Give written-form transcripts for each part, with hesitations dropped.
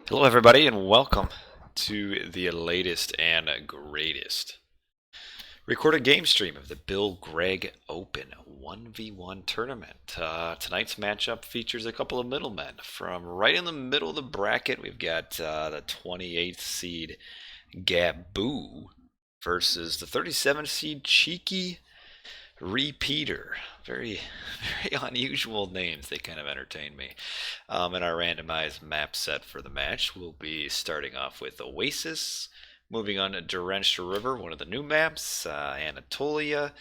Hello, everybody, and welcome to the latest and greatest recorded game stream of the Bill Gregg Open 1v1 tournament. Tonight's matchup features a couple of middlemen. From right in the middle of the bracket, we've got the 28th seed Gaboo versus the 37th seed CheekyRepeater. Very, very unusual names. They kind of entertain me. In our randomized map set for the match, we'll be starting off with Oasis, moving on to Drenched River, one of the new maps, Anatolia,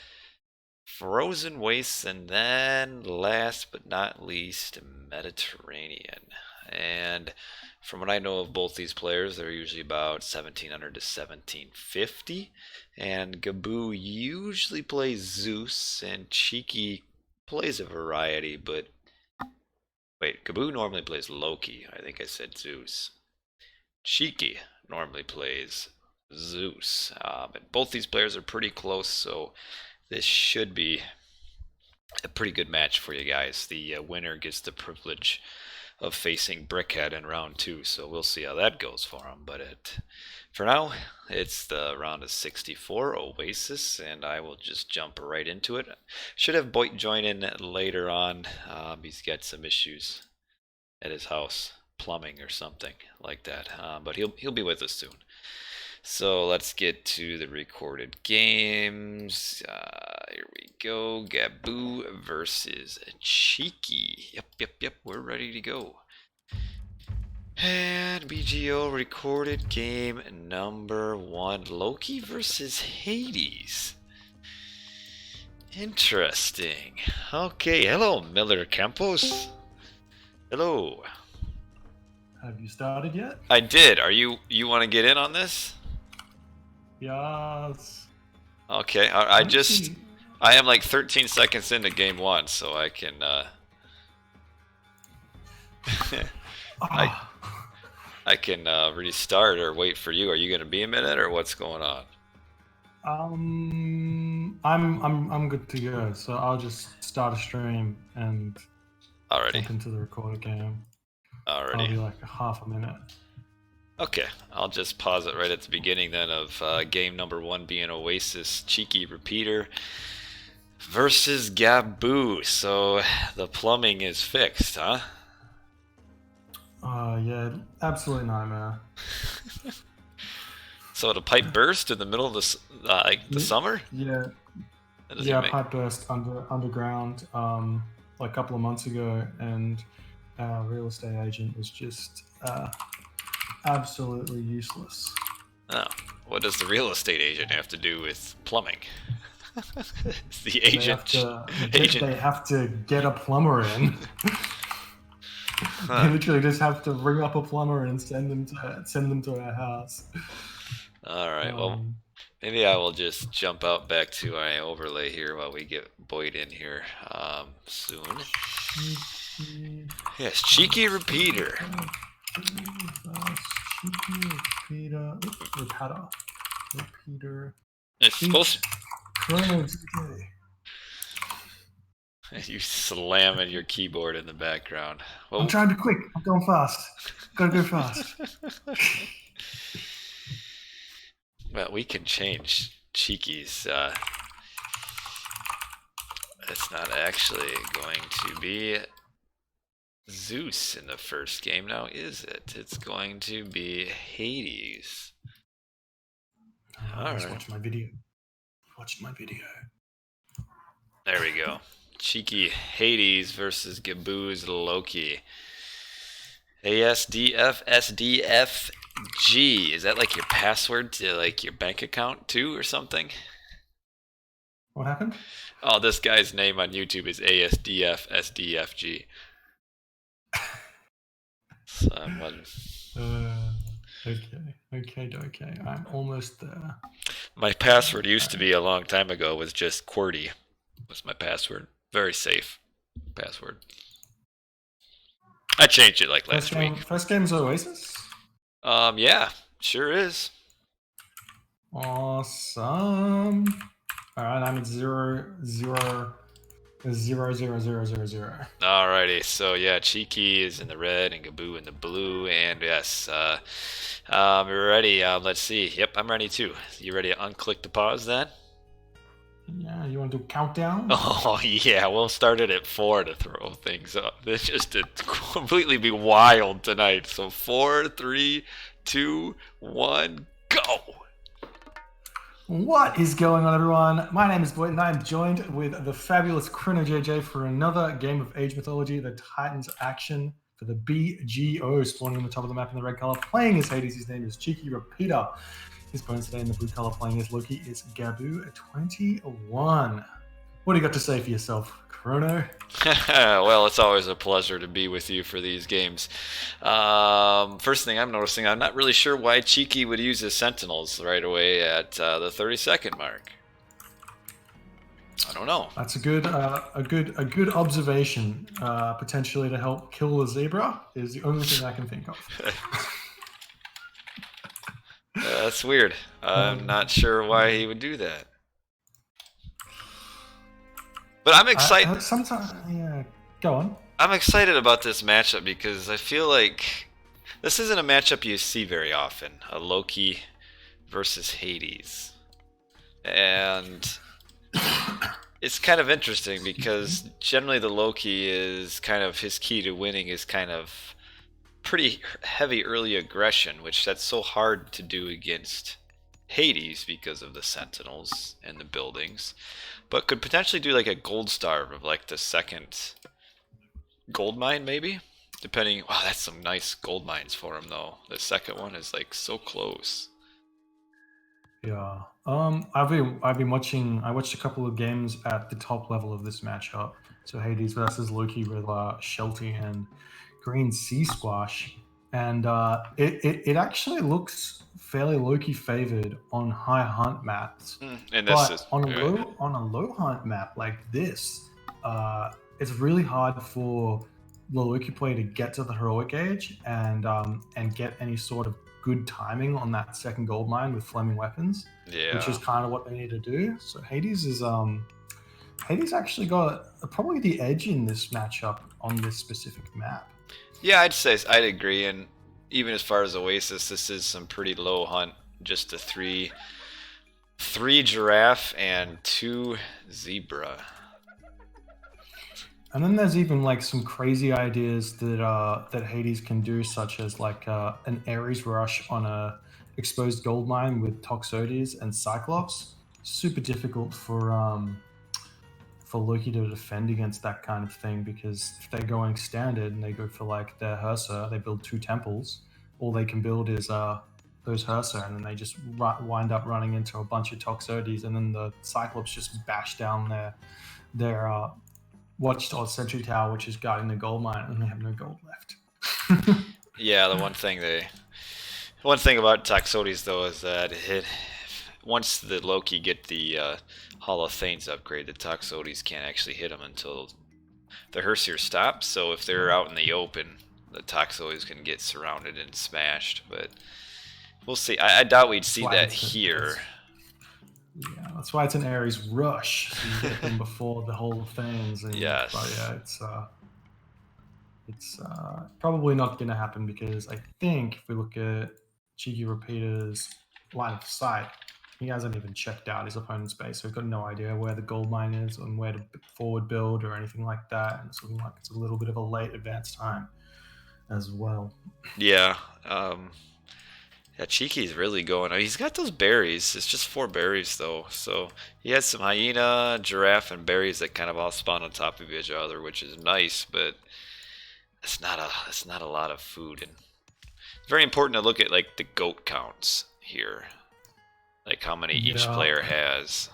Frozen Wastes, and then last but not least, Mediterranean. And from what I know of both these players, they're usually about 1700 to 1750. And Gaboo usually plays Zeus, and Cheeky plays a variety, but wait, Gaboo normally plays Loki. I think I said Zeus. Cheeky normally plays Zeus. But both these players are pretty close, so this should be a pretty good match for you guys. The winner gets the privilege of facing Brickhead in round two, so we'll see how that goes for him. But for now, it's the round of 64, Oasis, and I will just jump right into it. Should have Boyd join in later on. He's got some issues at his house, plumbing or something like that. But he'll be with us soon. So let's get to the recorded games. Here we go. Gaboo versus Cheeky. Yep. We're ready to go. And BGO recorded game number 1. Loki versus Hades. Interesting. Okay, hello, Miller Campos. Hello. Have you started yet? I did. You want to get in on this? Yes. Okay, I am like 13 seconds into game 1, so I can I can restart or wait for you. Are you going to be a minute or what's going on? I'm good to go. So I'll just start a stream and jump into the recorded game. I'll be like a half a minute. Okay, I'll just pause it right at the beginning then of game number 1 being Oasis CheekyRepeater versus Gaboo. So the plumbing is fixed, huh? Yeah, absolute nightmare. So the pipe burst in the middle of the summer? Yeah. Pipe burst underground like a couple of months ago, and our real estate agent was just absolutely useless. Oh, what does the real estate agent have to do with plumbing? The agent. They have to get a plumber in. They literally just have to ring up a plumber and send them to our house. All right. Well, maybe I will just jump out back to my overlay here while we get Boyd in here soon. Yes, CheekyRepeater. Repeater. It's supposed to. You slamming your keyboard in the background. Well, I'm trying to be quick. I'm going fast. Gotta go fast. Well, we can change Cheeky's. It's not actually going to be Zeus in the first game now, is it? It's going to be Hades. Alright. Watch my video. There we go. Cheeky Hades versus Gaboo's Loki. ASDFSDFG. Is that like your password to like your bank account too or something? What happened? Oh, this guy's name on YouTube is ASDFSDFG. Someone. Okay. I'm almost there. My password used to be a long time ago was just QWERTY. Was my password. Very safe password. I changed it like last week. First game's Oasis? Yeah, sure is. Awesome. Alright, I'm at 0-0 0, 0, 0, 0, 0. Alrighty, so yeah, Cheeky is in the red and Gaboo in the blue, and yes, you're ready. Let's see. Yep, I'm ready too. You ready to unclick the pause then? Yeah, you want to do countdown? Oh yeah, we'll start it at 4 to throw things up. This just to completely be wild tonight. So 4, 3, 2, 1, go! What is going on, everyone? My name is Boyd, and I'm joined with the fabulous Chrono JJ for another game of Age Mythology, the Titans action for the BGO, spawning on the top of the map in the red color. Playing as Hades, his name is CheekyRepeater. His opponents today in the blue color playing as Loki is Gaboo at 21. What do you got to say for yourself, Chrono? Well, it's always a pleasure to be with you for these games. First thing I'm noticing, I'm not really sure why Cheeky would use his Sentinels right away at the 30-second mark. I don't know. That's a good observation. Potentially to help kill the zebra is the only thing I can think of. That's weird. I'm not sure why he would do that. But I'm excited. Sometimes, yeah, go on. I'm excited about this matchup because I feel like this isn't a matchup you see very often. A Loki versus Hades. And it's kind of interesting because generally the Loki is kind of, his key to winning is kind of pretty heavy early aggression, which that's so hard to do against Hades because of the Sentinels and the buildings, but could potentially do like a gold star of like the second gold mine maybe, depending. Wow, that's some nice gold mines for him though. The second one is like so close. Yeah. I've been watching. I watched a couple of games at the top level of this matchup. So Hades versus Loki with Shelty and Green Sea Squash, and it actually looks fairly Loki favored on high hunt maps. And this is on a low hunt map like this, it's really hard for the Loki player to get to the heroic age and get any sort of good timing on that second gold mine with flaming weapons. Yeah. Which is kind of what they need to do. So Hades actually got probably the edge in this matchup on this specific map. Yeah, I'd agree, and even as far as Oasis, this is some pretty low hunt. Just a three giraffe and 2 zebra. And then there's even like some crazy ideas that Hades can do, such as like an Ares rush on a exposed gold mine with Toxotes and Cyclops. Super difficult for Loki to defend against that kind of thing, because if they're going standard and they go for like their Hersa, they build 2 temples, all they can build is those Hersa, and then they just wind up running into a bunch of Toxotes, and then the Cyclops just bash down their Watchtower Sentry Tower, which is guarding the gold mine, and they have no gold left. Yeah, the one thing about Toxotes though is that once the Loki get the Hall of Thanes upgrade, the Toxotes can't actually hit them until the Hersier stops. So if they're out in the open, the Toxotes can get surrounded and smashed. But we'll see. I doubt we'd see that here. Yeah, that's why it's an Ares rush. So you get them before the Hall of Thanes. Yes. But yeah, it's probably not going to happen, because I think if we look at CheekyRepeater's line of sight, he hasn't even checked out his opponent's base, so he's got no idea where the gold mine is and where to forward build or anything like that. And it's looking like it's a little bit of a late advance time as well. Yeah. Yeah, Cheeky's really going. He's got those berries. It's just 4 berries though. So he has some hyena, giraffe, and berries that kind of all spawn on top of each other, which is nice, but it's not a lot of food. And it's very important to look at like the goat counts here. Like how many each player has.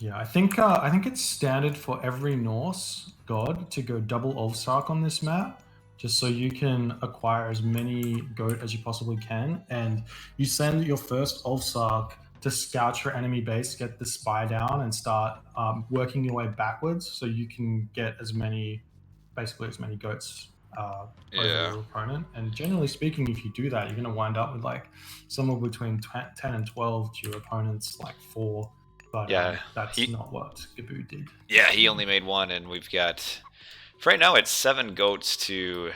Yeah, I think it's standard for every Norse god to go double Ulfsark on this map, just so you can acquire as many goat as you possibly can. And you send your first Ulfsark to scout your enemy base, get the spy down, and start working your way backwards, so you can get basically as many goats over your opponent. And generally speaking, if you do that, you're going to wind up with like somewhere between 10 and 12 to your opponent's like 4 but Yeah, that's not what Gaboo did. he only made one, and we've got, for right now, it's 7 goats to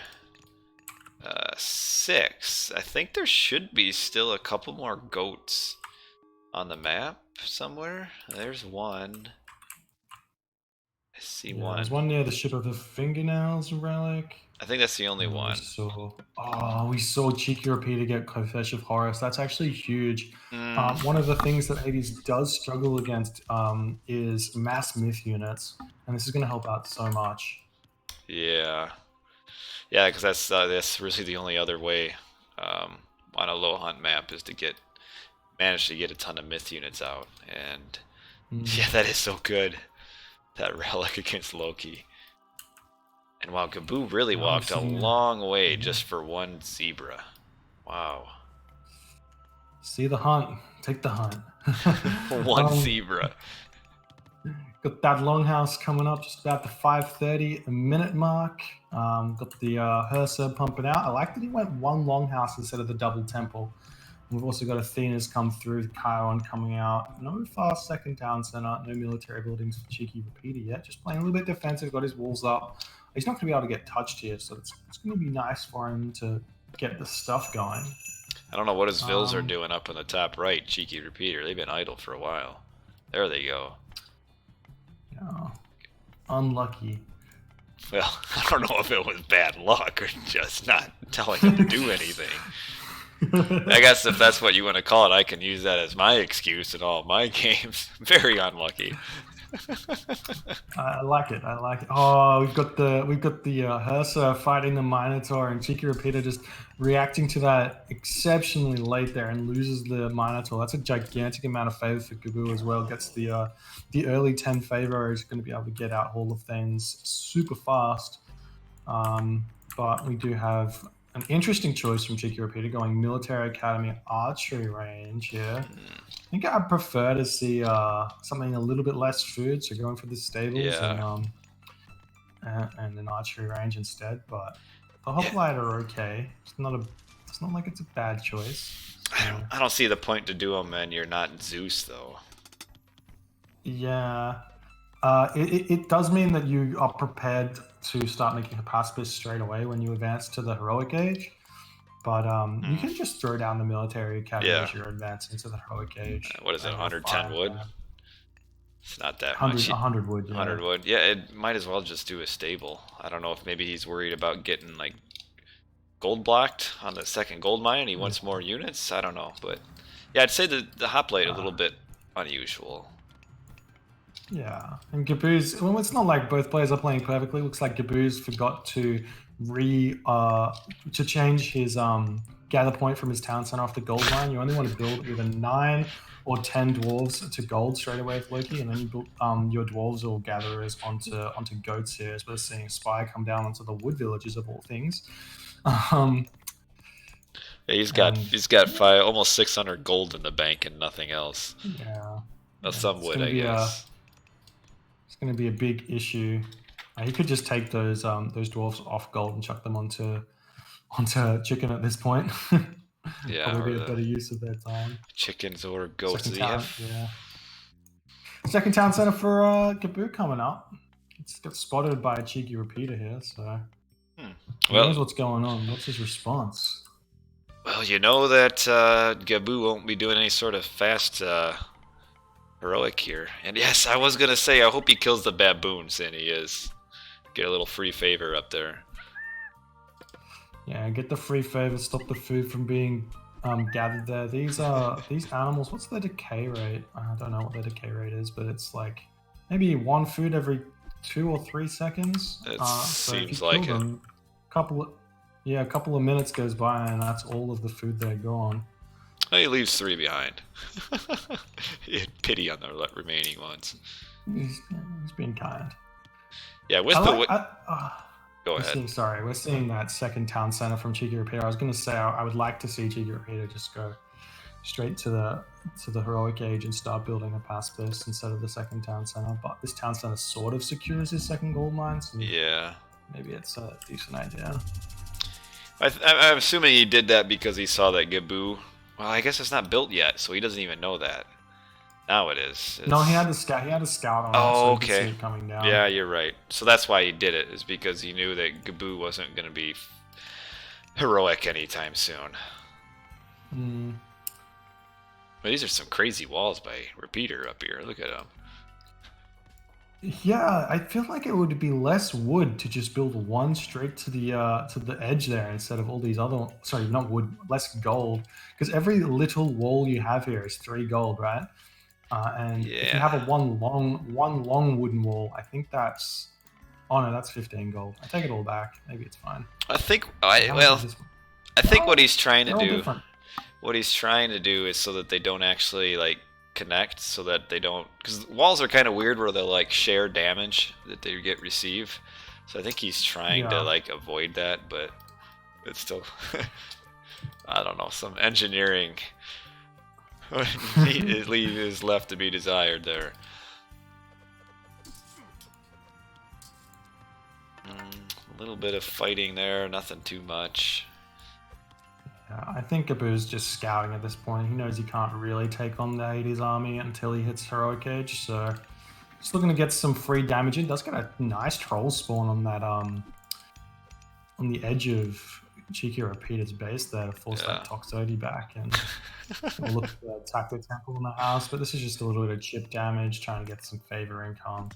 6. I think there should be still a couple more goats on the map somewhere. There's one. I see one. There's one near the Ship of the Fingernails relic. I think that's the only one. We saw CheekyRepeater get Kofesh of Horus. That's actually huge. One of the things that Hades does struggle against is mass myth units, and this is going to help out so much. Yeah, because that's really the only other way on a low hunt map is to manage to get a ton of myth units out, and yeah, that is so good. That relic against Loki. And wow, Gaboo really walked a long way just for one zebra. Wow. See the hunt. Take the hunt. One zebra. Got that longhouse coming up just about the 5:30 minute mark. Got the Hersa pumping out. I like that he went one longhouse instead of the double temple. We've also got Athena's come through, Chiron coming out. No fast second town center, no military buildings for CheekyRepeater yet. Just playing a little bit defensive, got his walls up. He's not going to be able to get touched here, so it's going to be nice for him to get the stuff going. I don't know what his Vils are doing up in the top right, CheekyRepeater. They've been idle for a while. There they go. Yeah. Unlucky. Well, I don't know if it was bad luck or just not telling him to do anything. I guess if that's what you want to call it, I can use that as my excuse in all my games. Very unlucky. I like it. Oh, we've got the Hersa fighting the Minotaur, and CheekyRepeater just reacting to that exceptionally late there and loses the Minotaur. That's a gigantic amount of favor for Gaboo as well. Gets the early 10 favor. He's going to be able to get out Hall of Things super fast. But we do have an interesting choice from CheekyRepeater going Military Academy Archery Range here. I think I'd prefer to see something a little bit less food, so going for the stables and an archery range instead. But the hoplite are okay. It's not like it's a bad choice. I don't see the point to do them, and you're not Zeus though. Yeah, it does mean that you are prepared to start making a pacifist straight away when you advance to the heroic age. But you can just throw down the military academy as you're advancing to the heroic age. What is it, 110 wood? It's not that 100, much. 100 wood, yeah. 100 wood. Yeah, it might as well just do a stable. I don't know if maybe he's worried about getting like gold blocked on the second gold mine and he wants more units. I don't know, but yeah, I'd say the hoplite a little bit unusual. Yeah, and Gaboo's, well, it's not like both players are playing perfectly. It looks like Gaboo's forgot to change his gather point from his town center off the gold mine. You only want to build either 9 or 10 dwarves to gold straight away with Loki, and then you build your dwarves or gatherers onto goats here. As we're seeing Spire come down onto the wood villages of all things. Yeah, he's got almost 600 gold in the bank and nothing else. Yeah. Some wood, I guess. It's going to be a big issue. He could just take those dwarves off gold and chuck them onto chicken at this point. Yeah, probably be a better use of their time. Chickens or goats. Second town center for Gaboo coming up. It's got spotted by a CheekyRepeater here, so who knows what's going on? What's his response? Well, you know that Gaboo won't be doing any sort of fast heroic here. And yes, I was gonna say I hope he kills the baboons, and he is. Get a little free favor up there. Yeah, get the free favor, stop the food from being gathered there. These animals, what's their decay rate? I don't know what their decay rate is, but it's like maybe 1 food every 2 or 3 seconds. It seems like it. A couple of minutes goes by and that's all of the food they're gone. Well, he leaves 3 behind. He had pity on the remaining ones. He's being kind. Yeah, with go ahead. We're seeing that second town center from CheekyRepeater. I was going to say I would like to see CheekyRepeater just go straight to the heroic age and start building a pacifist instead of the second town center. But this town center sort of secures his second gold mine. So yeah, maybe it's a decent idea. I'm assuming he did that because he saw that Gaboo. Well, I guess it's not built yet, so he doesn't even know that. Now it is. No, he had the scout. He had a scout on it, Oh, so he could see okay. it coming down. Yeah, you're right. So that's why he did it, is because he knew that Gaboo wasn't going to be heroic anytime soon. Mm. But these are some crazy walls by Repeater up here. Look at them. Yeah, I feel like it would be less wood to just build one straight to the edge there instead of all these other. Sorry, not wood, less gold, because every little wall you have here is 3 gold, right? And if you have a Yeah. one long wooden wall, I think that's. Oh no, that's 15 gold. I take it all back. Maybe it's fine. I think, Wait, how much is this one? I think what Oh, he's trying to they're all do, different. is so that they don't actually like connect, so that they don't, because walls are kind of weird where they'll like share damage that they receive. So I think he's trying to Yeah. like avoid that, but it's still, I don't know, some engineering is left to be desired there. A little bit of fighting there, nothing too much. Yeah, I think Gaboo's just scouting at this point. He knows he can't really take on the Hades army until he hits Heroic Age, so just looking to get some free damage in. Does get a nice troll spawn on that on the edge of CheekyRepeater's base there to force that Toxote back, and we'll look to attack the temple in the house. But this is just a little bit of chip damage, trying to get some favor income.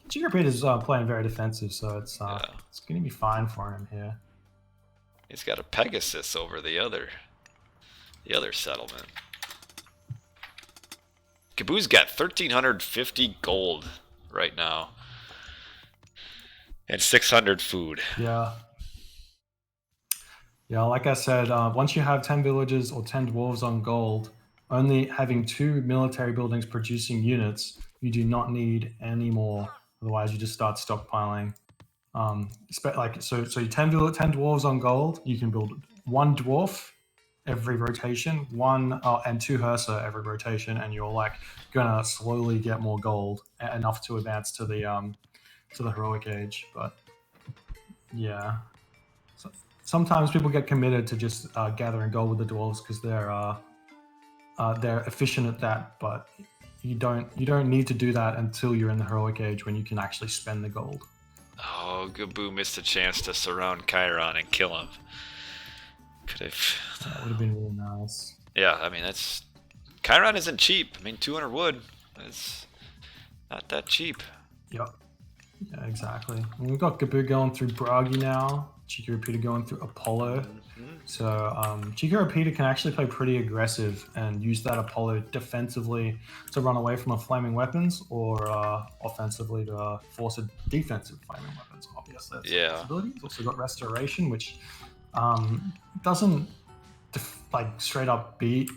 CheekyRepeater's playing very defensive, so it's going to be fine for him here. He's got a Pegasus over the other settlement. Gaboo's got 1,350 gold right now. And 600 food. Yeah. Yeah, like I said, once you have 10 villages or 10 dwarves on gold, only having 2 military buildings producing units, you do not need any more. Otherwise, you just start stockpiling. So you 10 dwarves on gold, you can build 1 dwarf every rotation, and 2 Hersa every rotation, and you're like gonna slowly get more gold, enough to advance to the heroic age. But yeah, so sometimes people get committed to just gathering gold with the dwarves because they're efficient at that, but you don't need to do that until you're in the heroic age when you can actually spend the gold. Oh, Gaboo missed a chance to surround Chiron and kill him. Could have. That would have been really nice. Yeah, I mean that's. Chiron isn't cheap. I mean, 200 wood is not that cheap. Yep. Yeah, exactly. And we've got Gaboo going through Bragi now. CheekyRepeater going through Apollo. So CheekyRepeater can actually play pretty aggressive and use that Apollo defensively to run away from a flaming weapons, or offensively to force a defensive flaming weapons. Obviously, that's a possibility. He's also got Restoration, which doesn't straight up beat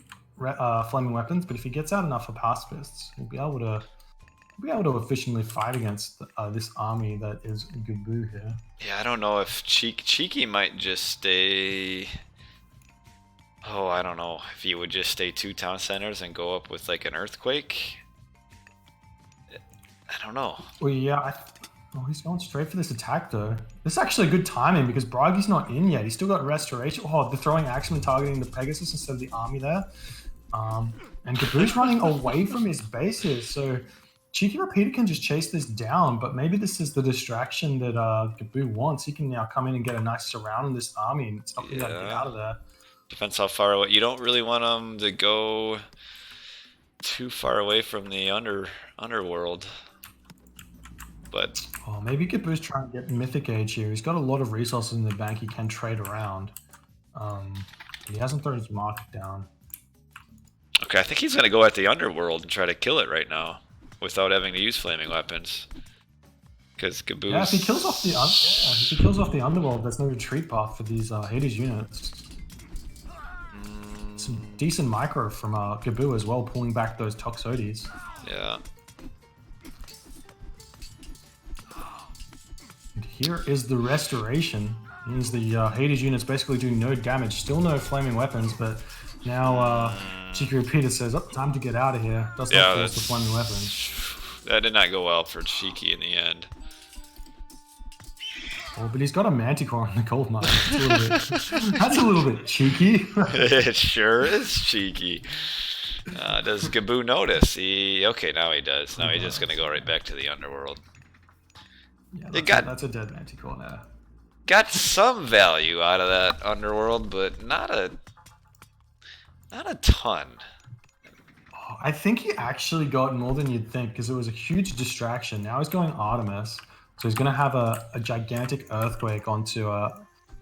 flaming weapons, but if he gets out enough of pacifists, he'll be able to efficiently fight against this army that is Gaboo here. Yeah, I don't know if Cheeky might just stay. Oh, I don't know if he would just stay 2 town centers and go up with like an earthquake. I don't know. Well, yeah. He's going straight for this attack though. This is actually good timing because Bragi's not in yet. He's still got Restoration. Oh, the throwing axeman targeting the Pegasus instead of the army there. And Gaboo's running away from his base here, so CheekyRepeater can just chase this down, but maybe this is the distraction that Gaboo wants. He can now come in and get a nice surround on this army and stop him to get out of there. Depends how far away. You don't really want him to go too far away from the underworld. But maybe Gaboo's trying to get Mythic Age here. He's got a lot of resources in the bank he can trade around. He hasn't thrown his market down. Okay, I think he's going to go at the underworld and try to kill it right now without having to use flaming weapons. Because Gaboo's... Yeah, if he kills off the underworld, there's no retreat path for these Hades units. Some decent micro from Gaboo as well, pulling back those Toxotes. Yeah. And here is the Restoration. Means the Hades units basically do no damage. Still no flaming weapons, but now CheekyRepeater says, time to get out of here. Does not force the flaming weapons. That did not go well for Cheeky in the end. Oh, but he's got a Manticore on the gold mine. That's a little bit cheeky. It sure is cheeky. Does Gaboo notice? Okay, now he does. Now He he's just gonna does, go right yeah. back to the underworld. Yeah, It got that's a dead manticore now. got some value out of that underworld, but not a ton. Oh, I think he actually got more than you'd think because it was a huge distraction. Now he's going Artemis, so he's going to have a gigantic earthquake onto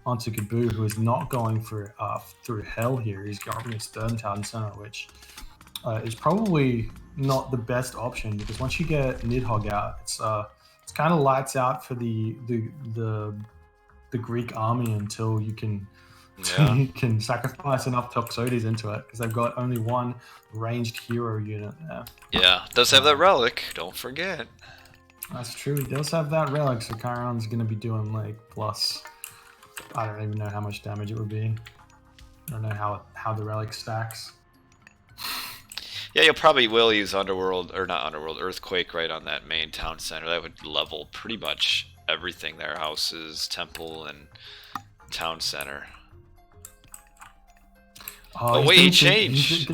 Gaboo, who is not going through hell here. He's going his third town center, which is probably not the best option because once you get Nidhogg out, it's kind of lights out for the Greek army until you can Yeah. sacrifice enough Toxotes into it because they've got only one ranged hero unit there. Yeah. Does have that relic. Don't forget. That's true. He does have that relic, so Chiron's going to be doing like plus. I don't even know how much damage it would be. I don't know how the relic stacks. Yeah, you probably will use Underworld, or not Underworld, Earthquake right on that main town center. That would level pretty much everything there. Houses, temple, and town center. Oh He's wait, he been changed.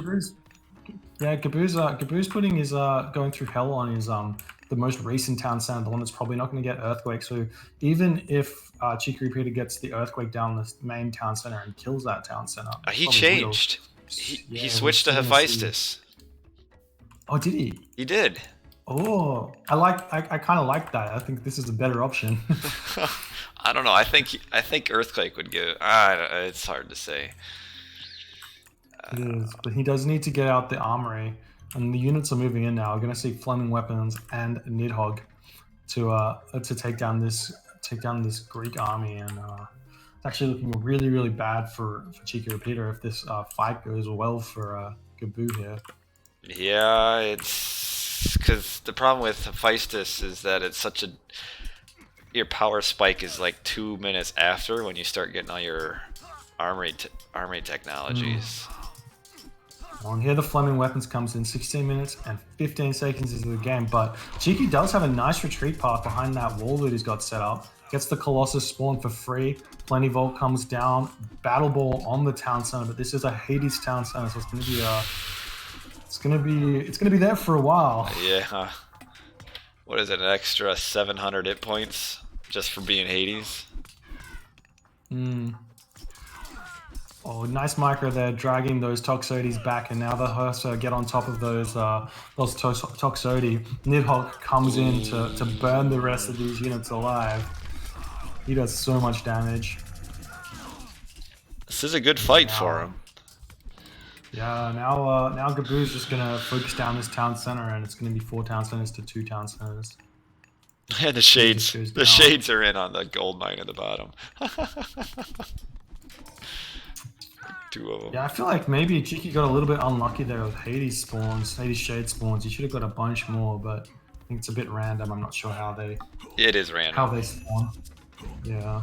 Gaboo's putting his going through hell on his the most recent town center, the one that's probably not going to get earthquake. So even if CheekyRepeater gets the earthquake down the main town center and kills that town center, He probably will. changed. He Yeah, he we're switched to still going to see. Hephaestus. Oh, did he? He did. Oh, I kind of like that. I think this is a better option. I don't know. I think Earthquake would give. It's hard to say. It is, but he does need to get out the armory, and the units are moving in now. We're going to see flaming weapons and Nidhogg to take down this Greek army, and it's actually looking really bad for CheekyRepeater if this fight goes well for Gaboo here. Yeah, it's because the problem with Hephaestus is that it's such a your power spike is like 2 minutes after when you start getting all your armory technologies. Well, and here the flaming weapons comes in 16 minutes and 15 seconds into the game, but Cheeky does have a nice retreat path behind that wall that he's got set up. Gets the Colossus spawn for free. Plenty Vault comes down. Battle Ball on the town center, but this is a Hades town center, so it's gonna be there for a while. Yeah. What is it? An extra 700 hit points just for being Hades? Oh, nice micro there, dragging those Toxotes back, and now the Hersa get on top of those Toxotes. Nidhogg comes in to burn the rest of these units alive. He does so much damage. This is a good fight for him. Yeah, now Gaboo's just gonna focus down this town center, and it's gonna be 4 town centers to 2 town centers. And the shades are in on the gold mine at the bottom. 2 of them. Yeah, I feel like maybe Cheeky got a little bit unlucky there with Hades spawns, Hades shade spawns. He should have got a bunch more, but I think it's a bit random. I'm not sure how they. It is random. How they spawn. Yeah.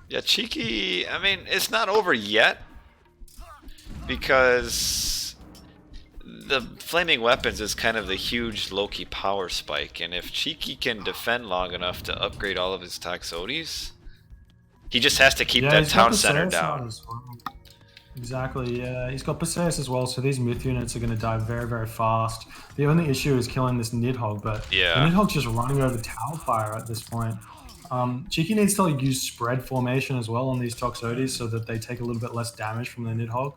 Yeah, Cheeky. I mean, it's not over yet because the flaming weapons is kind of the huge Loki power spike, and if Cheeky can defend long enough to upgrade all of his Toxotes, he just has to keep that town center down. Exactly, yeah. He's got Perseus as well, so these myth units are going to die very fast. The only issue is killing this Nidhogg, but yeah. the Nidhogg's just running over Tower Fire at this point. Cheeky needs to use spread formation as well on these Toxotes so that they take a little bit less damage from the Nidhogg.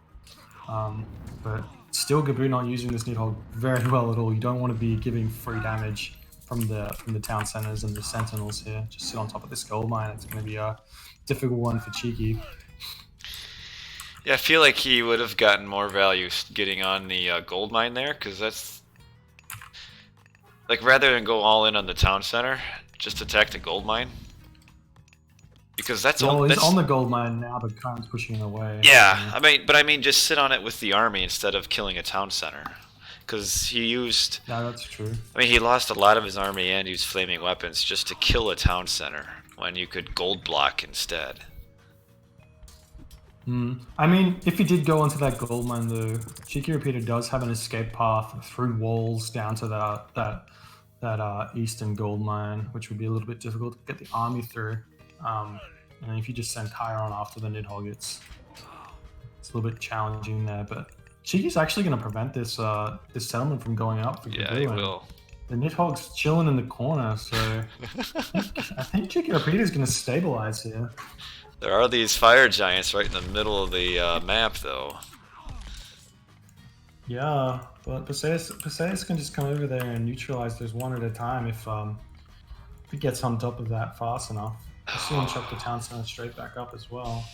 But still, Gaboo not using this Nidhogg very well at all. You don't want to be giving free damage from the town centers and the sentinels here. Just sit on top of this gold mine. It's going to be a difficult one for Cheeky. Yeah, I feel like he would have gotten more value getting on the gold mine there, because that's like rather than go all in on the town center, just attack the gold mine. Because that's all. He's on the gold mine now, but Khan's pushing it away. Yeah, I mean, just sit on it with the army instead of killing a town center. Because he used. No, that's true. I mean, he lost a lot of his army and used flaming weapons just to kill a town center when you could gold block instead. I mean, if he did go onto that gold mine, though, CheekyRepeater does have an escape path through walls down to that eastern gold mine, which would be a little bit difficult to get the army through. And if you just send Chiron after the Nidhogg, it's a little bit challenging there. But Cheeky's actually going to prevent this this settlement from going up for Yeah, he Gaboo. will. The Nidhogg's chilling in the corner, so I think CheekyRepeater's going to stabilize here. There are these fire giants right in the middle of the map, though. Yeah, but Perseus can just come over there and neutralize those one at a time if he gets on top of that fast enough. I'll soon chuck the town center straight back up as well.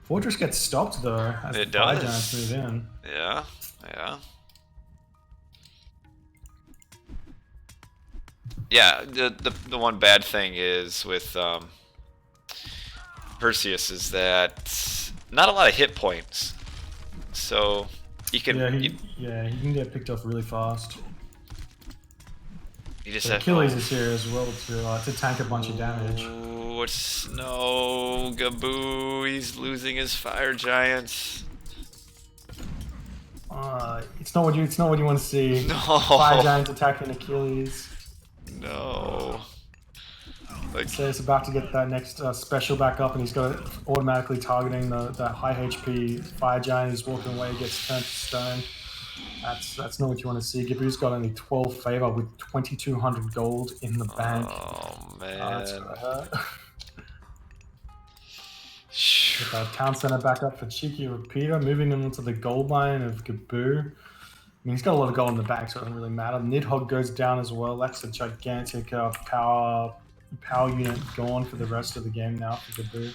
Fortress gets stopped though as It the fire does. giants move in. Yeah, yeah. Yeah, the one bad thing is with Perseus is that not a lot of hit points. So he can he can get picked off really fast. he just So Achilles is here as well to tank a bunch of damage. What's no Gaboo? He's losing his fire giants. It's not what you want to see. No. Fire giants attacking Achilles. No. Like, So he's about to get that next special back up, and he's got it automatically targeting the high HP fire giant. He's walking away, gets turned to stone. That's not what you want to see. Gaboo's got only 12 favor with 2,200 gold in the bank. oh man. That's gonna hurt. Get that town center back up for CheekyRepeater, moving them into the gold line of Gaboo. I mean, he's got a lot of gold in the bank, so it doesn't really matter. Nidhogg goes down as well. That's a gigantic power unit gone for the rest of the game now for Gaboo.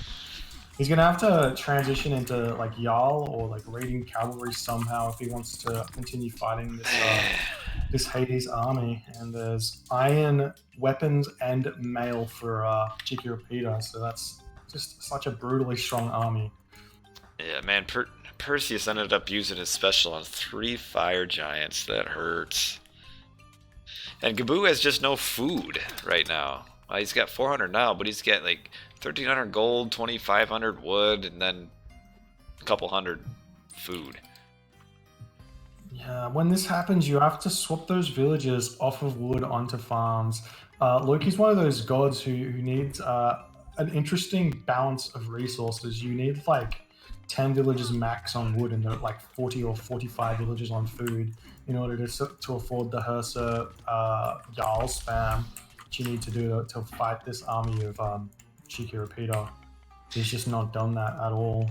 He's gonna have to transition into like Jarl or like raiding cavalry somehow if he wants to continue fighting this Hades army. And there's iron weapons and mail for CheekyRepeater, so that's just such a brutally strong army. Yeah, man. Perseus ended up using his special on 3 fire giants. That hurts. And Gaboo has just no food right now. He's got 400 now, but he's got like 1,300 gold, 2,500 wood, and then a couple hundred food. Yeah, when this happens, you have to swap those villages off of wood onto farms. Loki's one of those gods who needs an interesting balance of resources. You need like 10 villages max on wood and like 40 or 45 villages on food in order to afford the Hersa Jarl spam that you need to do to fight this army of CheekyRepeater. He's just not done that at all.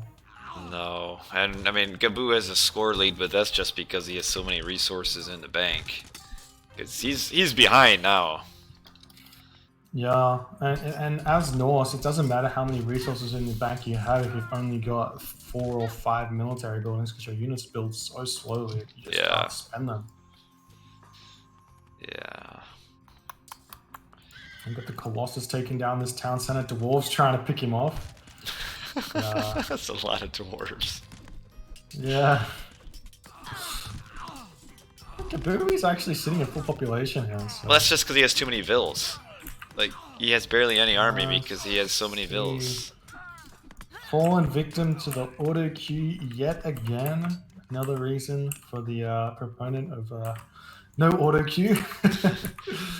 No, and I mean Gaboo has a score lead, but that's just because he has so many resources in the bank. Cause he's behind now. Yeah, and as Norse, it doesn't matter how many resources in the bank you have if you've only got 4 or 5 military buildings, because your units build so slowly you just can't spend them. Yeah. I've got the Colossus taking down this town center. Dwarves trying to pick him off. That's a lot of dwarves. Yeah. Gaboo is actually sitting at full population here. So. Well, that's just because he has too many vills. Like, he has barely any army because he has so many vills. Fallen victim to the auto queue yet again. Another reason for the proponent of no auto queue.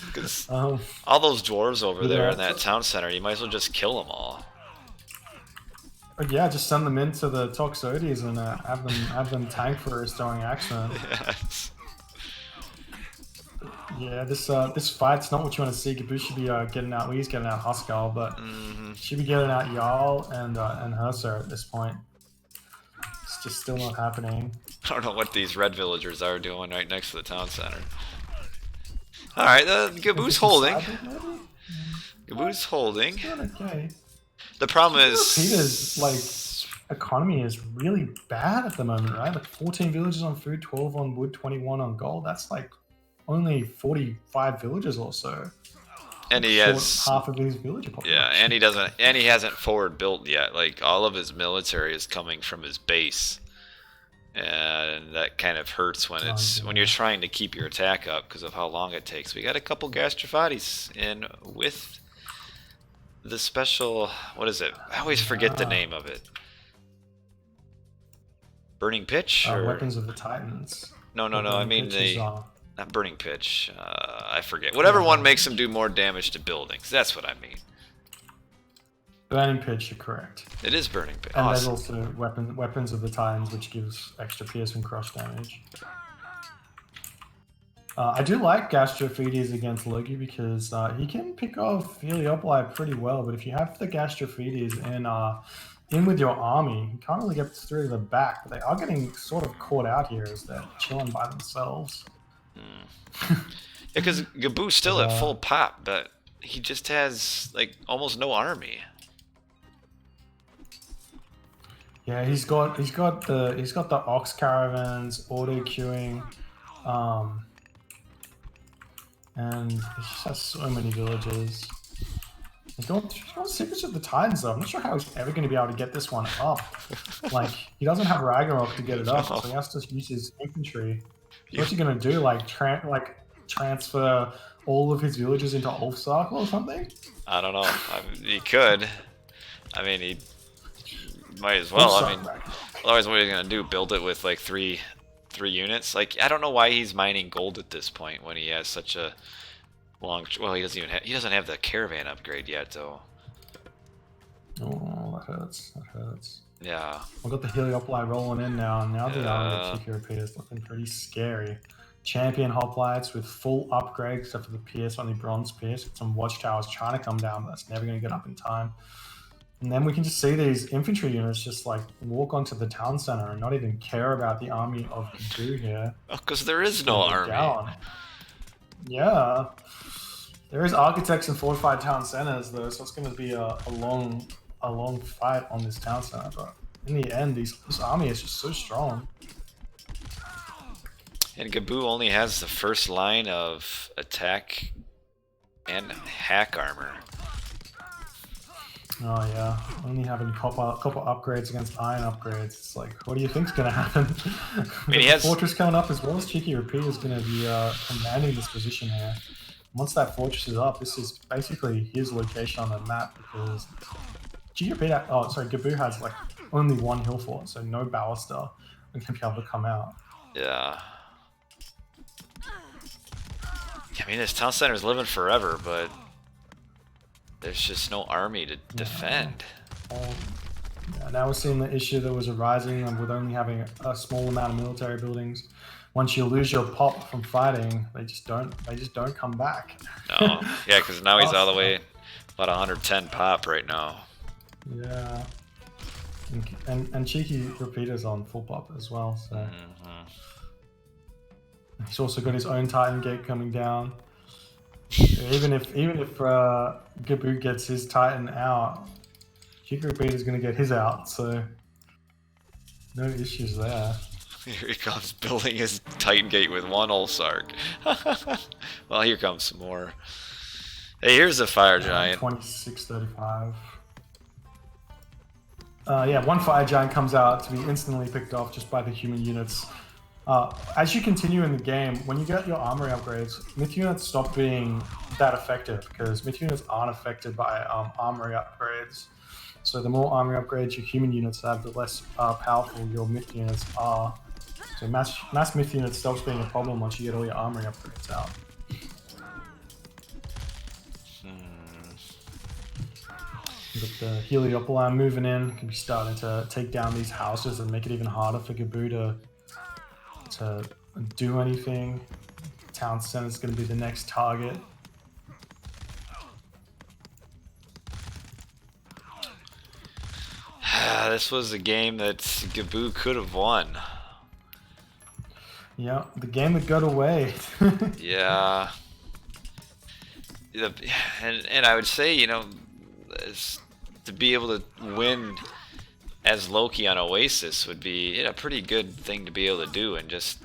Because all those dwarves over there in that town center, you might as well just kill them all. Yeah, just send them into the Toxotes and have them tank for a restoring action. Yes. Yeah, this fight's not what you want to see. Gaboo should be getting out. Well, he's getting out Huskar, but should be getting out Jarl and Hersa at this point. It's just still not happening. I don't know what these red villagers are doing right next to the town center. All right, Gaboo's holding. Gaboo's holding. Okay. The problem is Peter's economy is really bad at the moment, right? Like 14 villages on food, 12 on wood, 21 on gold. That's like only 45 villages or so. And he has half of his villager population. Yeah, and he hasn't forward built yet. Like all of his military is coming from his base. And that kind of hurts when when you're trying to keep your attack up because of how long it takes. We got a couple Gastrofatis in with the special, what is it? I always forget the name of it. Burning Pitch? Or... Weapons of the Titans. No, I mean not Burning Pitch. I forget. Whatever one makes them do more damage to buildings. That's what I mean. Burning Pitch, you're correct. It is Burning Pitch. And Oh, there's also Weapons of the Titans, which gives extra pierce and crush damage. I do like Gastrophedes against Loki because he can pick off Heliopoli pretty well, but if you have the Gastrophedes in with your army, he can't really get through to the back, but they are getting sort of caught out here as they're chilling by themselves. Yeah, because Gaboo's still at full pop, but he just has like almost no army. Yeah, he's got the Ox Caravans auto queuing, and he just has so many villages. He's got Secrets of the Titans though. I'm not sure how he's ever going to be able to get this one up. Like, he doesn't have Ragnarok to get it up, so he has to use his infantry. So what's he going to do? Like transfer all of his villages into Ulfsark or something? I don't know. He could. I mean, he might as well. I mean, otherwise, what are you gonna do? Build it with like three units? Like, I don't know why he's mining gold at this point when he has such a long. Well, he doesn't have the caravan upgrade yet, though. Oh, that hurts. That hurts. Yeah. We've got the Heliopoli rolling in now. Now the CheekyRepeater is looking pretty scary. Champion hoplites with full upgrade except for the pierce, only bronze pierce, with some watchtowers trying to come down, but that's never going to get up in time. And then we can just see these infantry units just like walk onto the town center and not even care about the army of Gaboo here. Oh, because there is no army. Down. Yeah. There is architects and fortified town centers though, so it's going to be a long fight on this town center. But in the end, this army is just so strong. And Gaboo only has the first line of attack and hack armor. Oh yeah, only having copper upgrades against iron upgrades. It's like, what do you think's gonna happen? I mean, he has fortress coming up as well as CheekyRepeater is gonna be commanding this position here. Once that fortress is up, this is basically his location on the map because Gaboo has like only one hill fort, so no ballista are gonna be able to come out. Yeah. I mean, this town center is living forever, but there's just no army to defend. Yeah, now we're seeing the issue that was arising with only having a small amount of military buildings. Once you lose your pop from fighting, they just don't come back. No, yeah, because now he's all the way about 110 pop right now. Yeah, and CheekyRepeater's on full pop as well. So he's also got his own Titan Gate coming down. Even if Gaboo gets his Titan out, CheekyRepeater is going to get his out, so no issues there. Here he comes building his Titan Gate with one Ulfsark. Well, here comes some more. Hey, here's a fire giant. 2635. Yeah, one fire giant comes out to be instantly picked off just by the human units. As you continue in the game, when you get your armory upgrades, myth units stop being that effective because myth units aren't affected by armory upgrades. So the more armory upgrades your human units have, the less powerful your myth units are. So mass myth units stops being a problem once you get all your armory upgrades out. Got the Heliopoli moving in, can be starting to take down these houses and make it even harder for Gaboo to do anything. Town center is going to be the next target. This was a game that Gaboo could have won. Yeah, the game that got away. Yeah. And I would say, you know, to be able to win as Loki on Oasis would be a pretty good thing to be able to do, and just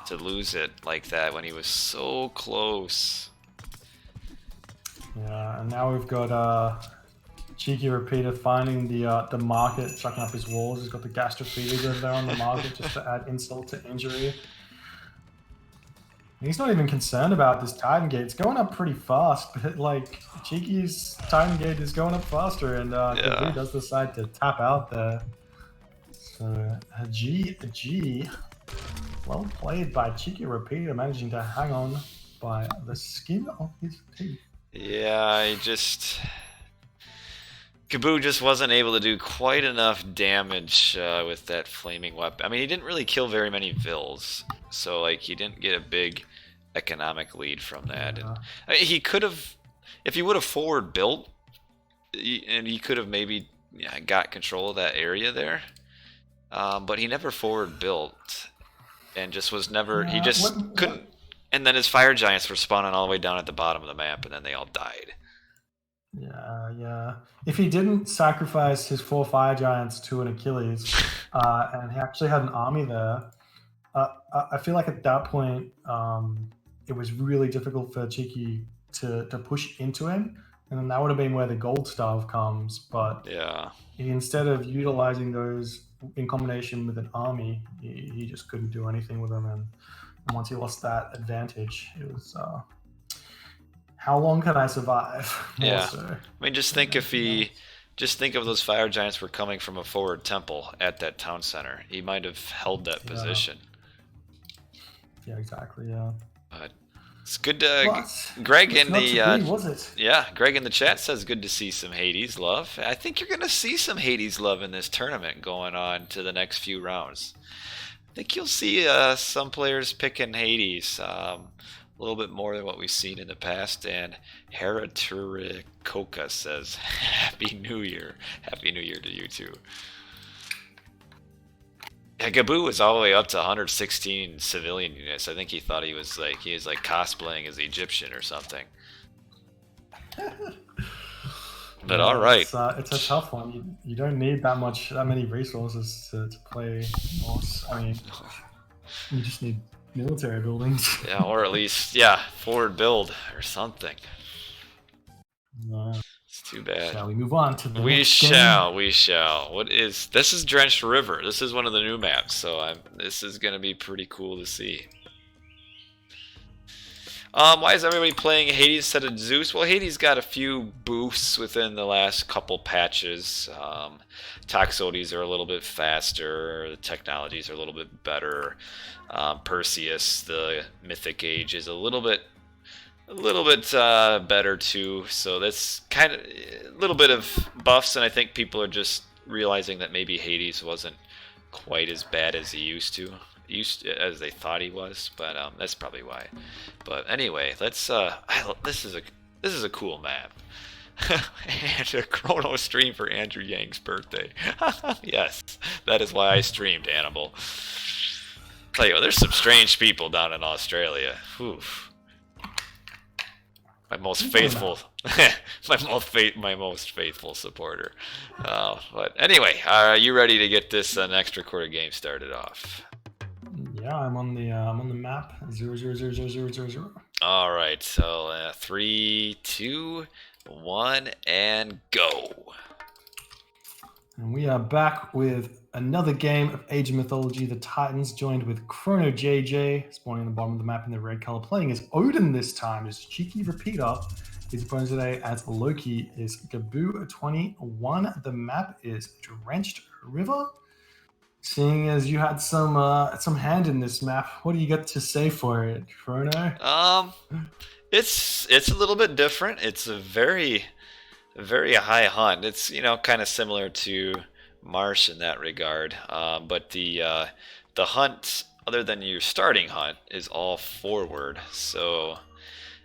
to lose it like that when he was so close. Yeah, and now we've got CheekyRepeater finding the market, chucking up his walls. He's got the Gastrophedes over there on the market just to add insult to injury. And he's not even concerned about this Titan Gate. It's going up pretty fast, but like Cheeky's Titan Gate is going up faster, and Gaboo does decide to tap out there. So a G. Well played by CheekyRepeater, managing to hang on by the skin of his teeth. Yeah, he just Gaboo just wasn't able to do quite enough damage with that flaming weapon. I mean, he didn't really kill very many vills, so like he didn't get a big economic lead from that. And Yeah. I mean, he could have, if he would have forward built, and he could have maybe got control of that area there. But he never forward built, and just was never. He Yeah. just couldn't. And then his fire giants were spawning all the way down at the bottom of the map, and then they all died. Yeah. If he didn't sacrifice his 4 fire giants to an Achilles, and he actually had an army there, I feel like at that point, it was really difficult for Cheeky to push into him, and then that would have been where the gold staff comes. But Yeah. instead of utilizing those in combination with an army, he just couldn't do anything with them. And once he lost that advantage, it was how long can I survive? Yeah. So. I mean, just think if he. Just think if those fire giants were coming from a forward temple at that town center. He might have held that position. Yeah, exactly. Yeah. But it's good to Gregg in the was it? Yeah, Gregg in the chat says good to see some Hades love. I think you're gonna see some Hades love in this tournament going on to the next few rounds. I think you'll see some players picking Hades a little bit more than what we've seen in the past. And Heraturikoka says Happy New Year. Happy New Year to you too. Yeah, Gaboo was all the way up to 116 civilian units. I think he thought he was like cosplaying as Egyptian or something. But all right, it's a tough one. You don't need that many resources to play Norse. I mean, you just need military buildings. Yeah, or at least forward build or something. No. It's too bad. Shall we move on to the We next shall. game? We shall. This is Drenched River. This is one of the new maps, so this is gonna be pretty cool to see. Why is everybody playing Hades instead of Zeus? Well, Hades got a few boosts within the last couple patches. Toxotes are a little bit faster. The technologies are a little bit better. Perseus, the Mythic Age, is a little bit better too. So that's kind of a little bit of buffs, and I think people are just realizing that maybe Hades wasn't quite as bad as he used to as they thought he was, but that's probably why. But anyway, let's this is a cool map. And a chrono stream for Andrew Yang's birthday. Yes, that is why I streamed, Hannibal. Tell you what, there's some strange people down in Australia. Oof. My most faithful, my most faithful supporter. But anyway, are you ready to get this next recorded game started off? Yeah, I'm on the map. 0000000. All right, so 3, 2, 1, and go. And we are back with another game of Age of Mythology. The Titans joined with Chrono JJ, spawning on the bottom of the map in the red color, playing as Odin this time. Is CheekyRepeater. His opponent today as Loki is Gaboo 21. The map is Drenched River. Seeing as you had some hand in this map, what do you got to say for it, Chrono? It's a little bit different. It's a very high hunt. It's kind of similar to Marsh in that regard. But the hunt, other than your starting hunt, is all forward. So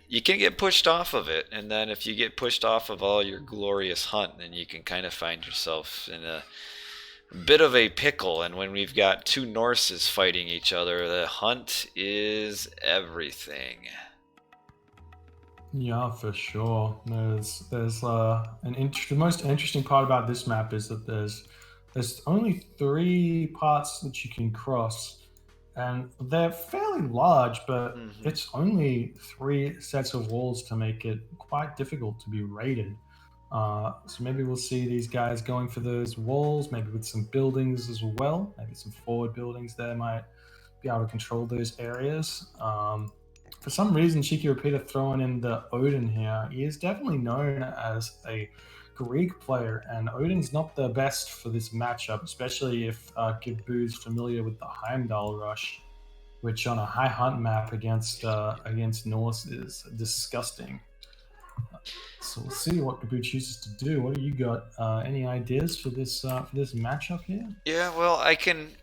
you can get pushed off of it, and then if you get pushed off of all your glorious hunt, then you can kind of find yourself in a bit of a pickle. And when we've got two Norses fighting each other, the hunt is everything. Yeah, for sure. There's the most interesting part about this map is that there's only 3 parts that you can cross, and they're fairly large, but it's only 3 sets of walls to make it quite difficult to be raided. So maybe we'll see these guys going for those walls, maybe with some buildings as well. Maybe some forward buildings there might be able to control those areas. For some reason, CheekyRepeater throwing in the Odin here. He is definitely known as a Greek player, and Odin's not the best for this matchup, especially if Gaboo's familiar with the Heimdall Rush, which on a high hunt map against Norse is disgusting. So we'll see what Gaboo chooses to do. What do you got? Any ideas for this matchup here? Yeah, well, I can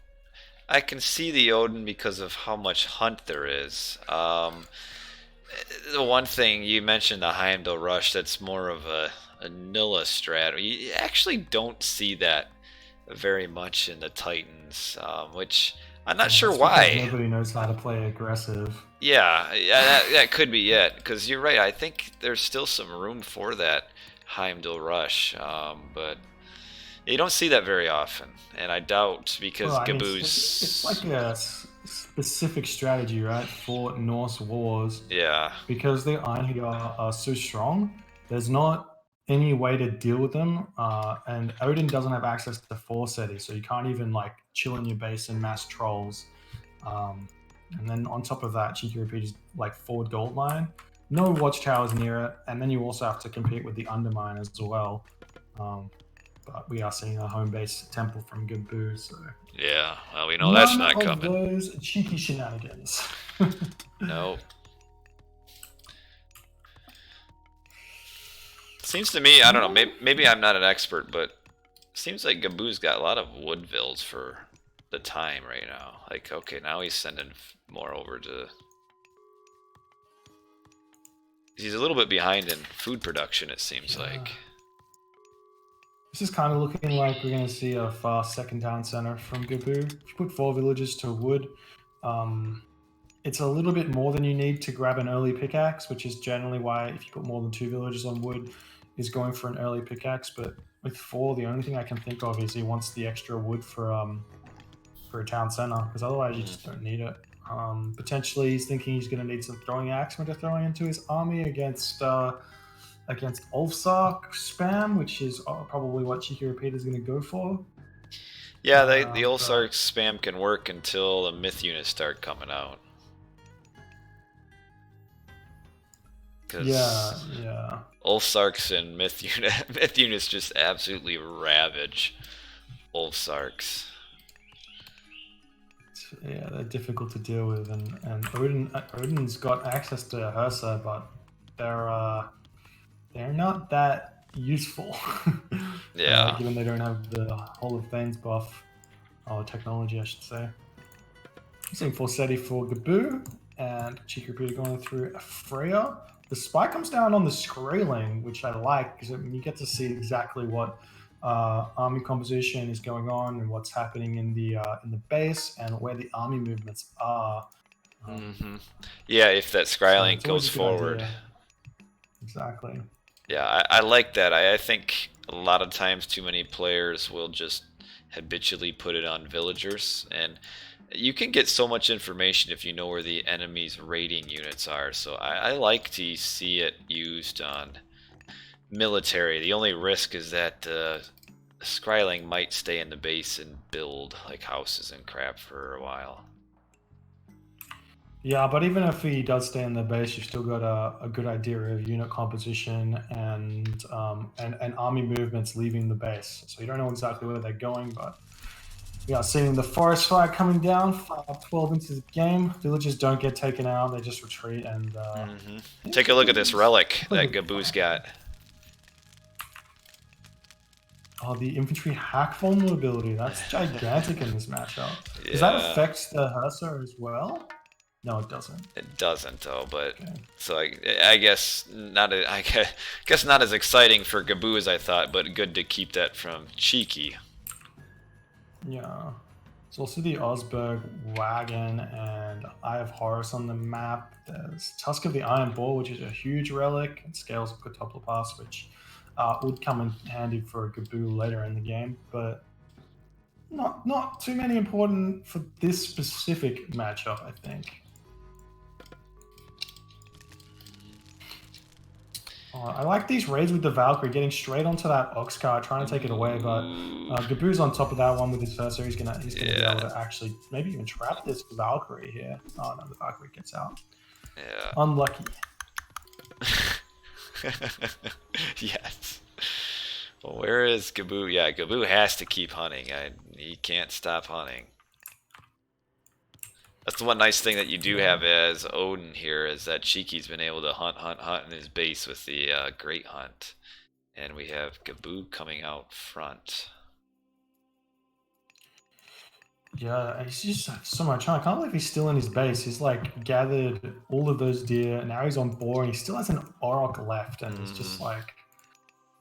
see the Odin because of how much hunt there is. The one thing you mentioned, the Heimdall Rush, that's more of a Nilla strat. You actually don't see that very much in the Titans, which I'm not Yeah, sure that's because why. nobody knows how to play aggressive. Yeah, that could be it. Because you're right. I think there's still some room for that Heimdall Rush, but you don't see that very often, and I doubt Well, because I mean, it's Gaboo's. like a specific strategy, right, for Norse wars, Yeah. because the Einherjar are so strong. There's not any way to deal with them, and Odin doesn't have access to Forseti, so you can't even like chill in your base and mass trolls. Um, and then on top of that, CheekyRepeater's like forward gold line, no watchtowers near it, and then you also have to compete with the Undermine as well. Um, but we are seeing a home base temple from Gaboo, so Yeah. Well, we know that's none not of coming. those cheeky shenanigans. No. Seems to me, I don't know, maybe I'm not an expert, but seems like Gaboo's got a lot of Woodvilles for the time right now. Like, okay, now he's sending more over to. He's a little bit behind in food production, it seems Yeah. like. This is kind of looking like we're going to see a fast second town center from Gaboo. If you put 4 villages to wood, it's a little bit more than you need to grab an early pickaxe, which is generally why if you put more than 2 villages on wood, is going for an early pickaxe. But with 4, the only thing I can think of is he wants the extra wood for a town center, because otherwise you just don't need it. Potentially, he's thinking he's going to need some throwing axe when they're throwing into his army against Ulfsark spam, which is probably what CheekyRepeater is going to go for. Yeah, the Ulsark spam can work until the myth units start coming out. Yeah. Ulfsarks and myth units just absolutely ravage Ulfsarks. Yeah, they're difficult to deal with, and Odin's got access to Hersa, but they're not that useful. Yeah. Given they don't have the Hall of Thanes buff, or technology, I should say. Seeing Forseti for Gaboo, and CheekyRepeater going through Freya. The spy comes down on the Skraeling, which I like because you get to see exactly what army composition is going on and what's happening in the base and where the army movements are. Yeah, if that Skylink So goes forward. Idea. Exactly. Yeah, I like that. I think a lot of times too many players will just habitually put it on villagers, and you can get so much information if you know where the enemy's raiding units are. So I like to see it used on military. The only risk is that Skryling might stay in the base and build like houses and crap for a while. Yeah, but even if he does stay in the base, you've still got a good idea of unit composition and army movements leaving the base. So you don't know exactly where they're going, but we are seeing the forest fire coming down 12 into the game. Villagers don't get taken out; they just retreat. And take a look at this relic that Gaboo's got. Oh, the infantry hack vulnerability. That's gigantic in this matchup. Yeah. Does that affect the Hersa as well? No, it doesn't. It doesn't though, but okay. So I guess not. I guess not as exciting for Gaboo as I thought, but good to keep that from Cheeky. Yeah. It's also the Osberg wagon, and Eye of Horus on the map. There's Tusk of the Iron Ball, which is a huge relic, and Scales of Quintuplet Pass, which would come in handy for a Gaboo later in the game, but not too many important for this specific matchup, I think. I like these raids with the Valkyrie, getting straight onto that Ox cart, trying to take it away, but Gaboo's on top of that one with his first, so he's gonna be able to actually maybe even trap this Valkyrie here. Oh no, the Valkyrie gets out. Yeah. Unlucky. Yes. Well, where is Gaboo? Yeah, Gaboo has to keep hunting. He can't stop hunting. That's the one nice thing that you do have as Odin here, is that Cheeky's been able to hunt in his base with the Great Hunt. And we have Gaboo coming out front. Yeah, he's just so much fun. I can't believe he's still in his base. He's like gathered all of those deer. Now he's on board and he still has an Auroch left, and he's just like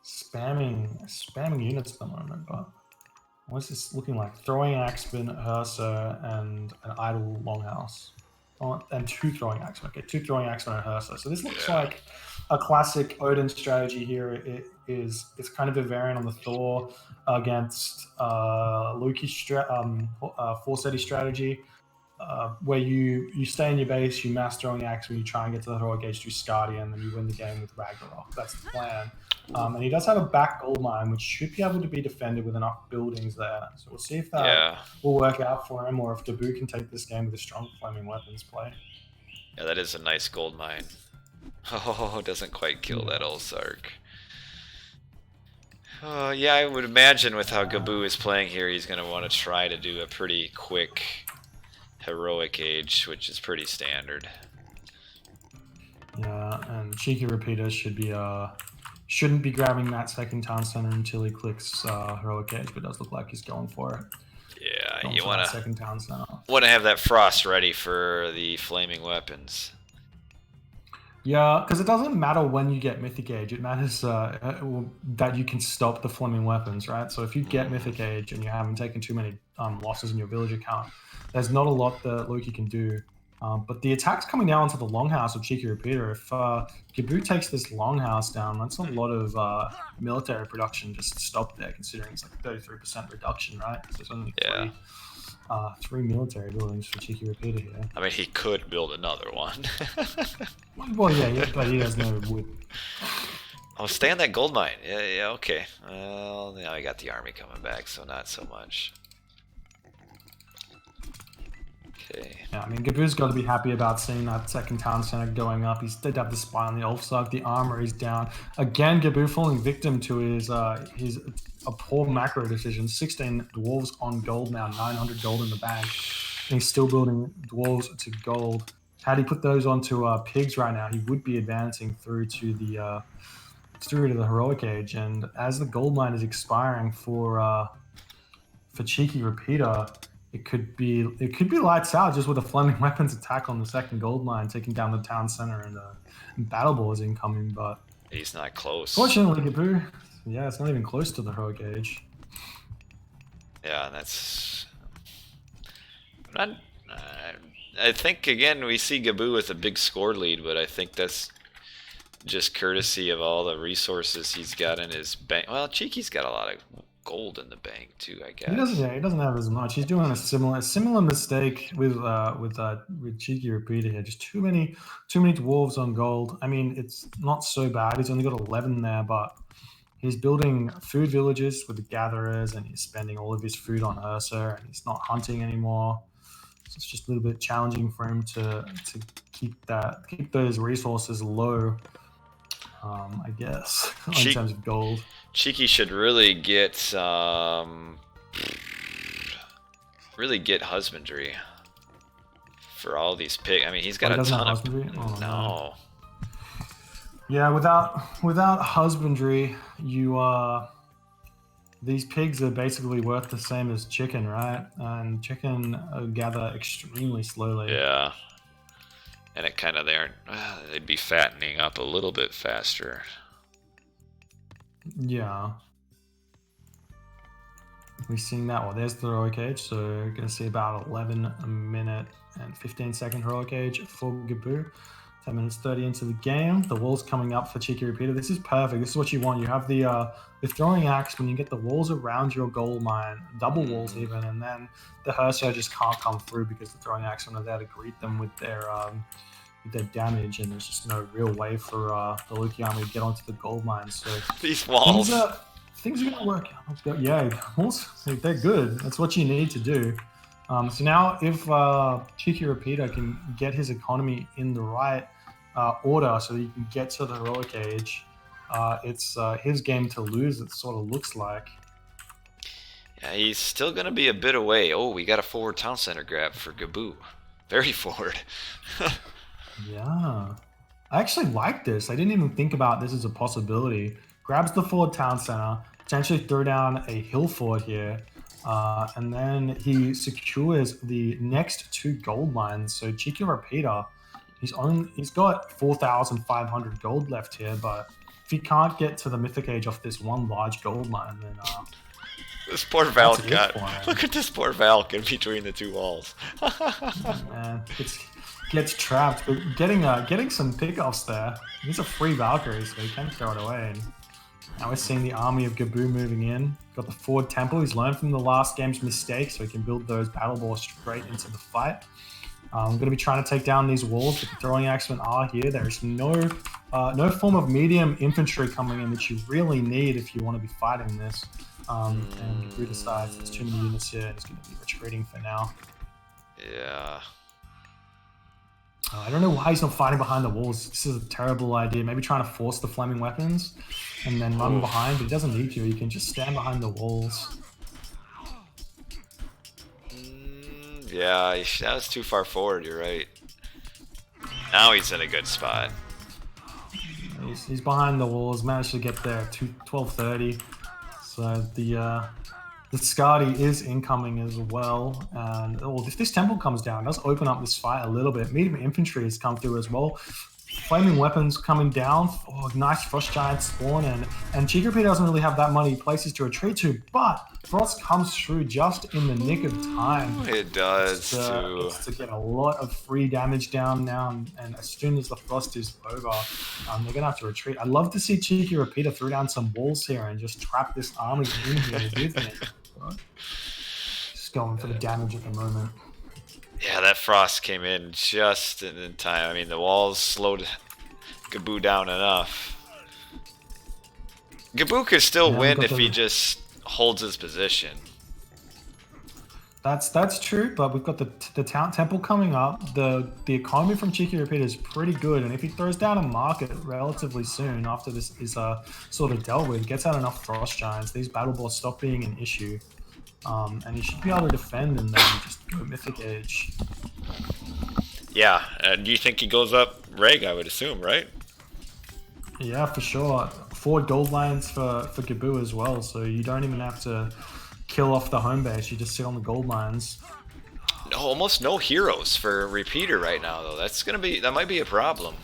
spamming units at the moment. But what's this looking like? Throwing Axeman, Hersa, and an idle Longhouse. Oh, and two throwing axemen. Okay, two throwing axemen and Hersa. So this looks like a classic Odin strategy here. It's kind of a variant on the Thor against Loki Forseti strategy, where you stay in your base, you mass throwing axe when you try and get to the heroic gauge through Skadi, and then you win the game with Ragnarok. That's the plan. And he does have a back gold mine, which should be able to be defended with enough buildings there. So we'll see if that will work out for him, or if Gaboo can take this game with a strong flaming weapons play. Yeah, that is a nice gold mine. Oh, doesn't quite kill that old Sark. Yeah, I would imagine with how Gaboo is playing here, he's going to want to try to do a pretty quick heroic age, which is pretty standard. Yeah, and CheekyRepeater shouldn't be grabbing that second town center until he clicks heroic age, but it does look like he's going for it. Yeah, you want to have that frost ready for the flaming weapons. Yeah, because it doesn't matter when you get Mythic Age. It matters that you can stop the flaming weapons, right? So if you get Mythic Age and you haven't taken too many losses in your villager count, there's not a lot that Loki can do. But the attack's coming down to the Longhouse of CheekyRepeater. If Gaboo takes this Longhouse down, that's a lot of military production just stopped there, considering it's like 33% reduction, right? So it's only three military buildings for CheekyRepeater here. I mean, he could build another one. Well, yeah, but he has no wood. Oh, stay on that gold mine. Yeah, okay. Well, now I got the army coming back, so not so much. Okay. Yeah, I mean, Gaboo's got to be happy about seeing that second town center going up. He's did have the spy on the Ulfsark. The armor is down. Again, Gaboo falling victim to his a poor macro decision. 16 dwarves on gold now, 900 gold in the bank. And he's still building dwarves to gold. Had he put those onto pigs right now, he would be advancing through to the heroic age. And as the gold mine is expiring for CheekyRepeater, it could be lights out just with a flaming weapons attack on the second gold mine, taking down the town center, and Battle Ball is incoming. But he's not close. Fortunately, Gaboo, yeah, it's not even close to the heroic age. Yeah, that's. I think again we see Gaboo with a big score lead, but I think that's just courtesy of all the resources he's got in his bank. Well, Cheeky's got a lot of gold in the bank too, I guess. He doesn't have as much. He's doing a similar mistake with CheekyRepeater here. Just too many dwarves on gold. I mean, it's not so bad. He's only got 11 there, but he's building food villages with the gatherers, and he's spending all of his food on Ursa, and he's not hunting anymore. So it's just a little bit challenging for him to keep those resources low. I guess in terms of gold. Cheeky should really get husbandry for all these pigs. I mean, he's got a ton of husbandry. Oh, no. Yeah, without husbandry, these pigs are basically worth the same as chicken, right? And chicken gather extremely slowly. Yeah. And it kind of they'd be fattening up a little bit faster. Yeah. We're seeing that. Well, there's the heroic age. So you're going to see about 11 minute and 15-second heroic age for Gaboo. 10 minutes 30 into the game. The wall's coming up for CheekyRepeater. This is perfect. This is what you want. You have the throwing axe when you get the walls around your gold mine, double walls even, and then the Hersa just can't come through because the throwing axe are there to greet them with their damage, and there's just no real way for the Loki army to get onto the gold mine. So these walls, things are gonna work. Yeah, walls, they're good. That's what you need to do. So now, if CheekyRepeater can get his economy in the right order, so that he can get to the heroic age, it's his game to lose. It sort of looks like. Yeah, he's still gonna be a bit away. Oh, we got a forward town center grab for Gaboo. Very forward. Yeah. I actually like this. I didn't even think about this as a possibility. Grabs the forward town center, potentially throw down a hill fort here, and then he secures the next 2 gold mines. So CheekyRepeater, he's got 4,500 gold left here, but if he can't get to the mythic age off this one large gold mine, then This poor that's Valk it got. for him. Look at this poor Valk in between the 2 walls. Man, gets trapped, but getting some pickoffs there. He's a free Valkyrie, so he can throw it away. And now we're seeing the army of Gaboo moving in. Got the forward temple. He's learned from the last game's mistakes, so he can build those battle balls straight into the fight. I'm going to be trying to take down these walls, but the throwing axemen are here. There's no form of medium infantry coming in that you really need if you want to be fighting this. And Gaboo decides there's too many units here, and he's going to be retreating for now. Yeah. I don't know why he's not fighting behind the walls. This is a terrible idea. Maybe trying to force the flaming weapons and then run behind, but he doesn't need to. He can just stand behind the walls. Yeah, that was too far forward, you're right. Now he's in a good spot. He's behind the walls, managed to get there at 12:30. So the Skadi is incoming as well. And if this temple comes down, it does open up this fight a little bit. Medium infantry has come through as well. Flaming weapons coming down. Oh, nice Frost Giant spawn. And CheekyRepeater doesn't really have that many places to retreat to, but Frost comes through just in the nick of time. It does, too. It's to get a lot of free damage down now, and as soon as the Frost is over, they're going to have to retreat. I'd love to see CheekyRepeater throw down some walls here and just trap this army in here with me. Just going for the damage at the moment. Yeah, that Frost came in just in time. I mean, the walls slowed Gaboo down enough. Gaboo could still win if he just holds his position. That's true, but we've got the temple coming up. The economy from CheekyRepeater is pretty good, and if he throws down a market relatively soon after this is sort of dealt with, gets out enough Frost Giants, these battle balls stop being an issue. And he should be able to defend and then just go mythic age. Yeah, do you think he goes up Gregg, I would assume, right? Yeah, for sure. 4 gold lines for Gaboo as well, so you don't even have to kill off the home base, you just sit on the gold mines. No, almost no heroes for Repeater right now, though. That might be a problem.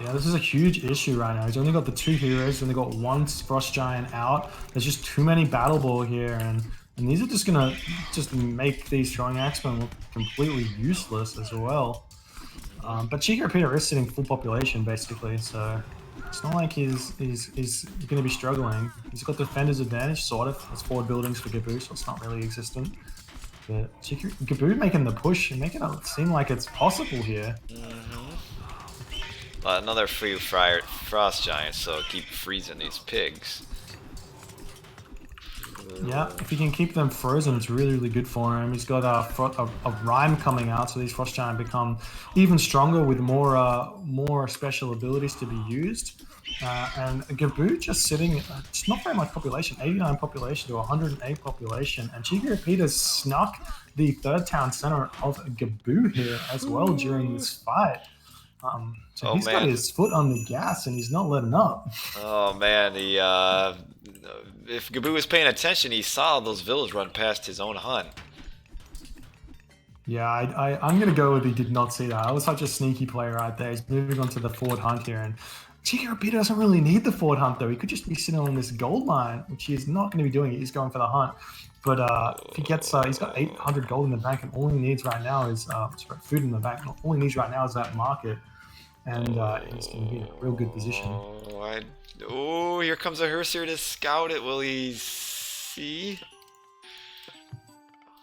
Yeah, this is a huge issue right now. He's only got the 2 heroes, only got 1 Frost Giant out. There's just too many battle ball here, and these are just gonna make these throwing axemen look completely useless as well. But CheekyRepeater is sitting full population basically, so it's not like he's gonna be struggling. He's got defender's advantage, sort of. There's 4 buildings for Gaboo, so it's not really existent. But Gaboo making the push and making it seem like it's possible here. Another free Frost Giant, so keep freezing these pigs. Yeah, if he can keep them frozen, it's really, really good for him. He's got a Rhyme coming out, so these Frost Giant become even stronger with more special abilities to be used. And Gaboo just sitting, it's not very much population, 89 population to 108 population. And CheekyRepeater snuck the 3rd town center of Gaboo here as well during this fight. So he's got his foot on the gas and he's not letting up. Oh man, if Gaboo was paying attention, he saw those villas run past his own hunt. Yeah, I'm going to go with he did not see that. I was such a sneaky player right there. He's moving on to the forward hunt here. And CheekyRepeater doesn't really need the forward hunt, though. He could just be sitting on this gold mine, which he is not going to be doing. He's going for the hunt. But if he gets, he's got 800 gold in the bank, and all he needs right now is food in the bank. And all he needs right now is that market. And he's going to be in a real good position. Oh, here comes a Hersier to scout it. Will he see?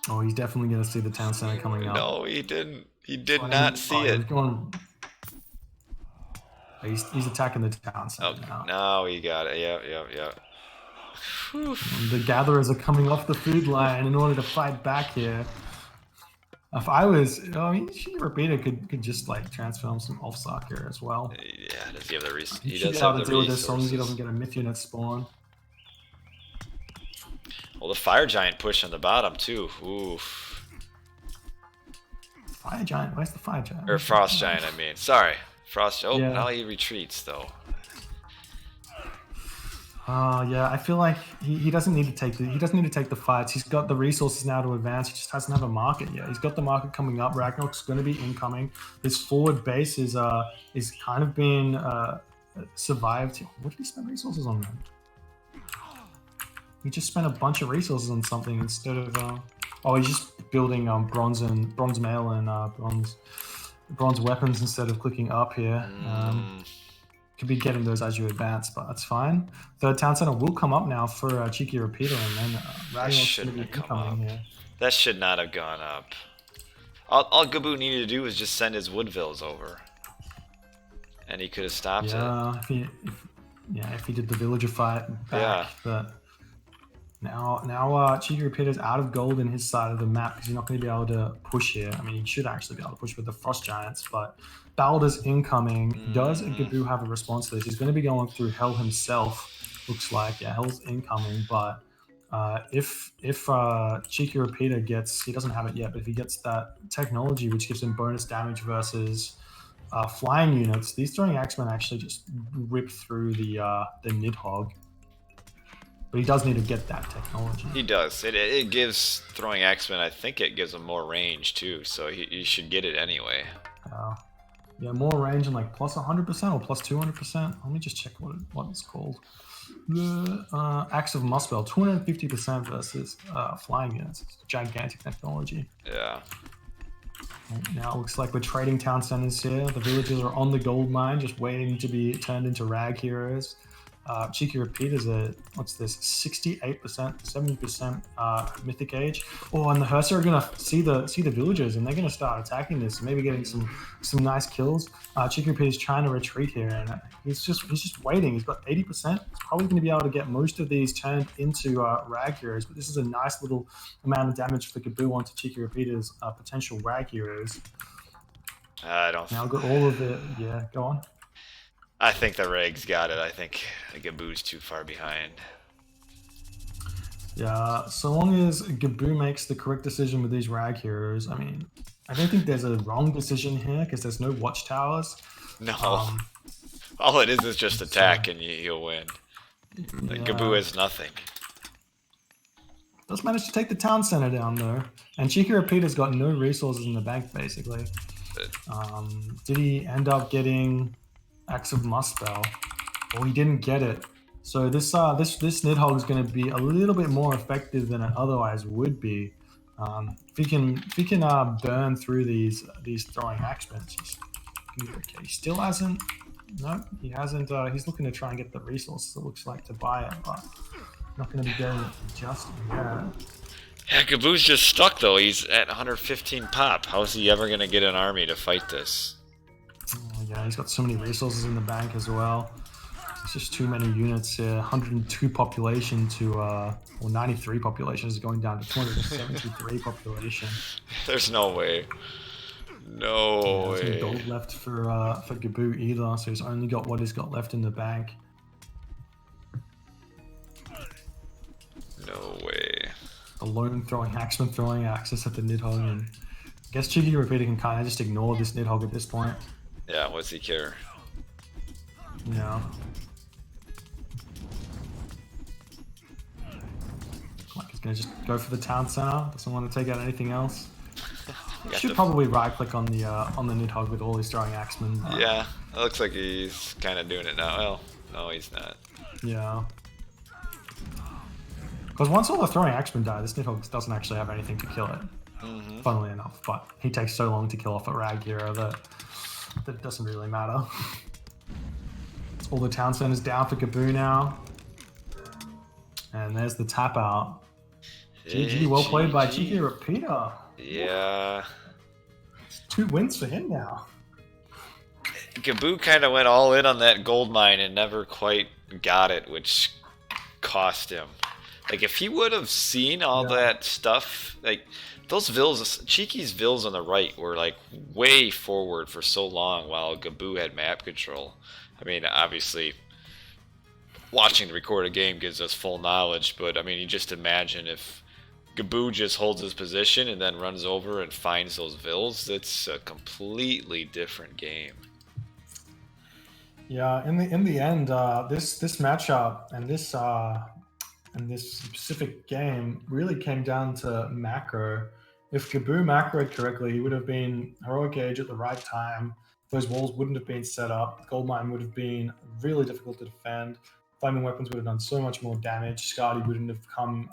Oh, he's definitely going to see the town center coming up. No, he didn't. He did not see it. He's attacking the town center now. Now he got it. Yep. The gatherers are coming off the food line in order to fight back here. If I was, CheekyRepeater could just like transform some Ulfsark here as well. Yeah, does he have the resources? He should be able to deal with this as long as he doesn't get a myth unit spawn. Well, the Fire Giant push on the bottom too. Oof. Fire giant. Where's the fire giant? Or frost giant, I mean. Sorry. Frost. Oh, Yeah. now he retreats, though. Yeah, I feel like he doesn't need to take the fights. He's got the resources now to advance. He just doesn't have a market yet. He's got the market coming up. Ragnarok's going to be incoming. His forward base is kind of being survived. What did he spend resources on then? He just spent a bunch of resources on something instead of. He's just building bronze mail and bronze weapons instead of clicking up here. Could be getting those as you advance, but that's fine. Third town center will come up now for CheekyRepeater, and then Ragnarok's going to be incoming here. That should not have gone up. All Gaboo needed to do was just send his Woodvilles over, and he could have stopped it. If he did the villager fight back, Yeah. But now CheekyRepeater's out of gold in his side of the map because he's not going to be able to push here. I mean, he should actually be able to push with the Frost Giants, but Balder's incoming. Does Gaboo have a response to this? He's going to be going through Hell himself, looks like. Yeah, Hell's incoming, but if CheekyRepeater gets, he doesn't have it yet, but if he gets that technology which gives him bonus damage versus flying units, these throwing axemen actually just rip through the Nidhogg. But he does need to get that technology. He does. It gives throwing axemen, I think it gives him more range too, so he should get it anyway. Yeah, more range and like plus 100% or plus 200%. Let me just check what it's called. The Axe of Muspel, 250% versus flying units. It's gigantic technology. Yeah. Now it looks like we're trading town centers here. The villagers are on the gold mine, just waiting to be turned into rag heroes. CheekyRepeater's at, what's this, 68%, 70% mythic age. And the Hersa are gonna see the villagers, and they're gonna start attacking this, maybe getting some nice kills. CheekyRepeater's trying to retreat here, and he's just waiting. He's got 80%. He's probably gonna be able to get most of these turned into rag heroes, but this is a nice little amount of damage for Gaboo onto CheekyRepeater's potential rag heroes. I don't. Now I've got all of it. Yeah, go on. I think the Reg's got it. I think Gaboo's too far behind. Yeah, so long as Gaboo makes the correct decision with these rag heroes, I mean, I don't think there's a wrong decision here because there's no watchtowers. No. All it is just attack and you'll win. Yeah. Gaboo has nothing. Does manage to take the town center down though. And CheekyRepeater's got no resources in the bank basically. Did he end up getting Axe of Muspel? Well, he didn't get it. So this Nidhogg is going to be a little bit more effective than it otherwise would be. If he can burn through these throwing axemen, he still hasn't. No, he hasn't. He's looking to try and get the resources. It looks like to buy it, but not going to be getting it just yet. Yeah, Gaboo's just stuck though. He's at 115 pop. How is he ever going to get an army to fight this? Yeah, he's got so many resources in the bank as well. It's just too many units here. 102 population to 93 population is going down to 273 population. There's no way. No way. There's no gold left for Gaboo either, so he's only got what he's got left in the bank. No way. The lone throwing axeman throwing axes at the Nidhogg, and I guess CheekyRepeater can kind of just ignore this Nidhogg at this point. Yeah, what's he care? Yeah. Like he's gonna just go for the town center. Doesn't want to take out anything else. Should probably right click on the Nidhogg with all his throwing axemen. Yeah, it looks like he's kind of doing it now. Well, no, he's not. Yeah. Because once all the throwing axemen die, this Nidhogg doesn't actually have anything to kill it. Funnily enough, but he takes so long to kill off a rag hero that it doesn't really matter. All the town centers down for Gaboo now. And there's the tap out. GG, well played by CheekyRepeater. Yeah. It's 2 wins for him now. Gaboo kind of went all in on that gold mine and never quite got it, which cost him. Like, if he would have seen all that stuff, like, those vills, Cheeky's vills on the right were, like, way forward for so long while Gaboo had map control. I mean, obviously, watching the recorded game gives us full knowledge, but, I mean, you just imagine if Gaboo just holds his position and then runs over and finds those vills, it's a completely different game. Yeah, in the end, this matchup and this specific game really came down to macro. If Gaboo macroed correctly, he would have been heroic age at the right time. Those walls wouldn't have been set up. Goldmine would have been really difficult to defend. Flaming weapons would have done so much more damage. Scardy wouldn't have come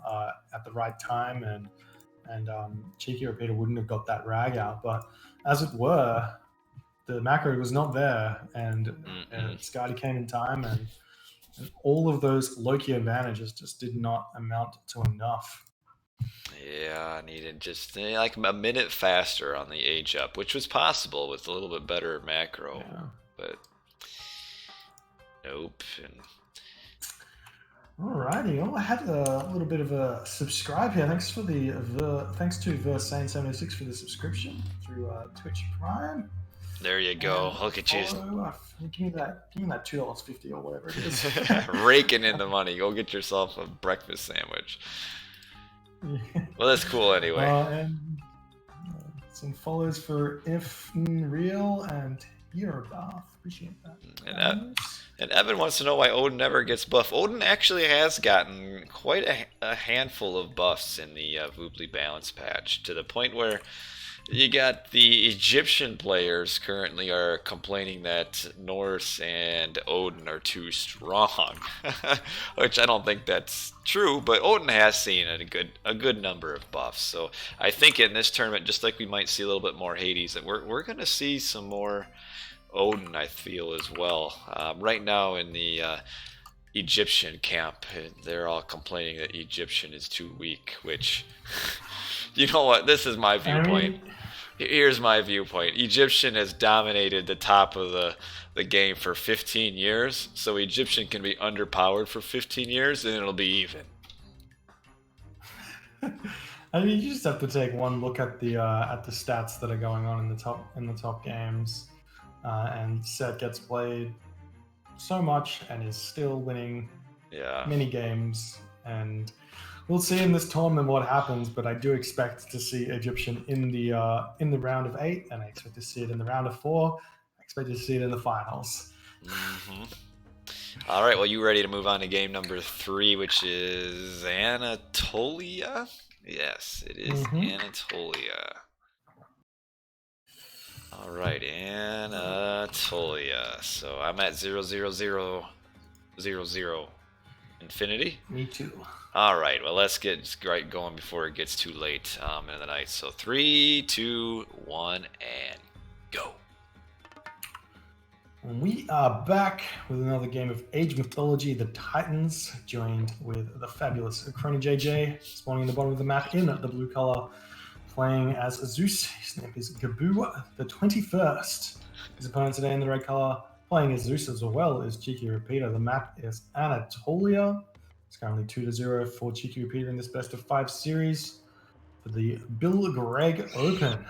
at the right time, and CheekyRepeater wouldn't have got that rag out. But as it were, the macro was not there, and Scardy came in time, and all of those Loki advantages just did not amount to enough. Yeah, I needed just like a minute faster on the age up, which was possible with a little bit better macro, but nope. And alrighty, well, I had a little bit of a subscribe here. Thanks for thanks to Versane76 for the subscription through Twitch Prime. there you go. And Look at you. Give me that $2.50 or whatever it is. Raking in the money. Go get yourself a breakfast sandwich. Well, that's cool anyway. And some follows for If Real and Eurobath. Appreciate that. And Evan wants to know why Odin never gets buff. Odin actually has gotten quite a handful of buffs in the Voobly balance patch, to the point where you got the Egyptian players currently are complaining that Norse and Odin are too strong, which I don't think that's true, but Odin has seen a good number of buffs. So I think in this tournament, just like we might see a little bit more Hades, that we're going to see some more Odin, I feel, as well. Right now in the Egyptian camp, they're all complaining that Egyptian is too weak, which, you know what, this is my viewpoint. Here's my viewpoint. Egyptian has dominated the top of the game for 15 years, so Egyptian can be underpowered for 15 years and it'll be even. I mean, you just have to take one look at the stats that are going on in the top games, and Set gets played so much and is still winning many games, and we'll see in this tournament what happens, but I do expect to see Egyptian in the round of 8, and I expect to see it in the round of 4. I expect to see it in the finals. All right, well, you ready to move on to game number 3, which is Anatolia? Yes, it is Anatolia. All right, Anatolia. So I'm at 00000 infinity. Me too. All right, well, let's get right going before it gets too late in the night. So 3, 2, 1, and go. We are back with another game of Age Mythology. The Titans, joined with the fabulous Chrono JJ, spawning in the bottom of the map in the blue color, playing as Zeus. His name is Gaboo, the 21st. His opponent today in the red color, playing as Zeus as well, is CheekyRepeater. The map is Anatolia. It's currently 2-0 for CheekyRepeater in this best of 5 series for the Bill Gregg Open.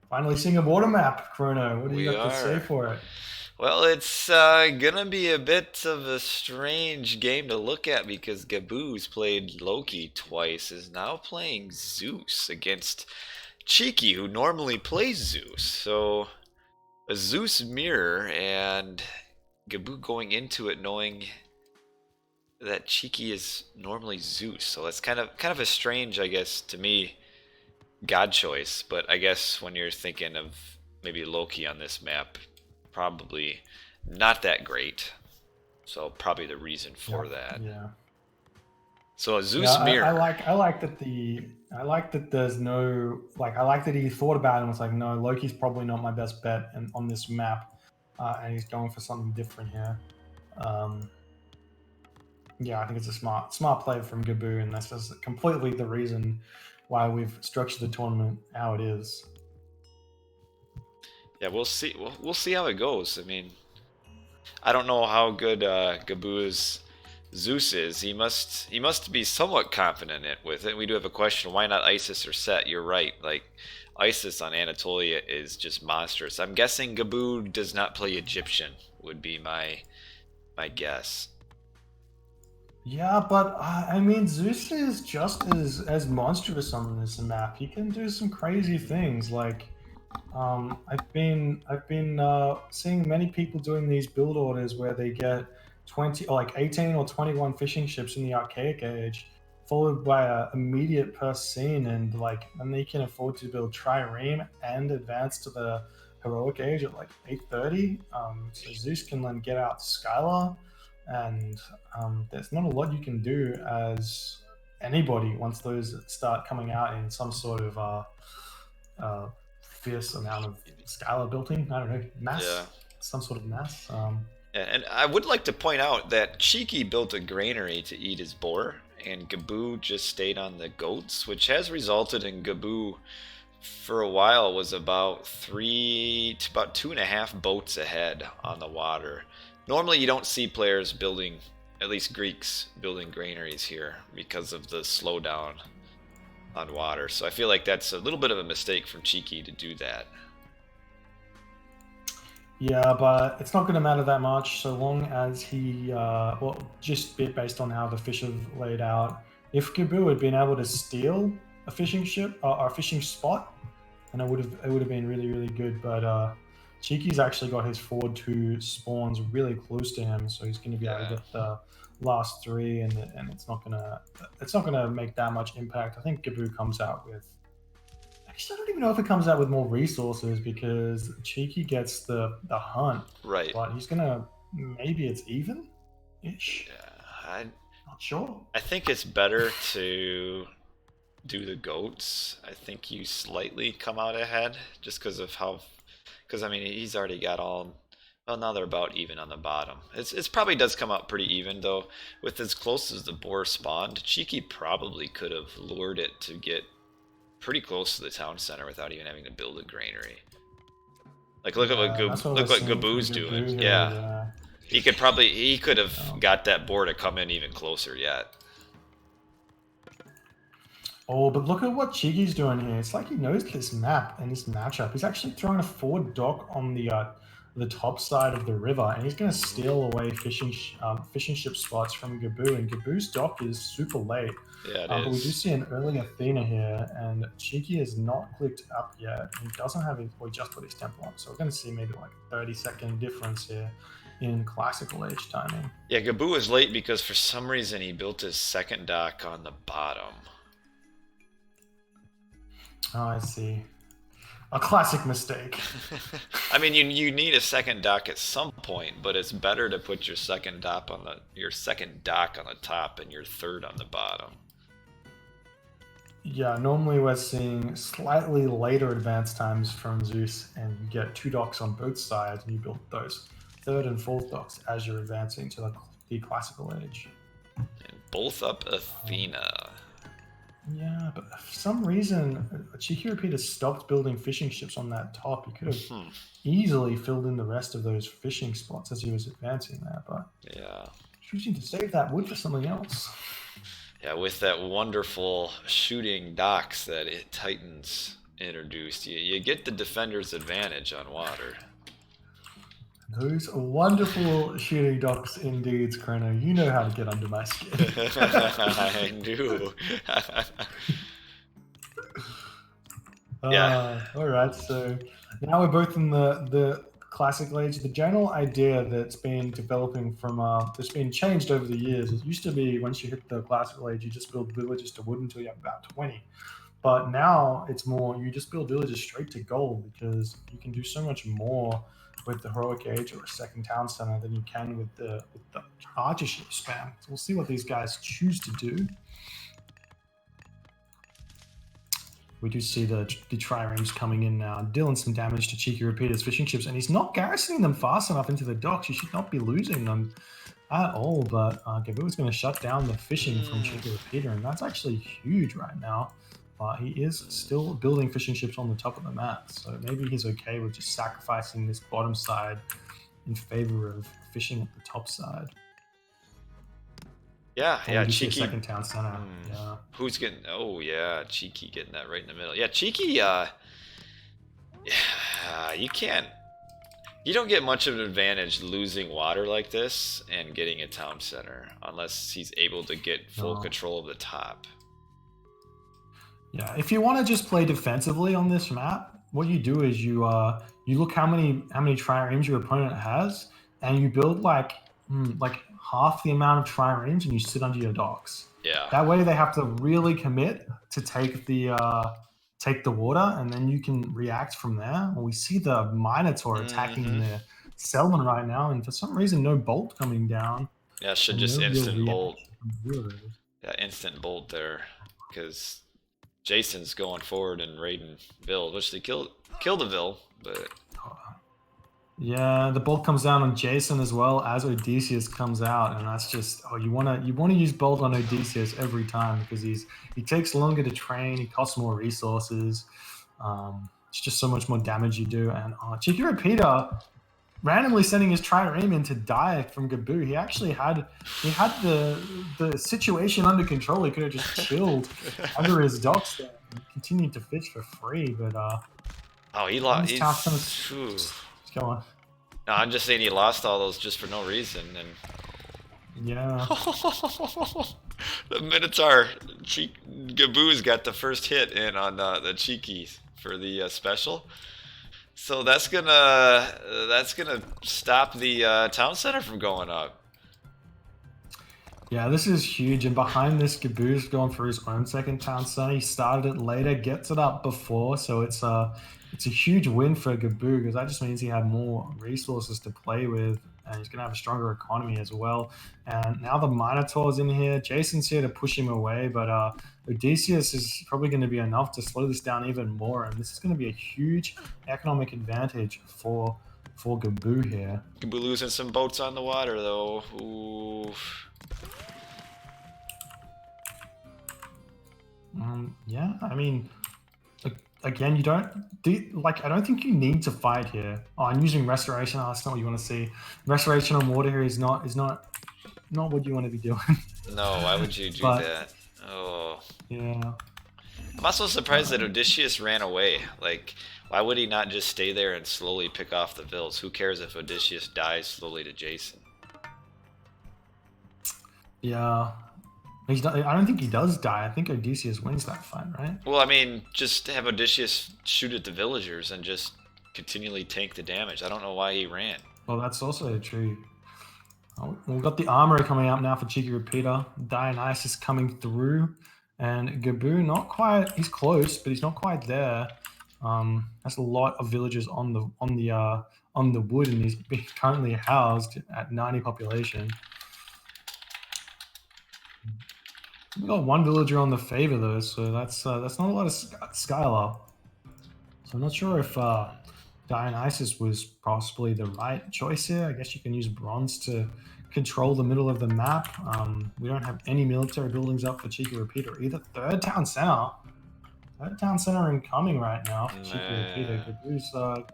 Finally seeing a water map, Chrono. What do you got to say for it? Well, it's gonna be a bit of a strange game to look at, because Gaboo's played Loki twice, is now playing Zeus against Cheeky, who normally plays Zeus. So a Zeus mirror, and Gaboo going into it knowing that Cheeky is normally Zeus. So it's kind of a strange, I guess, to me, god choice. But I guess when you're thinking of maybe Loki on this map, probably not that great. So probably the reason for that. Yeah. So a Zeus mirror. I like that there's no, like, I like that he thought about it and was like, no, Loki's probably not my best bet on this map, and he's going for something different here. Yeah, I think it's a smart play from Gaboo, and that's just completely the reason why we've structured the tournament how it is. Yeah, we'll see. We'll see how it goes. I mean, I don't know how good Gaboo's Zeus is. He must be somewhat confident with it. We do have a question: why not Isis or Set? You're right. Like, Isis on Anatolia is just monstrous. I'm guessing Gaboo does not play Egyptian. Would be my guess. Yeah, but I mean, Zeus is just as monstrous on this map. He can do some crazy things. Like, I've been seeing many people doing these build orders where they get 20 or like 18 or 21 fishing ships in the archaic age, followed by a immediate per scene, and like, and they can afford to build trireme and advance to the heroic age at like 830. So Zeus can then get out Skylar, and there's not a lot you can do as anybody once those start coming out in some sort of uh, fierce amount of scalar building. I don't know, Yeah. mass, some sort of mass. And I would like to point out that Cheeky built a granary to eat his boar, and Gaboo just stayed on the goats, which has resulted in Gaboo for a while was about about 2.5 boats ahead on the water. Normally, you don't see players building, at least Greeks, building granaries here because of the slowdown on water. So I feel like that's a little bit of a mistake from Cheeky to do that. Yeah, but it's not going to matter that much so long as he, well, just based on how the fish have laid out. If Gaboo had been able to steal a fishing ship or a fishing spot, and it would have been really really good. But Cheeky's actually got his forward two spawns really close to him, so he's going to be able to Yeah. get the last three, and it's not gonna make that much impact. I think Gaboo comes out with. Actually, I don't even know if it comes out with more resources because Cheeky gets the hunt, Right. but he's gonna maybe it's even ish. Yeah. I Not sure. I think it's better to do the goats. I think you slightly come out ahead just because of how, because I mean he's already got all. Well, now they're about even on the bottom. It's probably does come out pretty even though. With as close as the boar spawned, Cheeky probably could have lured it to get pretty close to the town center without even having to build a granary. Like look at what Yeah, that's what we're look what seeing from Gaboo's doing. Gaboo here. Yeah, Yeah. he could have Yeah. got that boar to come in even closer yet. Oh, but look at what Cheeky's doing here. It's like he knows this map and this matchup. He's actually throwing a forward dock on the top side of the river, and he's going to steal away fishing ship spots from Gaboo. And Gaboo's dock is super late, Yeah, it but we do is. see an early Athena here, and Cheeky is not clicked up yet. He doesn't have his, or he just put his temple on, so we're going to see maybe like a 30-second difference here in classical age timing. Yeah, Gaboo is late because for some reason he built his second dock on the bottom. Oh, I see. A classic mistake. I mean, you need a second dock at some point, but it's better to put your second dock on the top and your third on the bottom. Yeah, normally we're seeing slightly later advance times from Zeus, and you get two docks on both sides, and you build those third and fourth docks as you're advancing to the classical age. And both up Um, Athena. yeah, but for some reason, CheekyRepeater stopped building fishing ships on that top. He could have Hmm. easily filled in the rest of those fishing spots as he was advancing there, but Yeah. choosing to save that wood for something else. Yeah, with that wonderful shooting docks that Titans introduced, you get the defender's advantage on water. Those wonderful shooting docks indeed, Chrono. You know how to get under my skin. I knew. Yeah. All right, so now we're both in the classical age. The general idea that's been developing from that's been changed over the years. It used to be once you hit the classical age, you just build villages to wood until you have about 20. But now it's more you just build villages straight to gold because you can do so much more with the heroic age or a second town center than you can with the archership spam. So we'll see what these guys choose to do. We do see the triremes coming in now, dealing some damage to CheekyRepeater's fishing ships, and he's not garrisoning them fast enough into the docks. You should not be losing them at all, but Gaboo is going to shut down the fishing from CheekyRepeater, and that's actually huge right now. He is still building fishing ships on the top of the map, so maybe he's okay with just sacrificing this bottom side in favor of fishing at the top side. Yeah, Oh, yeah, we do see a Cheeky. second town center. Yeah. Who's getting? Oh yeah, Cheeky getting that right in the middle. Yeah, Cheeky. Yeah, you can't. You don't get much of an advantage losing water like this and getting a town center unless he's able to get full No. control of the top. Yeah, if you want to just play defensively on this map, what you do is you look how many triremes your opponent has, and you build like half the amount of triremes, and you sit under your docks. Yeah. That way, they have to really commit to take the water, and then you can react from there. We see the Minotaur attacking Mm-hmm. the Selman right now, and for some reason, no bolt coming down, Yeah, should and just no real instant bolt. reaction from the heroes. Yeah, instant bolt there. Because Jason's going forward and raiding Vil, which they killed the Vil, but Yeah, the bolt comes down on Jason as well as Odysseus comes out, and that's just you wanna use bolt on Odysseus every time because he takes longer to train, he costs more resources. It's just so much more damage you do. And CheekyRepeater randomly sending his trireme in to die from Gaboo. He actually had the situation under control. He could have just chilled under his docks there and continued to fish for free, but oh, he lost. He's going. No, I'm just saying he lost all those just for no reason. And Yeah. the Minotaur, Gaboo's got the first hit in on the Cheeky for the special. So that's gonna stop the town center from going up. Yeah, this is huge. And behind this, Gaboo's going for his own second town center. He started it later, gets it up before, so it's a huge win for Gaboo because that just means he had more resources to play with, and he's gonna have a stronger economy as well. And now the Minotaur's in here. Jason's here to push him away, but Odysseus is probably going to be enough to slow this down even more. And this is going to be a huge economic advantage for Gaboo here. Gaboo losing some boats on the water though. Ooh. Yeah, I mean, again, I don't think you need to fight here. Oh, I'm using restoration. Oh, that's not what you want to see. Restoration on water here is not what you want to be doing. No, why would you do that? Oh. Yeah. I'm also surprised that Odysseus ran away. Like, why would he not just stay there and slowly pick off the Vils? Who cares if Odysseus dies slowly to Jason? Yeah. I don't think he does die. I think Odysseus wins that fight, right? Well, I mean, just have Odysseus shoot at the villagers and just continually tank the damage. I don't know why he ran. Well, that's also true. Oh, we've got the armory coming up now for CheekyRepeater. Dionysus coming through, and Gaboo not quite. He's close, but he's not quite there. That's a lot of villagers on the wood, and he's currently housed at 90 population. We got one villager on the favor though, so that's not a lot of Skylar. So I'm not sure if Dionysus was possibly the right choice here. I guess you can use bronze to control the middle of the map. We don't have any military buildings up for CheekyRepeater either. Third town center incoming right now for CheekyRepeater. Gaboo's got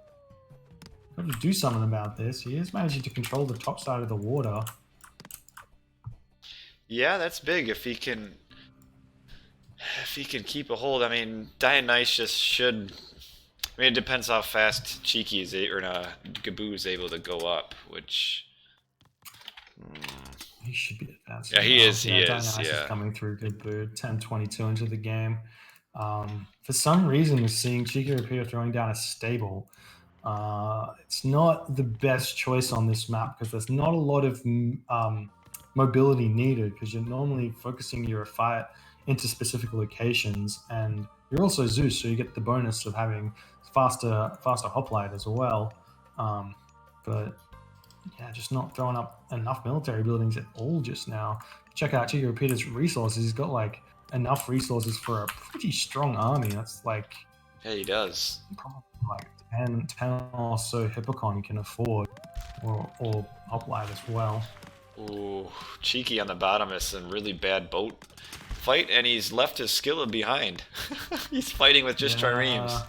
to do something about this. He is managing to control the top side of the water. Yeah, that's big if he can keep a hold. I mean, Dionysus should. I mean, it depends how fast Cheeky is Gaboo is able to go up, which. He should be advancing. Yeah, he is. Dionysus Yeah. coming through. Gaboo 10:22 into the game. For some reason, we're seeing CheekyRepeater throwing down a stable. It's not the best choice on this map because there's not a lot of mobility needed because you're normally focusing your fight into specific locations, and you're also Zeus, so you get the bonus of having faster hoplite as well. But yeah, just not throwing up enough military buildings at all just now. Check out CheekyRepeater's resources. He's got like enough resources for a pretty strong army. That's like Yeah, he does. probably like 10 or so Hippocon he can afford, or hoplite as well. Ooh, Cheeky on the bottom is some really bad boat fight, and he's left his skillet behind. He's fighting with just triremes.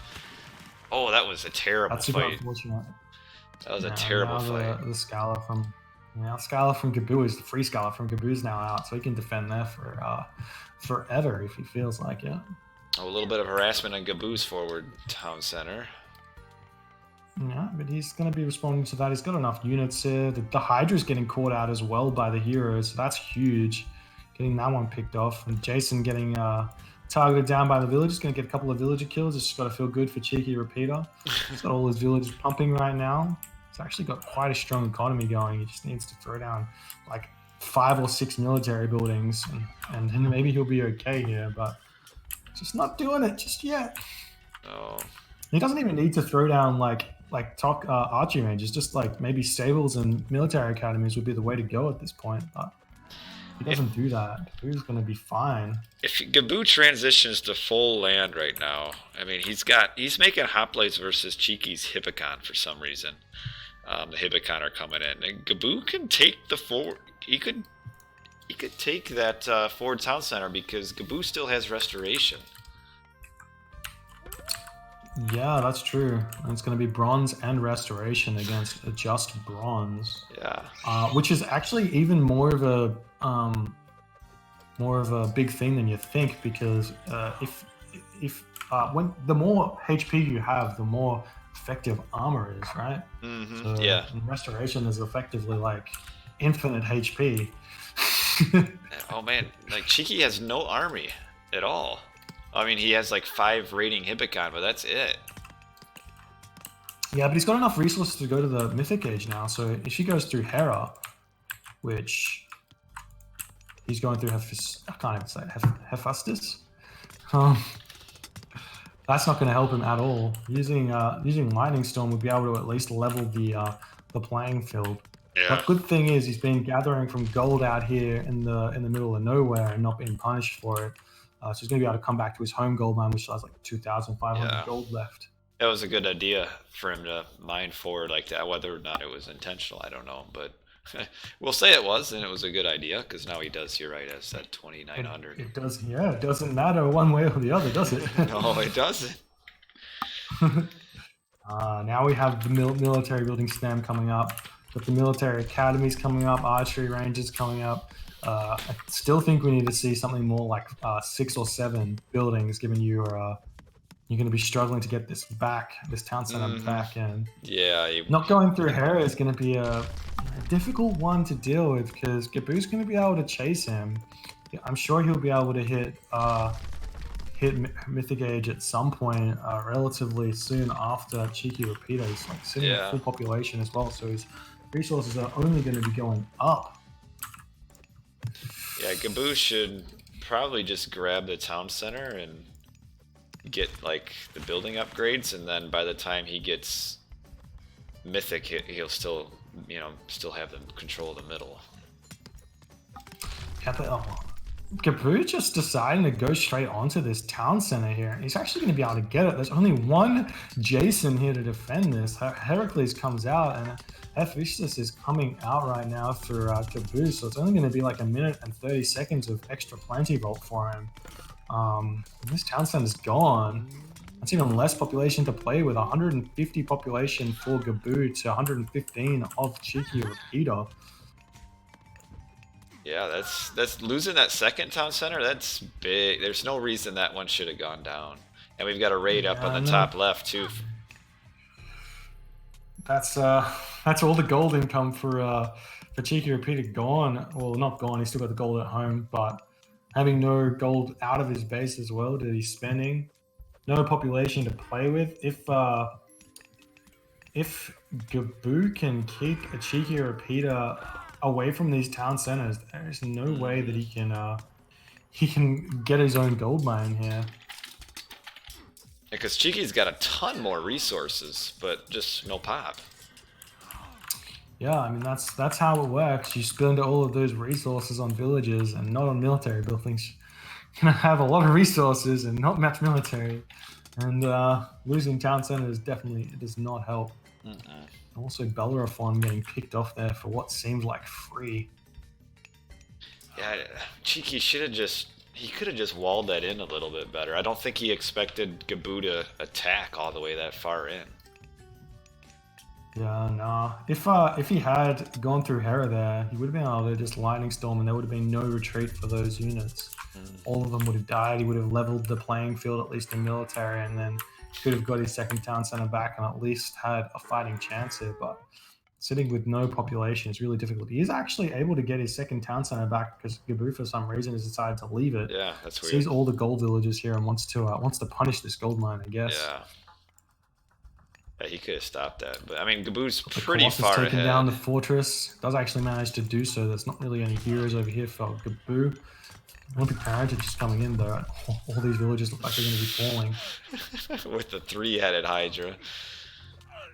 Oh, that was a terrible That's super fight. unfortunate. That was a terrible fight. The Scala from Gaboo is the free Scala from Gaboo's now out, so he can defend there for forever if he feels like it. Oh, a little bit of harassment on Gaboo's forward town center. Yeah, but he's going to be responding to that. He's got enough units here. The Hydra's getting caught out as well by the heroes. So that's huge. Getting that one picked off. And Jason getting targeted down by the villagers. Going to get a couple of villager kills. It's just got to feel good for Cheeky Repeater. He's got all his villagers pumping right now. He's actually got quite a strong economy going. He just needs to throw down like 5 or 6 military buildings. And maybe he'll be okay here. But just not doing it just yet. Oh. He doesn't even need to throw down like top archery ranges. Just like maybe stables and military academies would be the way to go at this point. But he doesn't do that. Gaboo's going to be fine. If Gaboo transitions to full land right now, I mean he's making hoplites versus Cheeky's Hippocon for some reason. The Hippocon are coming in, and Gaboo can take the forward. He could take that forward town center because Gaboo still has restoration. Yeah, that's true. And it's going to be bronze and restoration against just bronze. Yeah. Which is actually even more of a big thing than you think, because when the more HP you have, the more effective armor is, right? Mm-hmm. So, yeah. And restoration is effectively like infinite HP. Oh man, like Cheeky has no army at all. I mean, he has like 5 rating Hippocon, but that's it. Yeah, but he's got enough resources to go to the Mythic Age now. So if she goes through Hera, which he's going through, I can't even say it, Hephaestus. That's not going to help him at all. Using Lightning Storm would be able to at least level the playing field. Yeah. But good thing is he's been gathering from gold out here in the middle of nowhere and not being punished for it. So he's going to be able to come back to his home gold mine, which has like 2,500 gold left. That was a good idea for him to mine forward like that. Whether or not it was intentional, I don't know. But we'll say it was, and it was a good idea, because now he does here right as that 2,900. It does, yeah. It doesn't matter one way or the other, does it? No, it doesn't. Now we have the military building stem coming up. With the military academies coming up, archery ranges coming up. I still think we need to see something more like 6 or 7 buildings, given you're going to be struggling to get this town center back in. Yeah. Not going through Hera is going to be a difficult one to deal with, because Gaboo's going to be able to chase him. I'm sure he'll be able to hit Mythic Age at some point relatively soon after Cheeky Repeater. He's like sitting at full population as well, so his resources are only going to be going up. Yeah, Gaboo should probably just grab the town center and get like the building upgrades, and then by the time he gets Mythic, he'll still have the control of the middle. Yeah, but Gaboo just deciding to go straight onto this town center here. He's actually going to be able to get it. There's only one Jason here to defend this. Heracles comes out, and Hephaestus is coming out right now for Gaboo, so it's only going to be like 1 minute and 30 seconds of extra plenty vault for him. This town center's gone. That's even less population to play with. 150 population for Gaboo to 115 of Cheeky Repeater. Yeah, that's losing that second town center. That's big. There's no reason that one should have gone down. And we've got a raid up on the top left too. That's all the gold income for Cheeky Repeater gone. Well, not gone. He's still got the gold at home, but having no gold out of his base as well that he's spending, no population to play with. If Gaboo can keep a Cheeky Repeater away from these town centers, there is no way that he can get his own gold mine here. Because Cheeky's got a ton more resources, but just no pop. Yeah, I mean that's how it works. You spend all of those resources on villages and not on military buildings. You're gonna have a lot of resources and not much military, and losing town centers definitely does not help. Also, Bellerophon getting picked off there for what seemed like free. Yeah, Cheeky he could have just walled that in a little bit better. I don't think he expected Gaboo to attack all the way that far in. Yeah, no. If he had gone through Hera there, he would have been able to just lightning storm, and there would have been no retreat for those units. Mm. All of them would have died. He would have leveled the playing field, at least in military, and then could have got his second town center back and at least had a fighting chance here. But sitting with no population is really difficult. He is actually able to get his second town center back because Gaboo, for some reason, has decided to leave it. Yeah, that's weird. Sees all the gold villages here and wants to punish this gold mine, I guess. Yeah. Yeah, he could have stopped that, but I mean, Gaboo's The pretty Colossus far taking down the ahead. fortress. Does actually manage to do so. There's not really any heroes over here for Gaboo. Olympic Parentage just coming in though. All these villages look like they're going to be falling. With the three-headed Hydra.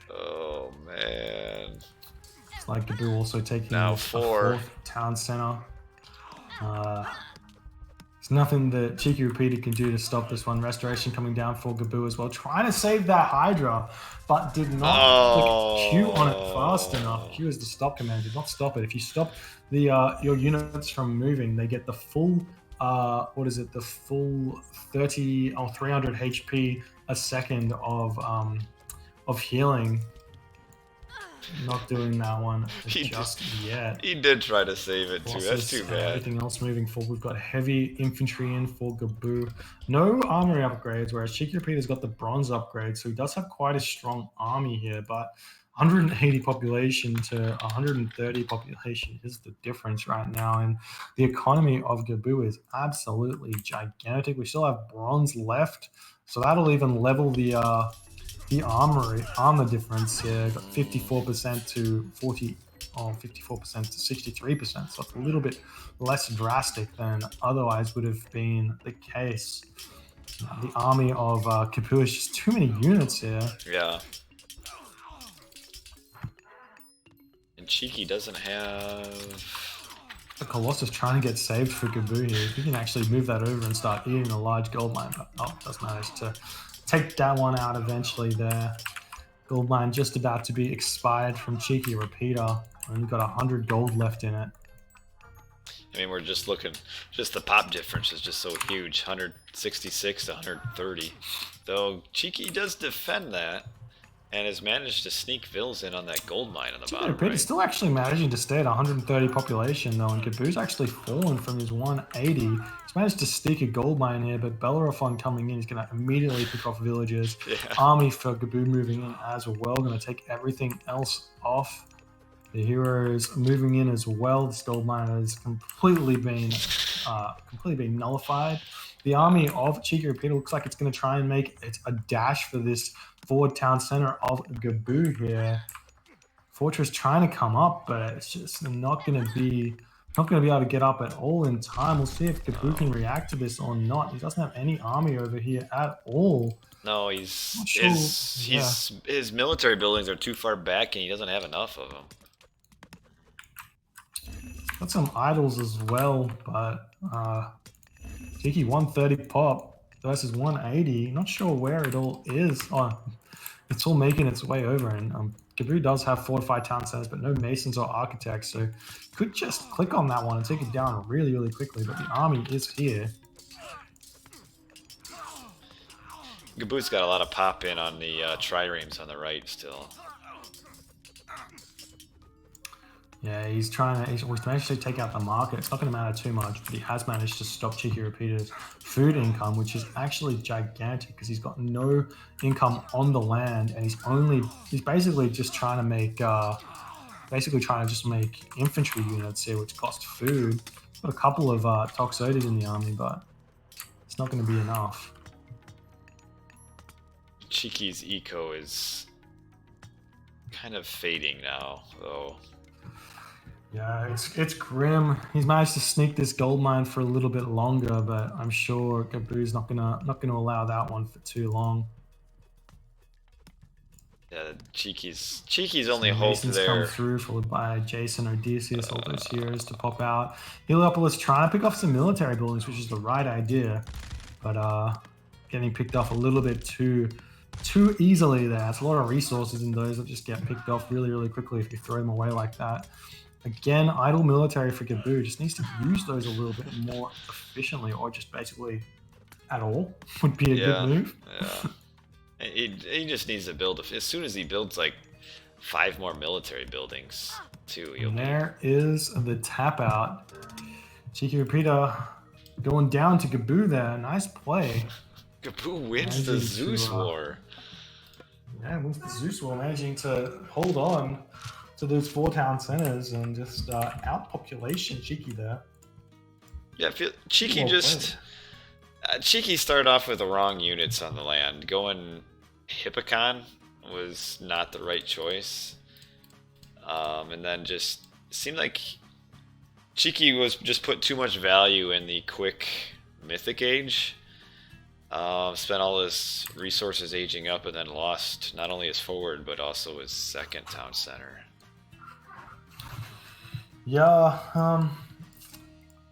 Oh man. It's like Gaboo also taking Now a four. fourth town center. There's nothing that CheekyRepeater can do to stop this one. Restoration coming down for Gaboo as well. Trying to save that Hydra, but did not click Q on it fast enough. Q is the stop command. Did not stop it. If you stop the your units from moving, they get the full what is it? The full 30 or 300 HP a second of healing. Not doing that one just yet. He did try to save it too. Colossus That's too and bad. everything else moving forward. We've got heavy infantry in for Gaboo. No armory upgrades, whereas CheekyRepeater's got the bronze upgrade, so he does have quite a strong army here, but 180 population to 130 population is the difference right now, and the economy of Gaboo is absolutely gigantic. We still have bronze left, so that'll even level the armor difference here. Got 54% to 40, or 54% to 63%. So it's a little bit less drastic than otherwise would have been the case. The army of Gaboo is just too many units here. Yeah. And Cheeky doesn't have. The Colossus trying to get saved for Gaboo here. He can actually move that over and start eating a large gold mine, but does manage to take that one out eventually there. Gold mine just about to be expired from CheekyRepeater. Only got 100 gold left in it. I mean, we're just looking. Just the pop difference is just so huge. 166 to 130. Though Cheeky does defend that, and has managed to sneak Vills in on that gold mine on the bottom right. He's still actually managing to stay at 130 population though, and Gaboo's actually fallen from his 180. He's managed to stick a gold mine here, but Bellerophon coming in is going to immediately pick off villages. Yeah. Army for Gaboo moving in as well, going to take everything else off. The hero is moving in as well. This gold mine has completely been nullified. The army of CheekyRepeater looks like it's going to try and make it a dash for this forward town center of Gaboo here. Fortress trying to come up, but it's just not going to be able to get up at all in time. We'll see if Gaboo can react to this or not. He doesn't have any army over here at all. No, his military buildings are too far back, and he doesn't have enough of them. Got some idols as well, but Cheeky 130 pop versus 180. Not sure where it all is. Oh, it's all making its way over, and Gaboo does have fortified town centers, but no masons or architects, so could just click on that one and take it down really, really quickly. But the army is here. Gaboo's got a lot of pop in on the triremes on the right still. Yeah, he's managed to take out the market. It's not going to matter too much, but he has managed to stop CheekyRepeater's food income, which is actually gigantic because he's got no income on the land, and he's basically just trying to make infantry units here, which cost food. He's got a couple of Toxotes in the army, but it's not going to be enough. Cheeky's eco is kind of fading now, though. Yeah, it's grim. He's managed to sneak this gold mine for a little bit longer, but I'm sure Gaboo's not gonna allow that one for too long. Yeah, Cheeky's only hope there. Come through, followed by Jason, Odysseus, all those heroes to pop out. Heliopolis trying to pick off some military buildings, which is the right idea, but getting picked off a little bit too easily there. It's a lot of resources in those that just get picked off really, really quickly if you throw them away like that. Again, idle military for Gaboo just needs to use those a little bit more efficiently, or just basically at all would be a good move. Yeah. He just needs to build. As soon as he builds like 5 more military buildings, too. You'll And need. there is the tap out. CheekyRepeater going down to Gaboo there. Nice play. Gaboo wins the Managing Zeus to, War. yeah, wins the Zeus War, managing to hold on to those 4 town centers and just outpopulation Cheeky there. Yeah, Cheeky Well just. Cheeky started off with the wrong units on the land. Going Hippocon was not the right choice. And then just seemed like Cheeky was just put too much value in the quick mythic age. Spent all his resources aging up and then lost not only his forward but also his second town center. Yeah,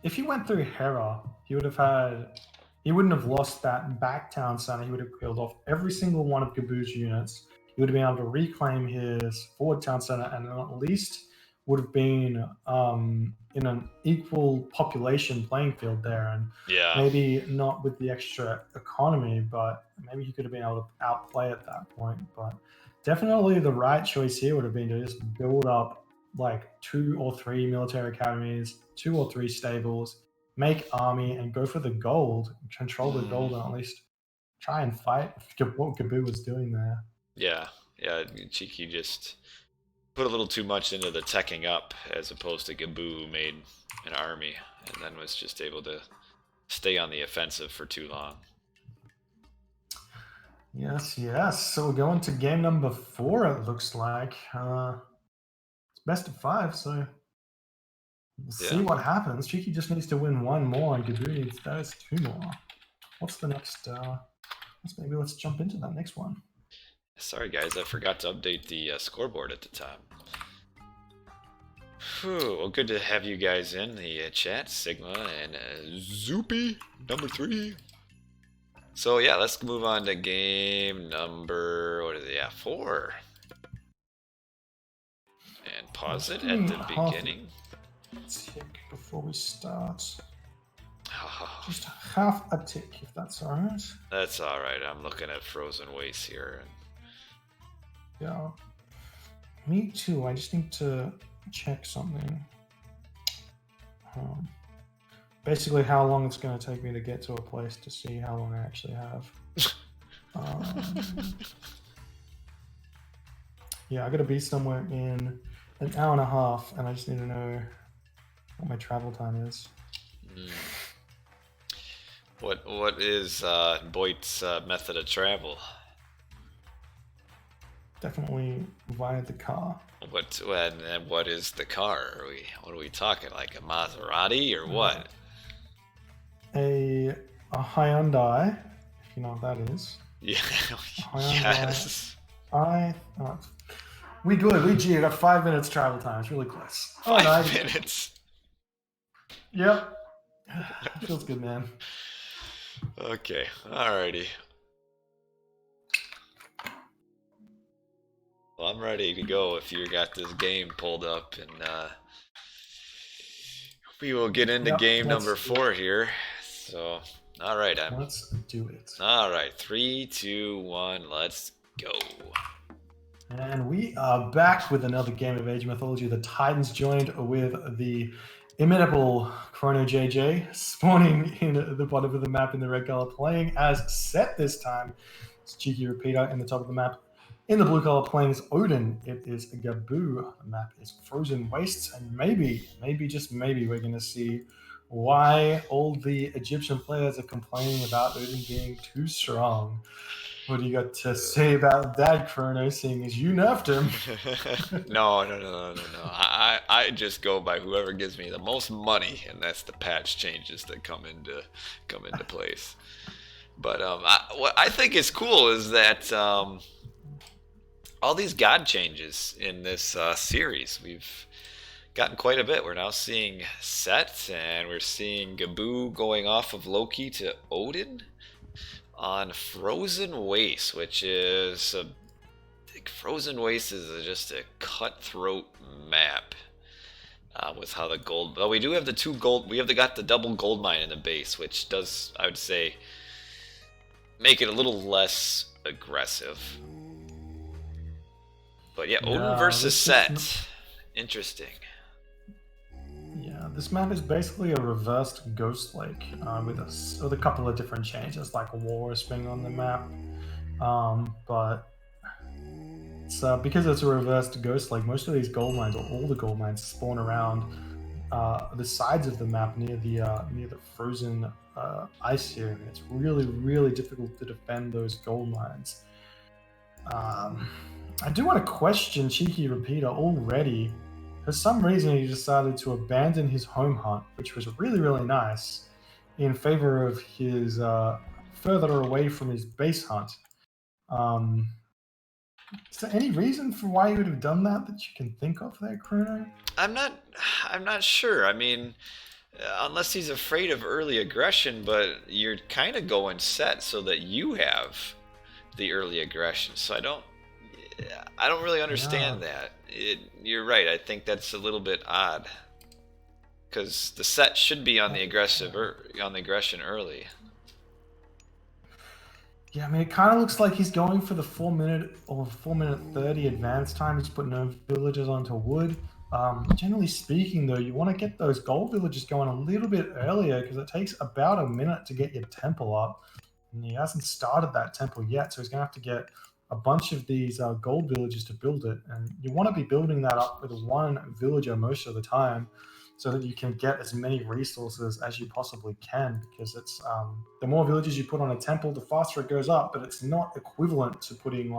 if he went through Hera, he wouldn't have lost that back town center. He would have killed off every single one of Gaboo's units. He would have been able to reclaim his forward town center and at least would have been in an equal population playing field there. And Yeah. maybe not with the extra economy, but maybe he could have been able to outplay at that point. But definitely the right choice here would have been to just build up like 2 or 3 military academies, 2 or 3 stables, make army, and go for the gold, control the gold, and at least try and fight what Gaboo was doing there. Yeah, Cheeky just put a little too much into the teching up as opposed to Gaboo, who made an army and then was just able to stay on the offensive for too long. Yes. So we're going to game number 4, it looks like. It's best of 5, so we'll see what happens. Cheeky just needs to win 1 more, and Gaboo needs those 2 more. What's the next? Let's jump into that next one. Sorry guys, I forgot to update the scoreboard at the time. Whew, well, good to have you guys in the chat, Sigma and Zoopy, number 3. So yeah, let's move on to game number, 4. And pause it at the beginning. Tick before we start. Just half a tick, if that's alright. That's alright, I'm looking at Frozen Waste here. Yeah. Me too, I just need to check something. Basically how long it's going to take me to get to a place to see how long I actually have. Yeah, I got to be somewhere in an hour and a half, and I just need to know what my travel time is. What is Boyd's method of travel? Definitely via the car. What is the car? What are we talking? Like a Maserati or what? A Hyundai, if you know what that is. Yeah. Yes. We got 5 minutes travel time. It's really close. 5 minutes. Yep. Feels good, man. Okay. Alrighty. Well, I'm ready to go if you got this game pulled up, and we will get into game number 4 here. So, all right, let's do it. All right, 3, 2, 1, let's go. And we are back with another game of Age Mythology. The Titans joined with the imitable Chrono JJ, spawning in the bottom of the map in the red color, playing as Set this time. It's CheekyRepeater in the top of the map. In the blue color, playing as Odin, it is Gaboo. The map is Frozen Wastes, and maybe, just maybe, we're going to see why all the Egyptian players are complaining about Odin being too strong. What do you got to say about that, Chrono, seeing as you nerfed him? No. I just go by whoever gives me the most money, and that's the patch changes that come into place. But what I think is cool is that all these god changes in this series, we've gotten quite a bit. We're now seeing Set, and we're seeing Gaboo going off of Loki to Odin on Frozen Waste, which is Frozen Waste is just a cutthroat map with how the gold. Well, we do have the 2 gold. We have got the double gold mine in the base, which does, I would say, make it a little less aggressive. But yeah, Odin Yeah, versus Set. Interesting. yeah, this map is basically a reversed Ghost Lake with a couple of different changes, like a walrus being on the map. But it's, because it's a reversed Ghost Lake, most of these gold mines, or all the gold mines, spawn around the sides of the map near the frozen ice here, and it's really, really difficult to defend those gold mines. I do want to question Cheeky Repeater already. For some reason, he decided to abandon his home hunt, which was really, really nice, in favor of his further away from his base hunt. Um, is there any reason for why he would have done that you can think of there, Chrono? I'm not. I'm not sure. I mean, unless he's afraid of early aggression, but you're kind of going Set so that you have the early aggression. So I don't really Yeah. understand that. You're right. I think that's a little bit odd because the Set should be on the on the aggression early. Yeah, I mean, it kind of looks like he's going for the 4 minute or 4 minute 30 advance time. He's putting no villagers onto wood. Generally speaking, though, you want to get those gold villagers going a little bit earlier because it takes about a minute to get your temple up. And he hasn't started that temple yet, so he's going to have to get a bunch of these gold villagers to build it. And you want to be building that up with one villager most of the time so that you can get as many resources as you possibly can, because it's the more villages you put on a temple, the faster it goes up, but it's not equivalent to putting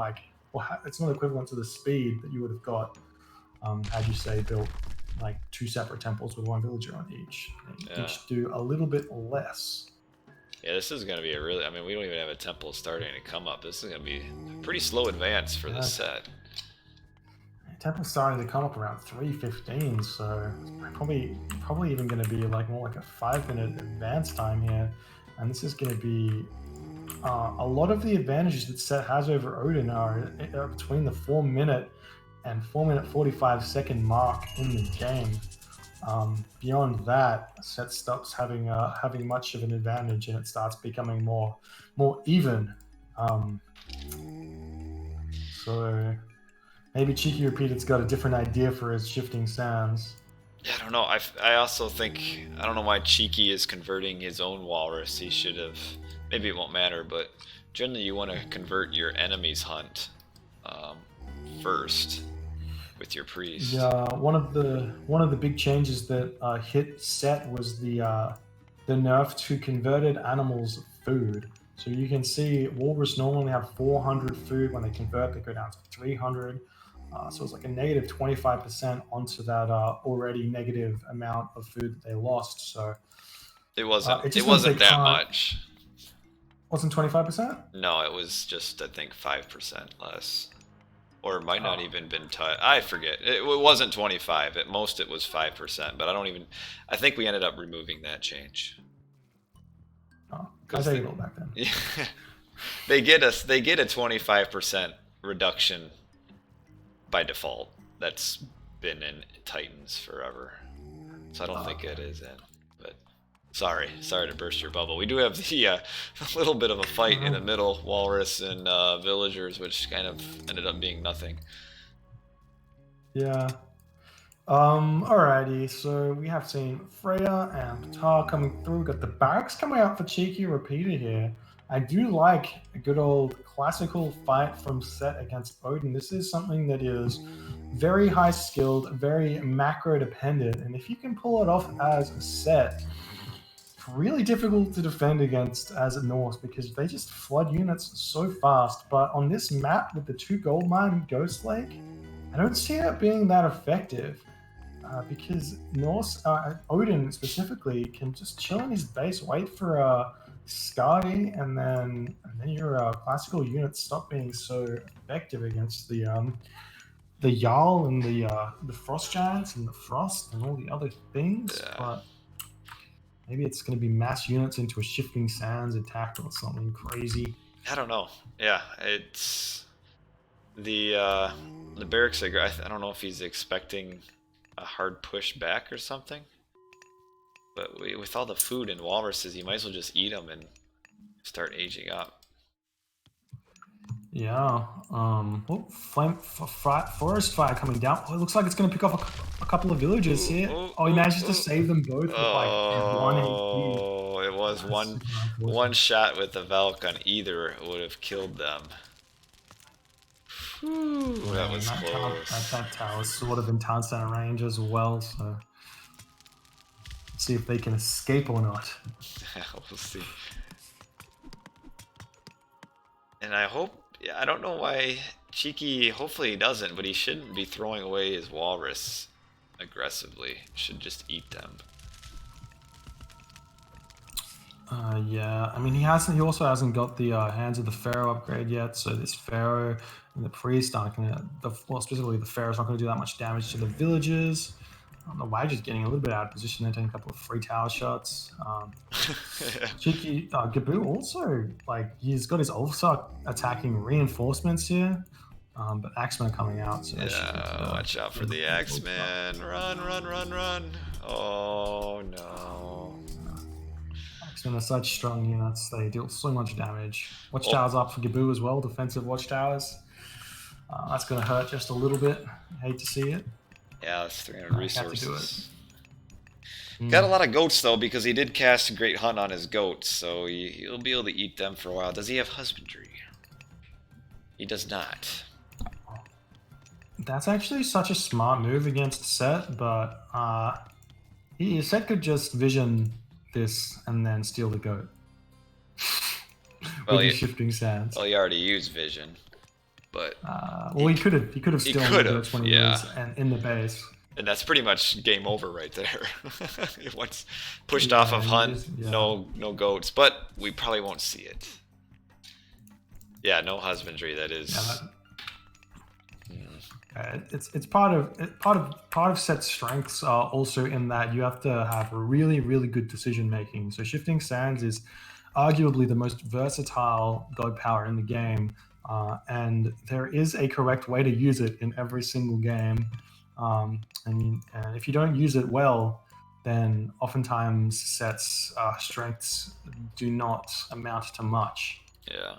it's not equivalent to the speed that you would have got had you say built like two separate temples with one villager on each. They Yeah. each do a little bit less. Yeah, this is going to be a really. I mean, we don't even have a temple starting to come up. This is going to be a pretty slow advance for this Set. Temple's starting to come up around 3:15, so it's probably even going to be like more like a 5 minute advance time here, and this is going to be a lot of the advantages that Set has over Odin are between the 4 minute and 4 minute 45 second mark in the game. Beyond that, Set stops having much of an advantage, and it starts becoming more even. Um, so maybe Cheeky Repeated's got a different idea for his shifting sands. Yeah, I don't know. I also think I don't know why Cheeky is converting his own walrus. He should have. Maybe it won't matter, but generally you want to convert your enemy's hunt um, first with your priest. Yeah, one of the big changes that hit Set was the nerf to converted animals' food. So you can see walrus normally have 400 food. When they convert, they go down to 300. So it's like a negative 25% onto that already negative amount of food that they lost. So It wasn't. it It just means they wasn't that can't. much. Wasn't 25%? No, it was just I think 5% less, or it might not Oh, even been. I forget. It wasn't 25. At most, it was 5%. But I don't even. I think we ended up removing that change oh, I because take it all back then. they get us. They get a 25% reduction by default. That's been in Titans forever, so I don't think it is in. But sorry to burst your bubble. We do have the a little bit of a fight in the middle, walrus and villagers, which kind of ended up being nothing. Yeah. Alrighty, so we have seen Freya and Ptar coming through. Got the barracks coming out for Cheeky Repeater here. I do like a good old classical fight from Set against Odin. This is something that is very high skilled, very macro dependent, and if you can pull it off as a Set, it's really difficult to defend against as a Norse because they just flood units so fast. But on this map with the two gold mine and Ghost Lake, I don't see it being that effective. Because Norse Odin specifically can just chill in his base, wait for a Skadi, and then your classical units stop being so effective against the Jarl and the Frost Giants and the Frost and all the other things. Yeah, But maybe it's going to be mass units into a shifting sands attack or something crazy. I don't know. Yeah, it's the barracks. I don't know if he's expecting a hard push back or something. But with all the food and walruses, you might as well just eat them and start aging up. Yeah. Oh, forest fire coming down. Oh, it looks like it's going to pick off a couple of villagers Ooh, here. ooh, Oh, he ooh, manages to ooh. save them both with like 1 HP. Oh, it was That's one super one unfortunate. shot with the Valk on either would have killed them. Whew, that Yeah, and was close. that tower's sort of in town center range as well. So let's see if they can escape or not. We'll see. And I hope, yeah, I don't know why Cheeky, hopefully he doesn't, but he shouldn't be throwing away his walrus aggressively. Should just eat them. Yeah, I mean he hasn't. He also hasn't got the Hands of the Pharaoh upgrade yet. So this Pharaoh and the priest aren't gonna. Well, specifically the Pharaoh's not gonna do that much damage to the villagers. The Wagger's getting a little bit out of position. They're taking a couple of free tower shots. Cheeky Gaboo also he's got his Ulfsar attacking reinforcements here, but Axemen are coming out, so they should Yeah, watch out for the Axeman. Run, run, run, run. Oh no. Axemen are such strong units; they deal so much damage. Oh, Watchtowers up for Gaboo as well. Defensive watchtowers. That's going to hurt just a little bit. I hate to see it. yeah, that's 300 I have to do it. resources. Got a lot of goats though, because he did cast a great hunt on his goats, so he'll be able to eat them for a while. Does he have husbandry? He does not. That's actually such a smart move against Set, but Set could just vision this and then steal the goat Well, with his shifting sands. Well, he already used vision, but well, he could have stolen the goats when he was in the base. And that's pretty much game over right there. Once pushed off of hunt, no goats, but we probably won't see it. Yeah, no husbandry. That is. It's part of Set's strengths also in that you have to have really good decision making. So shifting sands is arguably the most versatile god power in the game, and there is a correct way to use it in every single game. And if you don't use it well, then oftentimes Set's strengths do not amount to much. Yeah.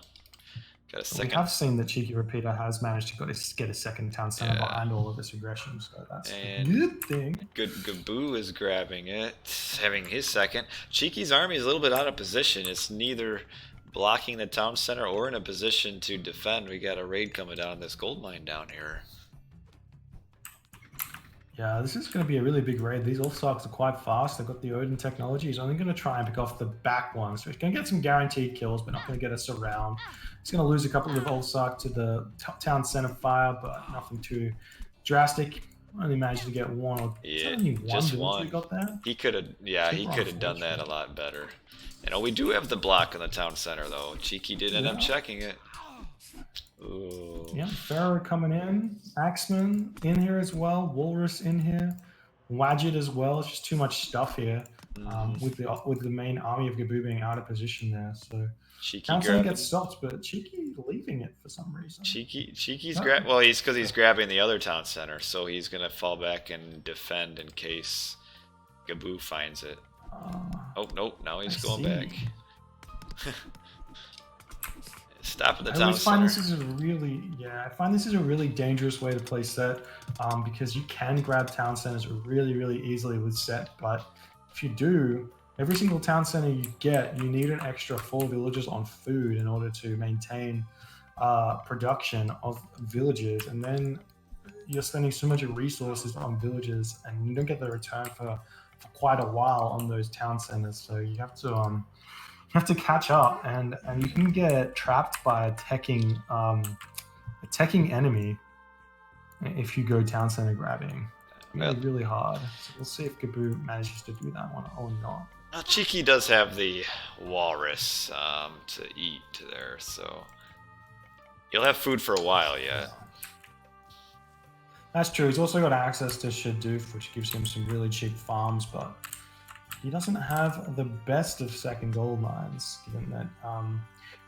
Got a second. We have seen that CheekyRepeater has managed to get a second town center behind all of this aggression, so that's a good thing. Good Gaboo is grabbing it, having his second. Cheeky's army is a little bit out of position. It's neither blocking the town center or in a position to defend. We got a raid coming down this gold mine down here. Yeah, this is going to be a really big raid. These Ulfsarks are quite fast. They've got the Odin technology. He's only going to try and pick off the back one. So he's going to get some guaranteed kills, but not going to get us around. He's going to lose a couple of Ulfsark to the town center fire, but nothing too drastic. Only managed to get one. Or just one. We got there? He could have, he could have done that a lot better. You know, we do have the block in the town center, though. Cheeky did end up checking it. Ooh. Yeah, Pharaoh coming in, Axeman in here as well, Walrus in here, Wadget as well. It's just too much stuff here with the main army of Gaboo being out of position there. So Cheeky gets stopped, but Cheeky leaving it for some reason. Cheeky's well, he's grabbing the other town center, so he's gonna fall back and defend in case Gaboo finds it. Oh nope, now he's going back. Stop at the town center. I find this is a really dangerous way to play Set, because you can grab town centers really easily with Set, but if you do, every single town center you get, you need an extra 4 villagers on food in order to maintain production of villages, and then you're spending so much resources on villages, and you don't get the return for quite a while on those town centers. So you have to catch up, and you can get trapped by a teching enemy if you go town center grabbing. It's really hard. So we'll see if Gaboo manages to do that one or not. Now, Cheeky does have the walrus to eat there, so he'll have food for a while yet. That's true. He's also got access to Shadoof, which gives him some really cheap farms, but he doesn't have the best of second gold mines, given that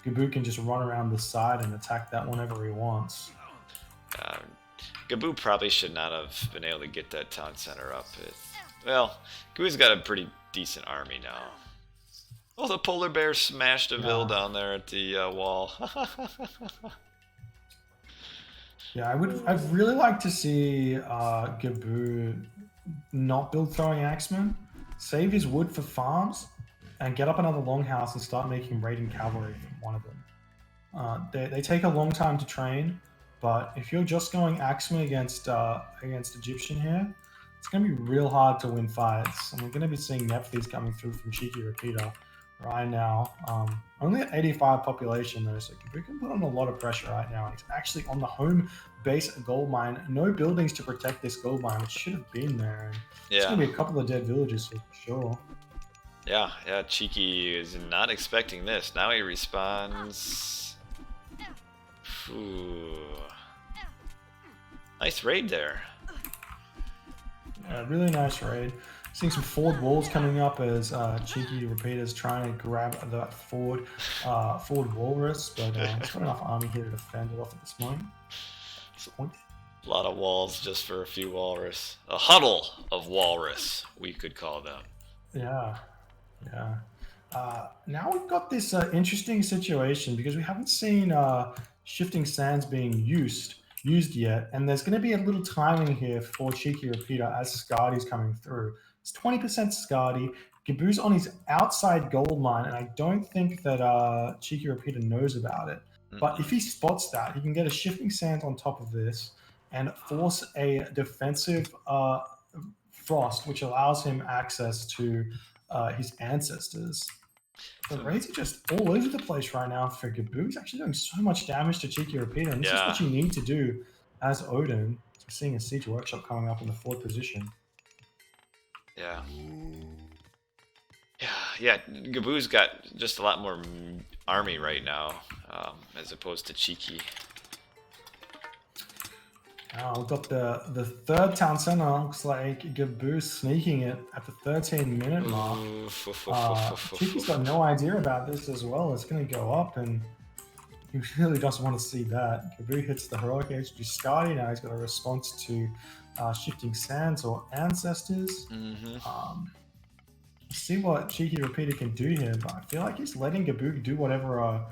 Gaboo can just run around the side and attack that whenever he wants. Gaboo probably should not have been able to get that town center up. Well, Gaboo's got a pretty decent army now. Oh, the polar bear smashed a vill down there at the wall. Yeah, I'd really like to see Gaboo not build throwing axemen, save his wood for farms, and get up another longhouse and start making raiding cavalry from one of them. They take a long time to train, but if you're just going axemen against Egyptian here, it's going to be real hard to win fights. And we're going to be seeing Nephthys coming through from CheekyRepeater right now. Only at 85 population though, so we can put on a lot of pressure right now. And he's actually on the home base gold mine. No buildings to protect this gold mine, which should have been there. And it's Yeah. going to be a couple of dead villages for sure. Yeah, Cheeky is not expecting this. Now he responds. Ooh. Nice raid there. Yeah, really nice raid. Seeing some forward walls coming up as CheekyRepeater's trying to grab that forward walrus, but he's got enough army here to defend it off at this moment. Point. A lot of walls just for a few walrus. A huddle of walrus, we could call them. Yeah. Now we've got this interesting situation because we haven't seen shifting sands being used yet, and there's going to be a little timing here for CheekyRepeater as Scardy's coming through. It's 20% Scardy. Gaboo's on his outside gold mine, and I don't think that CheekyRepeater knows about it. But if he spots that, he can get a shifting sand on top of this and force a defensive frost, which allows him access to his ancestors. The raids are just all over the place right now for Gaboo. He's actually doing so much damage to CheekyRepeater, and this is what you need to do as Odin. We're seeing a siege workshop coming up in the fourth position. Yeah. Gaboo's got just a lot more army right now, as opposed to Cheeky. We've got the third town center. Looks like Gaboo sneaking it at the 13-minute mark. Cheeky's got no idea about this as well. It's going to go up, and he really doesn't want to see that. Gaboo hits the heroic HG Scardy. Now he's got a response to shifting sands or ancestors. See what CheekyRepeater can do here, but I feel like he's letting Gaboo do whatever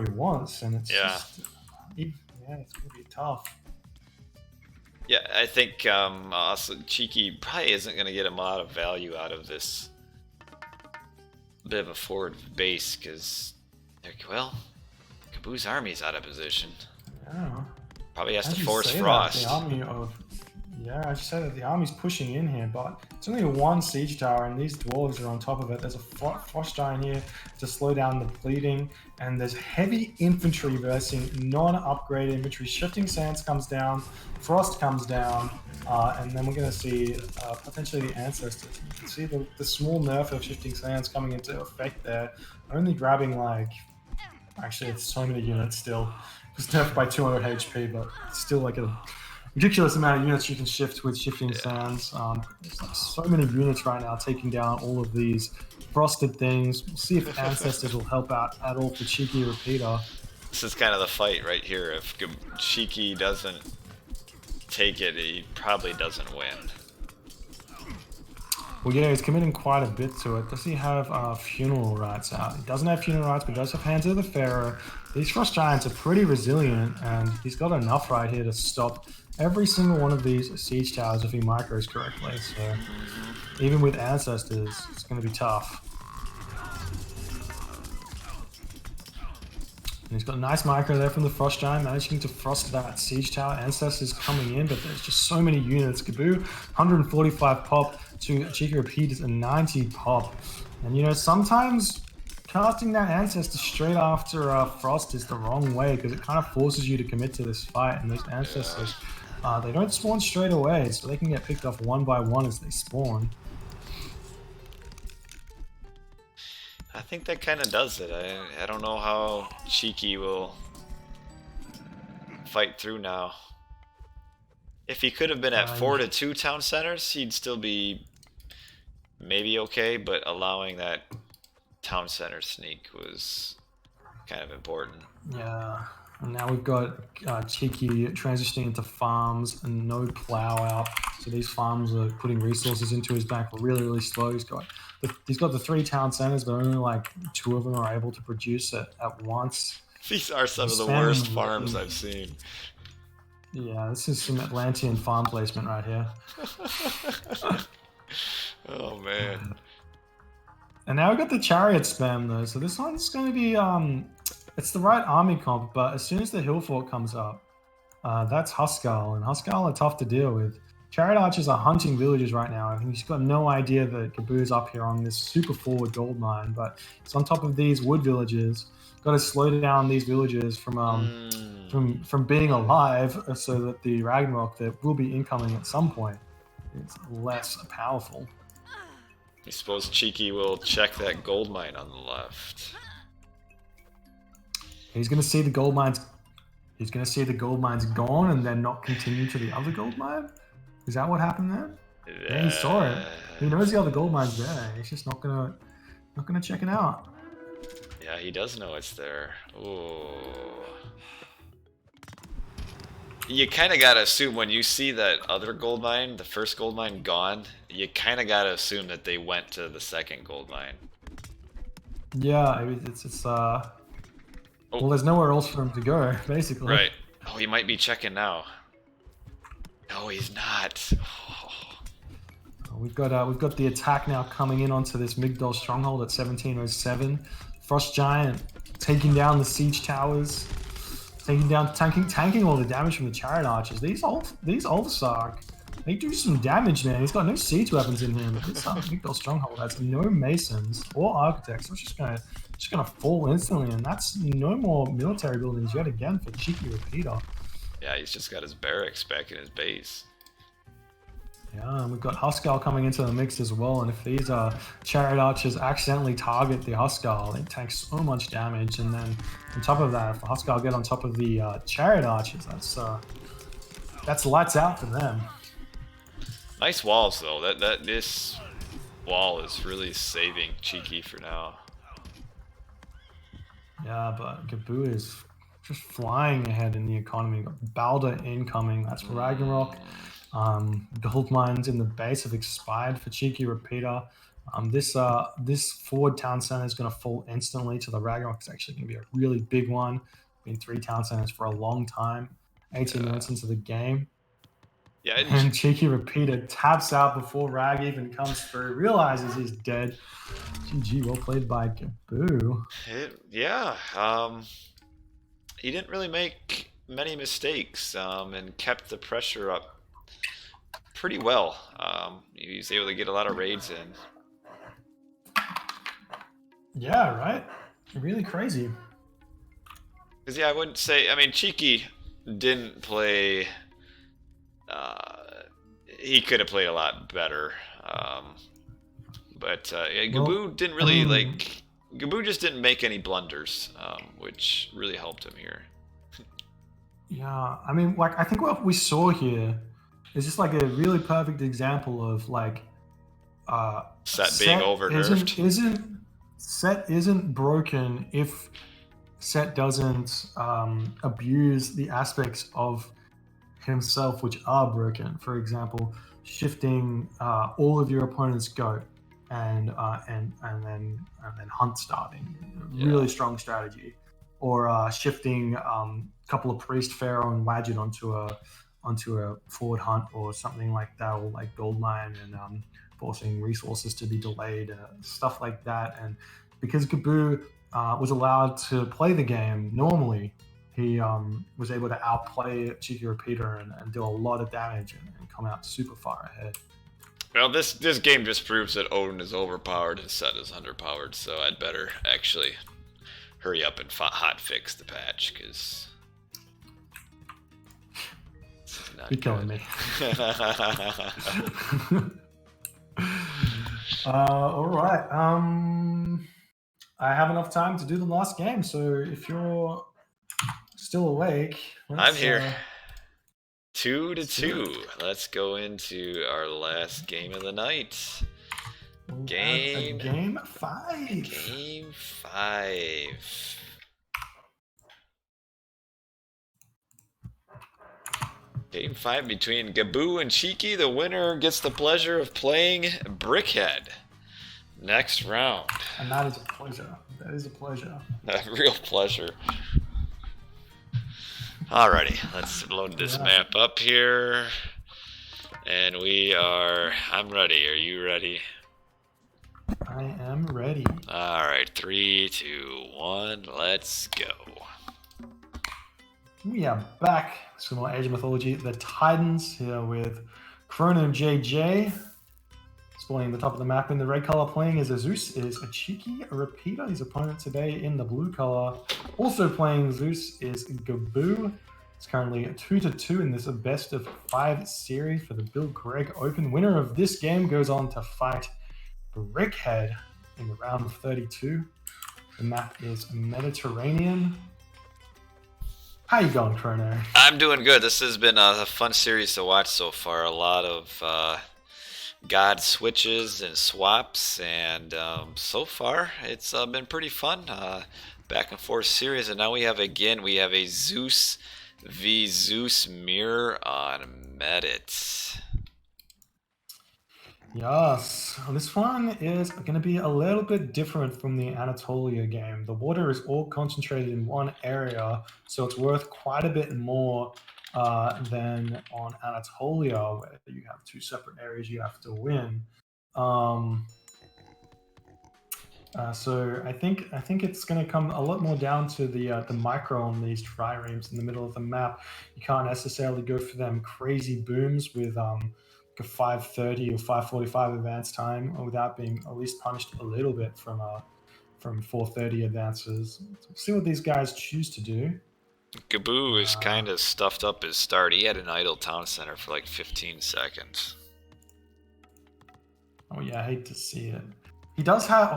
he wants, and it's just, it's going to be tough. Yeah, I think also Cheeky probably isn't going to get a lot of value out of this bit of a forward base because, Gaboo's army's out of position. Yeah. Probably has to force frost. I just said that the army's pushing in here, but it's only one siege tower, and these dwarves are on top of it. There's a frost giant here to slow down the bleeding, and there's heavy infantry versus non-upgraded infantry. Shifting sands comes down, frost comes down, and then we're going to see potentially the ancestors. You can see the small nerf of shifting sands coming into effect there, only grabbing actually it's so many units still. It's nerfed by 200 HP, but it's still like a ridiculous amount of units you can shift with shifting sands. There's so many units right now taking down all of these frosted things. We'll see if ancestors will help out at all for CheekyRepeater. This is kind of the fight right here. If Cheeky doesn't take it, he probably doesn't win. Well, he's committing quite a bit to it. Does he have funeral rites out? He doesn't have funeral rites, but he does have Hands of the Pharaoh. These frost giants are pretty resilient, and he's got enough right here to stop every single one of these siege towers if he micros correctly. So even with ancestors, it's going to be tough. And he's got a nice micro there from the frost giant, managing to frost that siege tower. Ancestors coming in, but there's just so many units. Gaboo, 145 pop to CheekyRepeater's a 90 pop. And sometimes casting that ancestor straight after frost is the wrong way because it kind of forces you to commit to this fight, and those ancestors they don't spawn straight away, so they can get picked off one by one as they spawn. I think that kind of does it. I don't know how Cheeky will fight through now. If he could have been at 4 to 2 town centers, he'd still be maybe okay, but allowing that town center sneak was kind of important. Yeah. And now we've got Cheeky transitioning into farms and no plow out. So these farms are putting resources into his bank really, really slow. He's got the 3 town centers, but only 2 of them are able to produce it at once. These are some of the worst farms I've seen. Yeah, this is some Atlantean farm placement right here. Oh man. And now we've got the chariot spam though, so this one's going to be it's the right army comp, but as soon as the hill fort comes up, that's Huskal, and Huskal are tough to deal with. Chariot archers are hunting villages right now. I think he's got no idea that Gaboo's up here on this super forward gold mine, but it's on top of these wood villages. Got to slow down these villages from being alive, so that the Ragnarok that will be incoming at some point is less powerful. I suppose Cheeky will check that gold mine on the left. He's going to see the gold mines. He's going to see the gold mines gone and then not continue to the other gold mine. Is that what happened there? Yeah, he saw it. He knows the other gold mine's there. He's just not gonna check it out. Yeah, he does know it's there. Ooh. You kind of gotta assume when you see that other gold mine, the first gold mine gone, you kind of gotta assume that they went to the second gold mine. Yeah, well, there's nowhere else for him to go, basically. Right. Oh, he might be checking now. No, he's not. Oh. We've got the attack now coming in onto this Migdol stronghold at 1707. Frost Giant taking down the siege towers, tanking all the damage from the chariot archers. These Ulfsark, they do some damage, man. He's got no siege weapons in him, but this Migdol stronghold has no masons or architects. So it's just gonna fall instantly, and that's no more military buildings yet again for CheekyRepeater. Yeah, he's just got his barracks back in his base. Yeah, and we've got Huskal coming into the mix as well, and if these chariot archers accidentally target the Huskal, it takes so much damage, and then on top of that, if the Huskal get on top of the chariot archers, that's lights out for them. Nice walls though. This wall is really saving Cheeky for now. Yeah, but Gaboo is just flying ahead in the economy. Got Balder incoming. That's Ragnarok. Gold mines in the base have expired for CheekyRepeater. This forward town center is going to fall instantly to the Ragnarok. It's actually going to be a really big one. Been 3 town centers for a long time. 18 minutes into the game. Yeah, and CheekyRepeater taps out before Rag even comes through. Realizes he's dead. GG, well played by Gaboo. He didn't really make many mistakes and kept the pressure up pretty well. He was able to get a lot of raids in. Yeah, right? Really crazy. Because, yeah, I wouldn't say... I mean, Cheeky didn't play... he could have played a lot better. But Gaboo didn't really, Gaboo just didn't make any blunders, which really helped him here. Yeah, I mean, I think what we saw here is just, a really perfect example of, Set being over-nerfed. Set isn't broken if Set doesn't abuse the aspects of himself which are broken. For example, shifting all of your opponent's goat and then hunt starting, really strong strategy, or shifting a couple of priest pharaoh and Wadget onto a forward hunt or something like that, or like goldmine and forcing resources to be delayed, stuff like that. And because Gaboo was allowed to play the game normally, he was able to outplay CheekyRepeater and do a lot of damage and come out super far ahead. Well, this game just proves that Odin is overpowered and Set is underpowered, so I'd better actually hurry up and hotfix the patch, because you're killing me. All right. I have enough time to do the last game, so if you're still awake, I'm here. 2-2. Let's go into our last game of the night. Game 5. Game 5. Game 5 between Gaboo and Cheeky. The winner gets the pleasure of playing Brickhead. Next round. And that is a pleasure. That is a pleasure. A real pleasure. Alrighty, let's load this Yeah. map up here. And I'm ready. Are you ready? I am ready. Alright, 3, 2, 1, let's go. We are back. Some more Age of Mythology. The Titans here with Chrono JJ. Spawning the top of the map in the red color, playing as a Zeus is a CheekyRepeater. His opponent today in the blue color, also playing Zeus, is Gaboo. It's currently 2-2 in this best of 5 series for the Bill Gregg Open. Winner of this game goes on to fight Brickhead in the round of 32. The map is Mediterranean. How you going, Chrono? I'm doing good. This has been a fun series to watch so far. A lot of god switches and swaps, and so far it's been pretty fun. Back and forth series, and now we have a Zeus v Zeus mirror on Medit. Yes, this one is going to be a little bit different from the Anatolia game. The water is all concentrated in one area, so it's worth quite a bit more than on Anatolia, where you have 2 separate areas you have to win. So I think it's going to come a lot more down to the micro on these triremes in the middle of the map. You can't necessarily go for them crazy booms with a 5:30 or 5:45 advance time without being at least punished a little bit from 4:30 advances. So we'll see what these guys choose to do. Gaboo is kind of stuffed up his start. He had an idle town center for like 15 seconds. Oh yeah, I hate to see it. He does have,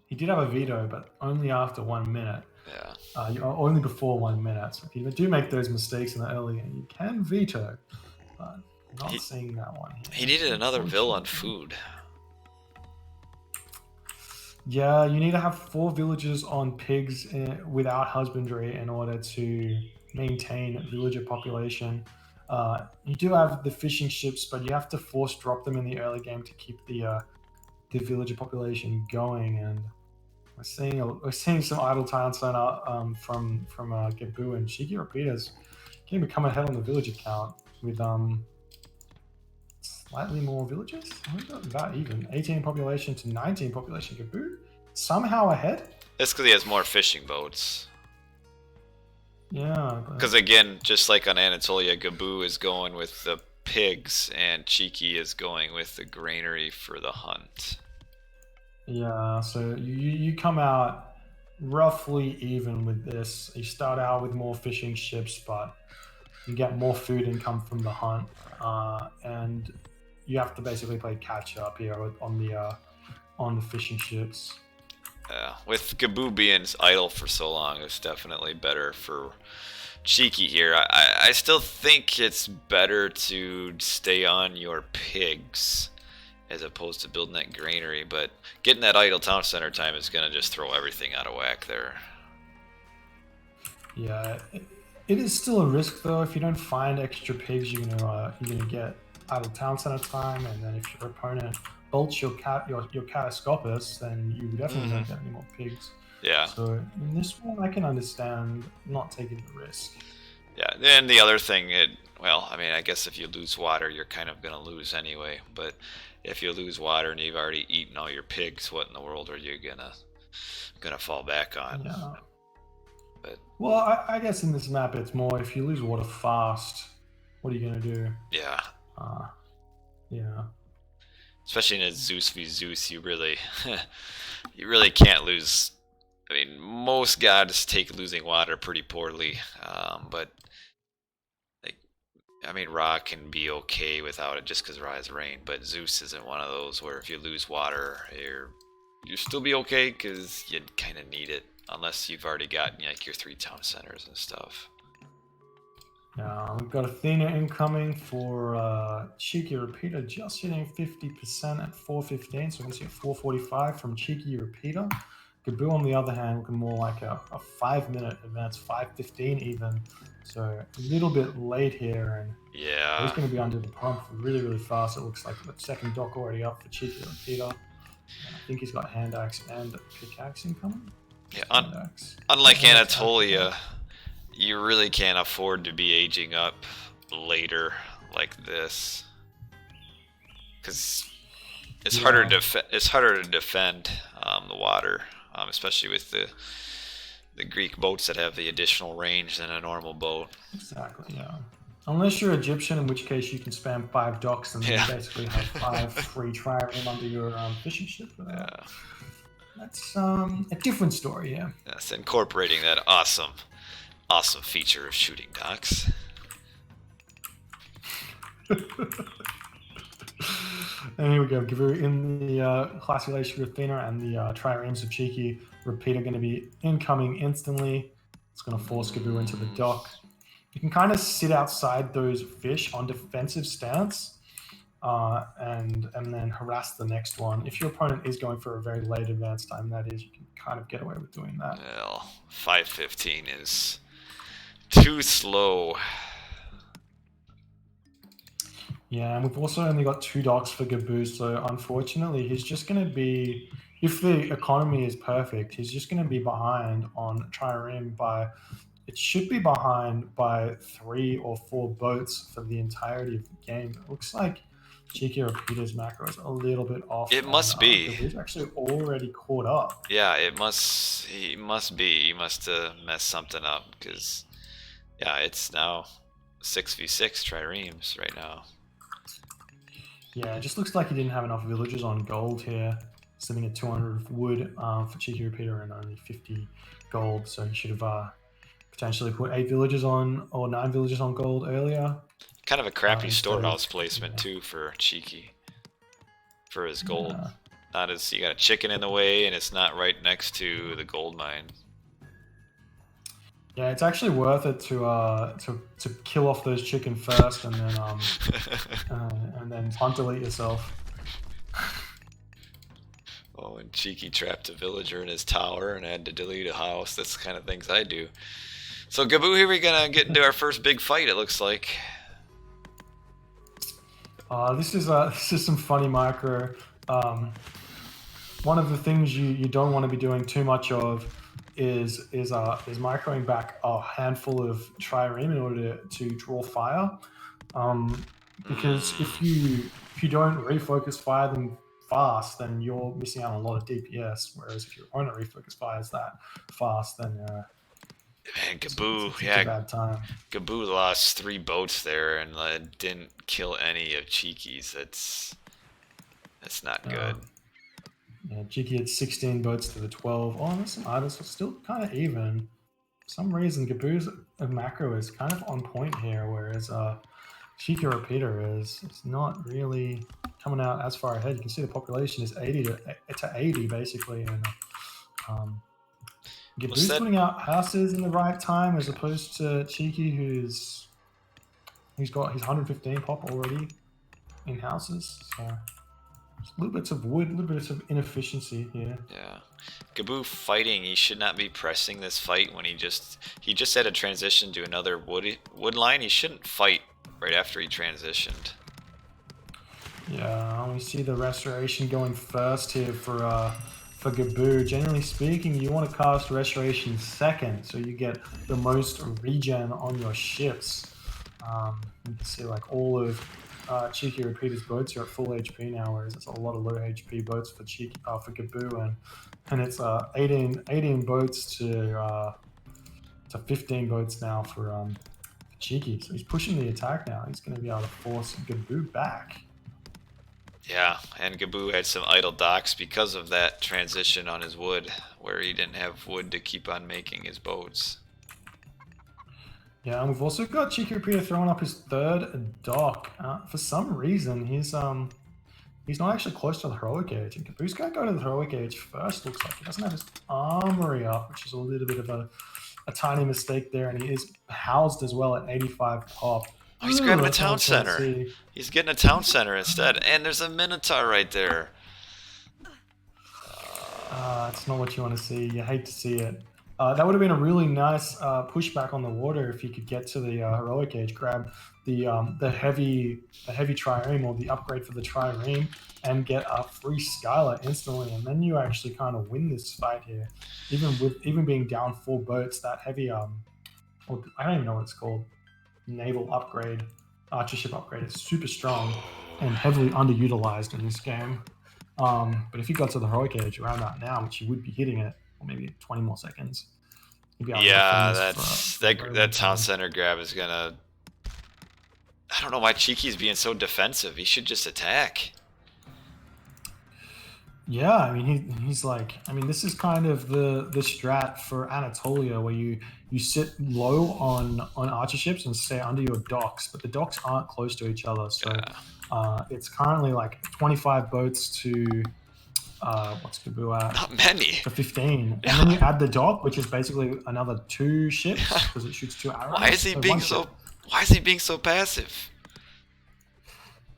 he did have a veto, but only after 1 minute. Yeah. Only before 1 minute. So if you do make those mistakes in the early game, you can veto. But not seeing that one here. He needed another vill on food. Yeah, you need to have 4 villages on pigs without husbandry in order to maintain villager population. You do have the fishing ships, but you have to force drop them in the early game to keep the villager population going. And we're seeing some idle town center from Gaboo and CheekyRepeater's can become ahead on the villager count with slightly more villages. About even 18 population to 19 population. Gaboo somehow ahead. That's because he has more fishing boats. Yeah. Because again, just like on Anatolia, Gaboo is going with the pigs, and Cheeky is going with the granary for the hunt. Yeah, so you come out roughly even with this. You start out with more fishing ships, but you get more food income from the hunt, and you have to basically play catch up here on the fishing ships. Yeah, with Gaboo being idle for so long, it's definitely better for Cheeky here. I still think it's better to stay on your pigs as opposed to building that granary, but getting that idle town center time is going to just throw everything out of whack there. Yeah, it is still a risk though. If you don't find extra pigs, you're gonna get idle town center time, and then if your opponent bolts your Catoscopus, then you definitely don't get any more pigs. Yeah. So in this one, I can understand not taking the risk. Yeah, and the other thing, I guess if you lose water, you're kind of gonna lose anyway. But if you lose water and you've already eaten all your pigs, what in the world are you gonna fall back on? Yeah. But well, I guess in this map, it's more if you lose water fast, what are you gonna do? Yeah. Yeah. Especially in a Zeus v Zeus, you really can't lose. I mean, most gods take losing water pretty poorly, but Ra can be okay without it just because Ra has rain, but Zeus isn't one of those where if you lose water, you still be okay because you kind of need it, unless you've already got like your 3 town centers and stuff. We've got Athena incoming for CheekyRepeater, just hitting 50% at 415, so we're going to see a 445 from CheekyRepeater. Gaboo, on the other hand, looking more like a 5-minute advance, 5:15 even. So a little bit late here, and yeah, he's going to be under the pump really, really fast. It looks like the second dock already up for CheekyRepeater. I think he's got hand axe and pickaxe incoming. Yeah, unlike Anatolia, You really can't afford to be aging up later like this, because it's harder to defend the water, especially with the Greek boats that have the additional range than a normal boat. Exactly, yeah. Unless you're Egyptian, in which case you can spam 5 docks and Yeah. you basically have 5 free trireme under your fishing ship. Yeah. That's a different story, yeah. Yes, incorporating that awesome feature of shooting docks. And here we go. Gaboo in the classification with Athena, and the triremes of CheekyRepeater are going to be incoming instantly. It's going to force Gaboo into the dock. You can kind of sit outside those fish on defensive stance, and then harass the next one. If your opponent is going for a very late advance time, that is, you can kind of get away with doing that. Well, 5:15 is too slow. Yeah, and we've also only got 2 docks for Gaboo, so unfortunately he's just going to be, if the economy is perfect, he's just going to be behind on Trireme by, it should be behind by 3 or 4 boats for the entirety of the game. It looks like CheekyRepeater's macro is a little bit off. It must be. Gaboo's actually already caught up. Yeah, it must. He must be. He must have messed something up, because yeah, it's now 6v6 triremes right now. Yeah, it just looks like he didn't have enough villagers on gold here, sitting at 200 wood for CheekyRepeater and only 50 gold, so he should have potentially put 8 villagers on, or 9 villagers on gold earlier. Kind of a crappy storehouse placement too for Cheeky, for his gold. Yeah. Not as, you got a chicken in the way and it's not right next to the gold mine. Yeah, it's actually worth it to kill off those chicken first, and then punt delete yourself. Oh, and Cheeky trapped a villager in his tower and had to delete a house. That's the kind of things I do. So Gaboo, here we're gonna get into our first big fight, it looks like. This is some funny micro. One of the things you don't want to be doing too much of is microing back a handful of trireme in order to draw fire, because if you don't refocus fire them fast, then you're missing out on a lot of DPS. Whereas if your opponent refocus fires that fast, then man, Gaboo, it's a bad time. Gaboo lost 3 boats there and didn't kill any of Cheeky's. That's not good. Yeah, Cheeky had 16 boats to the 12. Oh, there's some others are still kind of even. For some reason, Gaboo's macro is kind of on point here, whereas CheekyRepeater is not really coming out as far ahead. You can see the population is 80 to 80 basically, and Gaboo's putting out houses in the right time as opposed to Cheeky, who's got his 115 pop already in houses. So little bits of wood, little bits of inefficiency here. Yeah, Gaboo fighting. He should not be pressing this fight when he just had a transition to another wood line. He shouldn't fight right after he transitioned. Yeah, we see the restoration going first here for Gaboo. Generally speaking, you want to cast restoration second, so you get the most regen on your ships. You can see like all of CheekyRepeater's boats are at full HP now, whereas it's a lot of low HP boats for Gaboo, and it's 18 boats to 15 boats now for Cheeky. So he's pushing the attack now. He's going to be able to force Gaboo back. Yeah, and Gaboo had some idle docks because of that transition on his wood, where he didn't have wood to keep on making his boats. Yeah, and we've also got CheekyRepeater throwing up his 3rd dock. For some reason, he's not actually close to the heroic age, and Gaboo's going to go to the heroic age first. Looks like he doesn't have his armory up, which is a little bit of a tiny mistake there, and he is housed as well at 85 pop. Oh, he's grabbing a town center. He's getting a town center instead, and there's a Minotaur right there. It's not what you want to see. You hate to see it. That would have been a really nice pushback on the water if you could get to the heroic age, grab the heavy trireme or the upgrade for the trireme, and get a free Skylar instantly, and then you actually kind of win this fight here. Even being down 4 boats, that heavy or I don't even know what it's called, naval upgrade, archership upgrade. It's super strong and heavily underutilized in this game. But if you got to the heroic age around that now, which you would be hitting it, or maybe 20 more seconds, you'd be able to Yeah, defend this that's for a very long that town time. center grab is gonna. I don't know why Cheeky's being so defensive. He should just attack. Yeah, I mean he's like, I mean, this is kind of the strat for Anatolia, where you sit low on archerships and stay under your docks, but the docks aren't close to each other, so it's currently like 25 boats to what's Gaboo at? Not many. To 15, Yeah. and then you add the dock, which is basically another 2 ships because it shoots 2 arrows. Why is he being one so? ship. Why is he being so passive?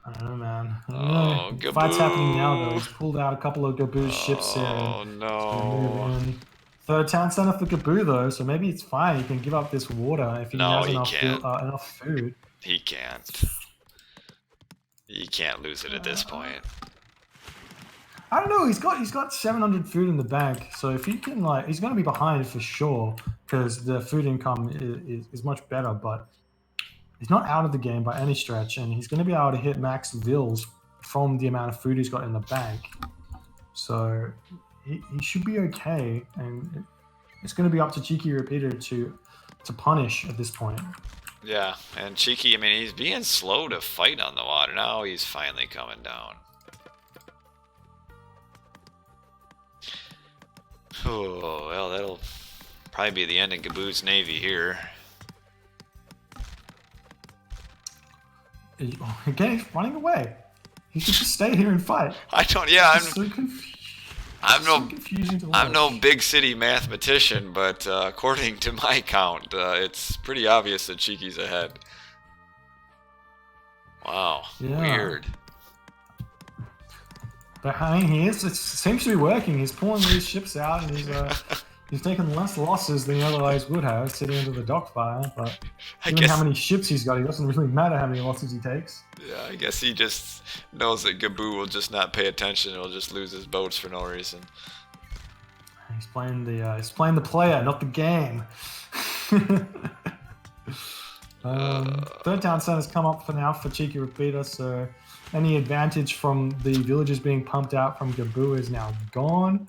I don't know, man. I don't Oh, know. Fight's happening now, though. Gaboo. He's pulled out a couple of Gaboo's ships here. Oh Move no. in. Third town center for Gaboo, though, so maybe it's fine. He can give up this water if he No, has he enough, can't. enough food. He can't. He can't lose it at this point. I don't know. He's got 700 food in the bank, so if he can, like, he's going to be behind for sure because the food income is much better, but he's not out of the game by any stretch, and he's going to be able to hit max vills from the amount of food he's got in the bank. So he should be okay, and it's going to be up to CheekyRepeater to punish at this point. Yeah, and Cheeky, I mean, he's being slow to fight on the water. Now he's finally coming down. Oh, well, that'll probably be the end of Gaboo's navy here. Again, he's running away. He should just stay here and fight. I don't. Yeah, It's so confusing to watch. I'm no big city mathematician, but according to my count, it's pretty obvious that Cheeky's ahead. Wow, Yeah. weird. But I mean, it seems to be working. He's pulling these ships out, and he's taking less losses than he otherwise would have sitting into the dock fire. But given how many ships he's got, it doesn't really matter how many losses he takes. Yeah, I guess he just knows that Gaboo will just not pay attention. He'll just lose his boats for no reason. He's playing the player, not the game. Third town center's come up for now for CheekyRepeater, so any advantage from the villagers being pumped out from Gaboo is now gone.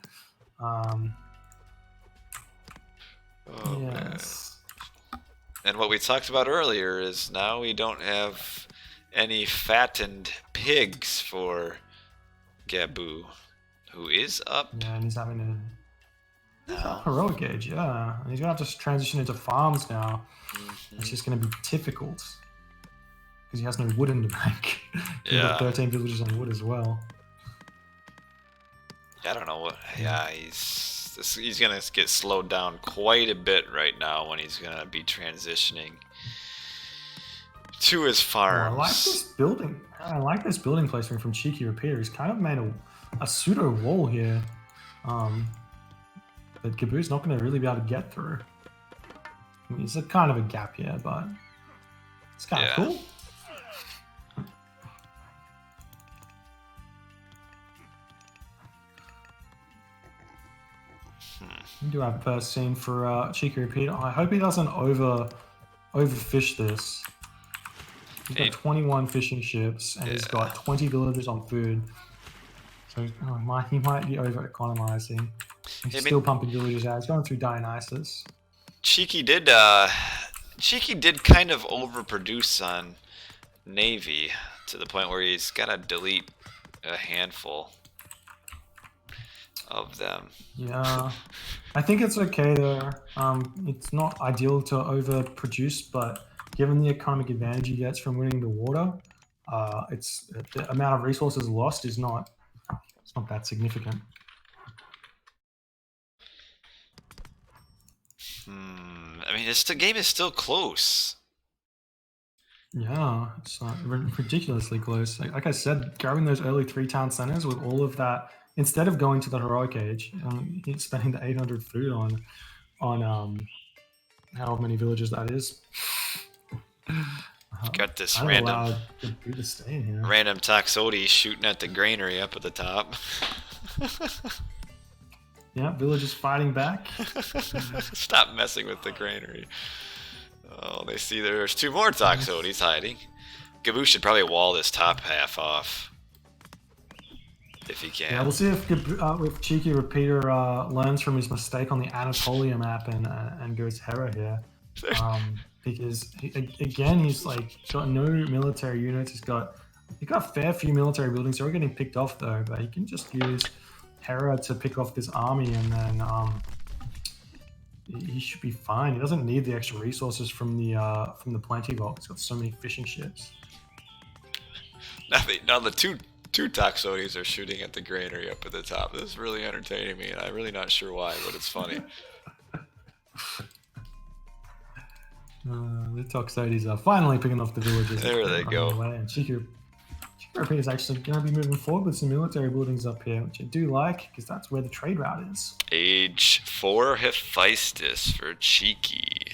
Yes. Man. And what we talked about earlier is now we don't have any fattened pigs for Gaboo, who is up. Yeah, and he's having a heroic age, yeah. And he's gonna have to transition into farms now. It's just gonna be difficult because he has no wood in the bank. He's got 13 villages on wood as well. I don't know what. Yeah, he's gonna get slowed down quite a bit right now when he's gonna be transitioning to his farms. I like this building. I like this building placement from CheekyRepeater. He's kind of made a pseudo wall here that Gaboo's not going to really be able to get through. I mean, it's a kind of a gap here, but it's kind of cool. We do have first scene for CheekyRepeater. I hope he doesn't overfish this. He's got 21 fishing ships, and he's got 20 villagers on food. So he might be over economizing. He's still pumping villagers out. He's going through Dionysus. Cheeky did kind of overproduce on Navy to the point where he's gotta delete a handful of them. Yeah, I think it's okay though. It's not ideal to overproduce, but given the economic advantage he gets from winning the water, it's the amount of resources lost is not that significant. I mean, the game is still close. Yeah, it's ridiculously close. Like I said, grabbing those early 3 town centers with all of that, instead of going to the heroic age, spending the 800 food on however many villages that is. Got this random Toxotes shooting at the granary up at the top. Yeah, villagers fighting back. Stop messing with the granary. Oh, they see there's 2 more Toxotes hiding. Gaboo should probably wall this top half off. If he can. Yeah, we'll see if CheekyRepeater learns from his mistake on the Anatolia map and goes Hera here. Because again, he's got no military units. He's got a fair few military buildings. They're all getting picked off though, but he can just use Hera to pick off this army, and then he should be fine. He doesn't need the extra resources from the Plenty Vault. He's got so many fishing ships. Now the two Toxotes are shooting at the granary up at the top. This is really entertaining me, and I'm really not sure why, but it's funny. The Toxotes are finally picking off the villages. There they go. And CheekyRepeater is actually going to be moving forward with some military buildings up here, which I do like, because that's where the trade route is. Age 4 Hephaestus for Cheeky.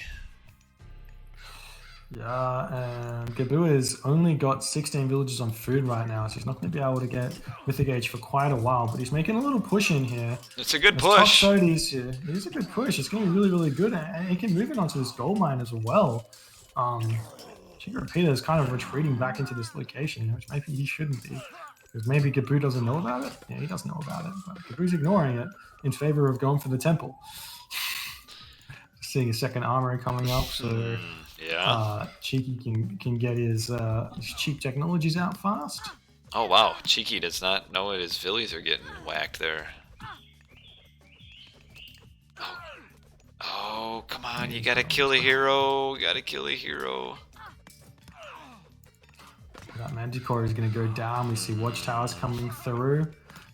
Yeah, and Gaboo has only got 16 villages on food right now, so he's not going to be able to get Mythic Age for quite a while, but he's making a little push in here. It's a good push. Toxotes here. It is a good push. It's going to be really, really good, and he can move it onto this gold mine as well. CheekyRepeater is kind of retreating back into this location, which maybe he shouldn't be. Because maybe Gaboo doesn't know about it? Yeah, he does know about it, but Gaboo's ignoring it in favor of going for the temple. Seeing a second armory coming up, so Cheeky can get his cheap technologies out fast. Oh wow, Cheeky does not know his villies are getting whacked there. Oh, come on, you gotta kill the hero. You gotta kill the hero. That Manticore is going to go down. We see watchtowers coming through.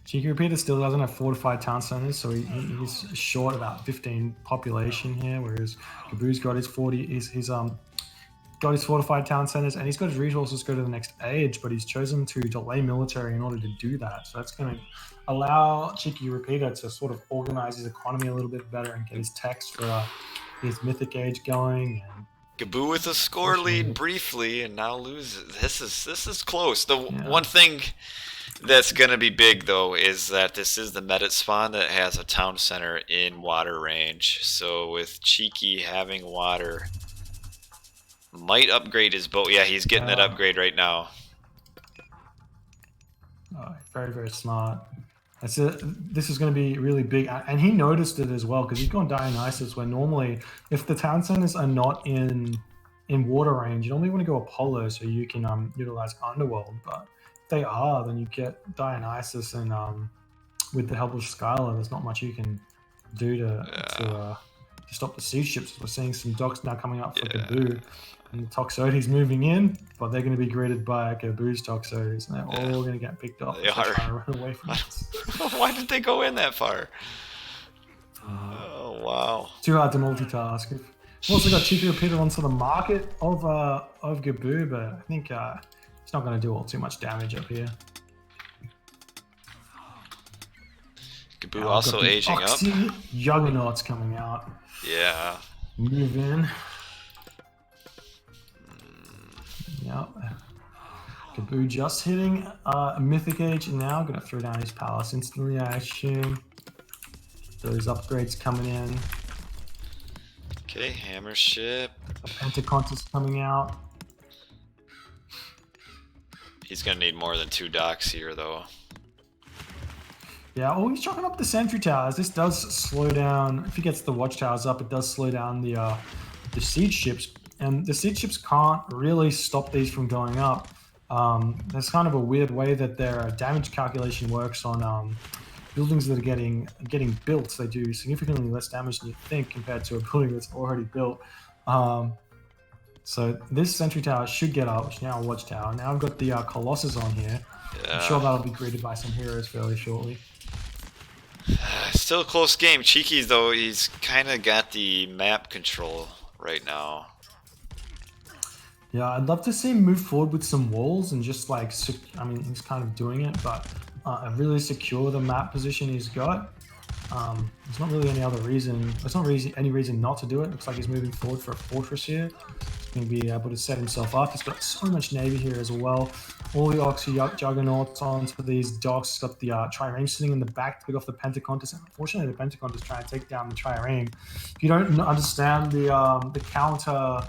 CheekyRepeater still doesn't have fortified town centers, so he's short about 15 population here, whereas Gaboo's got his got his fortified town centers, and he's got his resources to go to the next age, but he's chosen to delay military in order to do that. So that's going to allow CheekyRepeater to sort of organize his economy a little bit better and get his techs for his Mythic Age going. And Gaboo with a score lead briefly, and now loses. This is close. The one thing that's gonna be big though is that this is the Medit spawn that has a town center in water range. So with Cheeky having water, might upgrade his boat. Yeah, he's getting that upgrade right now. Oh, very, very smart. This is going to be really big, and he noticed it as well because he's gone Dionysus, where normally if the town centers are not in water range, you normally want to go Apollo so you can utilize Underworld. But if they are, then you get Dionysus, and with the help of Skylar, there's not much you can do to stop the siege ships. We're seeing some docks now coming up for Gaboo. And the Toxotes moving in, but they're going to be greeted by Gaboo's Toxotes, and they're all going to get picked off. They are trying to run away from us. Why did they go in that far? Oh wow! Too hard to multitask. We've also got CheekyRepeater onto the market of Gaboo, but I think it's not going to do all too much damage up here. Gaboo also aging up. Juggernauts coming out. Yeah. Move in. Yep. Gaboo just hitting Mythic Age now. Gonna throw down his palace instantly, I assume. Those upgrades coming in. Okay, hammer ship. The Pentacontus coming out. He's gonna need more than 2 docks here, though. Yeah, oh, he's chalking up the sentry towers. This does slow down. If he gets the watchtowers up, it does slow down the siege ships. And the siege ships can't really stop these from going up. There's kind of a weird way that their damage calculation works on buildings that are getting built. They do significantly less damage than you think compared to a building that's already built. So this sentry tower should get up, which is now a watchtower. Now I've got the Colossus on here. Yeah. I'm sure that'll be greeted by some heroes fairly shortly. Still a close game. Cheeky's, though, he's kind of got the map control right now. Yeah, I'd love to see him move forward with some walls and just he's kind of doing it, but really secure the map position he's got. There's not really any other reason. There's not really any reason not to do it. Looks like he's moving forward for a fortress here. going to be able to set himself up. He's got so much navy here as well. All the Oxy Juggernauts onto these docks. He's got the Trireme sitting in the back to pick off the Pentacontis. Unfortunately, the Pentacontis trying to take down the Trireme. If you don't understand the counter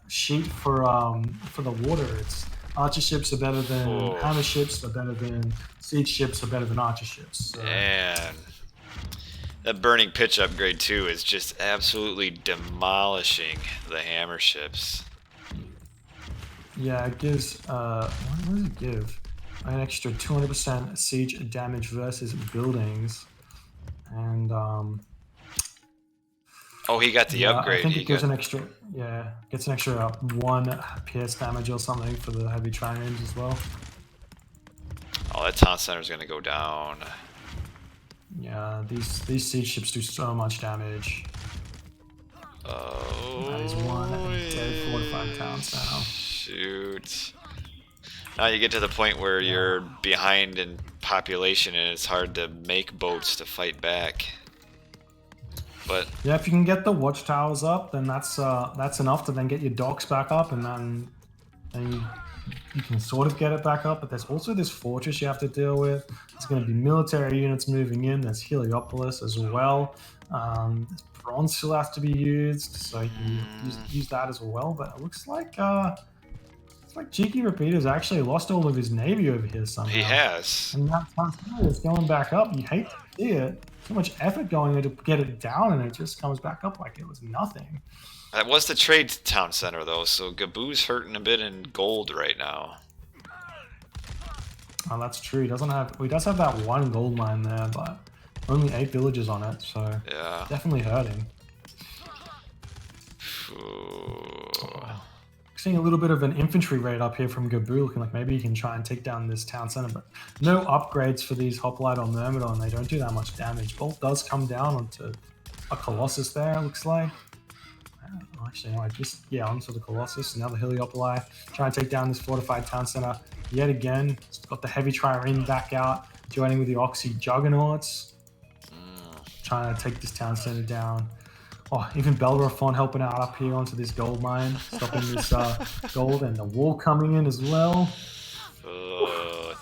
sheet for the water, it's archer ships are better than hammer ships, are better than siege ships, are better than archer ships. So. And that burning pitch upgrade too is just absolutely demolishing the hammer ships. Yeah, it gives what does it give? An extra 200% siege damage versus buildings, and oh, he got the upgrade. I think it gives an extra, gets an extra 1 pierce damage or something for the heavy triremes as well. Oh, that town center is gonna go down. Yeah, these siege ships do so much damage. Oh, that is 1 dead fortified town center. Shoot. Now you get to the point where you're behind in population and it's hard to make boats to fight back. But yeah, if you can get the watchtowers up, then that's enough to then get your docks back up, and then you can sort of get it back up. But there's also this fortress you have to deal with. There's going to be military units moving in. There's Heliopolis as well. There's bronze still has to be used, so you can use that as well. But it looks like CheekyRepeater's actually lost all of his navy over here somehow. he has. And that is going back up. You hate to see it. So much effort going into get it down, and it just comes back up like it was nothing. That was the trade town center though, so Gaboo's hurting a bit in gold right now. Oh, that's true. He does have that 1 gold mine there, but only 8 villages on it, so yeah, definitely hurting. Ooh. Seeing a little bit of an infantry raid up here from Gaboo, looking like maybe he can try and take down this town center, but no upgrades for these Hoplite or Myrmidon. They don't do that much damage. Bolt does come down onto a Colossus there, it looks like. Actually, no, onto the Colossus. Now the Heliopoli trying to take down this fortified town center yet again. It's got the heavy Trireme back out, joining with the Oxy Juggernauts, trying to take this town center down. Oh, even Bellerophon helping out up here onto this gold mine, stopping this gold, and the wall coming in as well.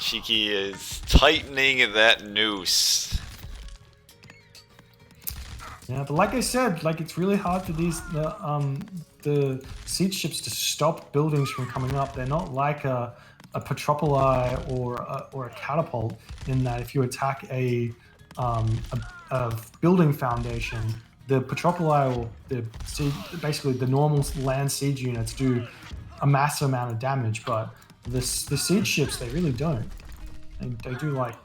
Cheeky is tightening that noose. Yeah, but like I said, it's really hard for the siege ships to stop buildings from coming up. They're not like a Petropoli or a catapult, in that if you attack a building foundation, the Petropoli or basically the normal land siege units do a massive amount of damage, but the siege ships, they really don't. They do like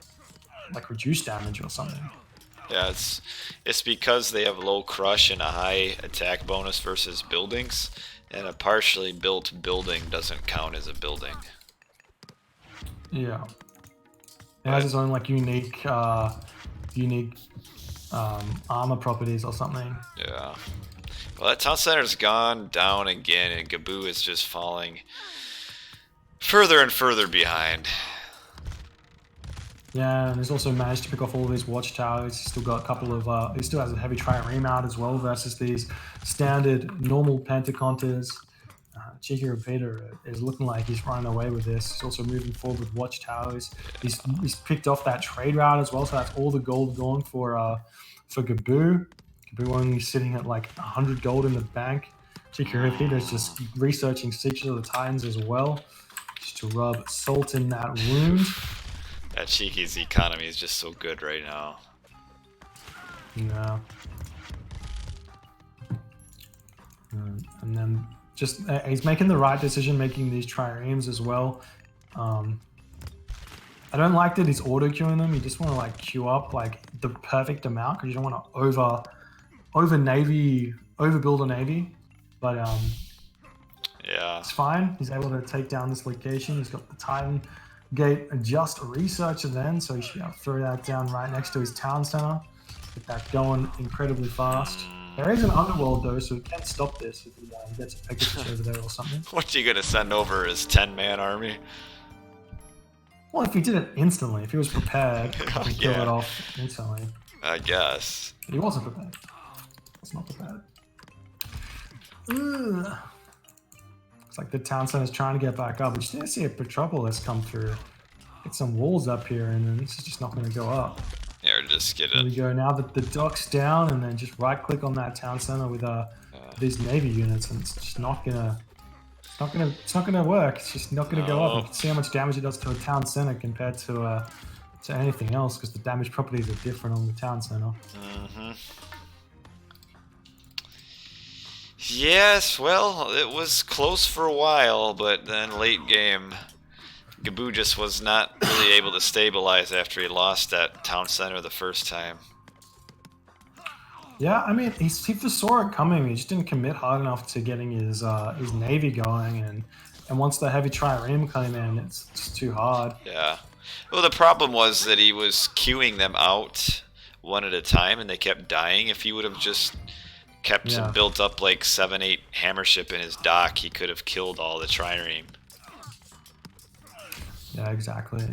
reduced damage or something. Yeah, it's because they have low crush and a high attack bonus versus buildings, and a partially built building doesn't count as a building. Yeah, it has its own unique armor properties or something. Yeah. Well, that town center's gone down again, and Gaboo is just falling further and further behind. Yeah, and he's also managed to pick off all of his watchtowers. He's still got a couple of. He still has a heavy trireme out as well versus these standard normal Pentaconters. CheekyRepeater is looking like he's running away with this. He's also moving forward with watchtowers. He's picked off that trade route as well, so that's all the gold gone for Gaboo. Gaboo only sitting at 100 gold in the bank. CheekyRepeater is just researching Sieges of the Titans as well, just to rub salt in that wound. That Cheeky's economy is just so good right now. Yeah. And then just he's making the right decision, making these triremes as well. I don't like that he's auto queuing them. You just want to queue up the perfect amount, because you don't want to overbuild a navy. But yeah, it's fine. He's able to take down this location. He's got the Titan Gate just research then, so he should be able to throw that down right next to his town center. Get that going incredibly fast. There is an underworld though, so he can stop this if he gets a Pegasus over there or something. What's he gonna send over, his 10-man army? Well, if he did it instantly, if he was prepared, he could kill it off instantly. I guess. He wasn't prepared. He was not prepared. Ugh. It's like the town center's trying to get back up. We just didn't see a Petropolis come through. Get some walls up here, and then this is just not going to go up. Yeah, just get Here it. we go. Now that the dock's down, and then just right-click on that town center with these navy units, and it's just not gonna. It's not gonna work. It's just not gonna go up. You can see how much damage it does to a town center compared to anything else, because the damage properties are different on the town center. Yes, well, it was close for a while, but then late game, Gaboo just was not really able to stabilize after he lost that town center the first time. Yeah, I mean, he saw it coming. He just didn't commit hard enough to getting his navy going, and once the heavy trireme came in, it's just too hard. Yeah. Well, the problem was that he was queuing them out one at a time, and they kept dying. If he would have just kept and built up like 7-8 hammer ship in his dock, he could have killed all the trireme. Yeah, exactly.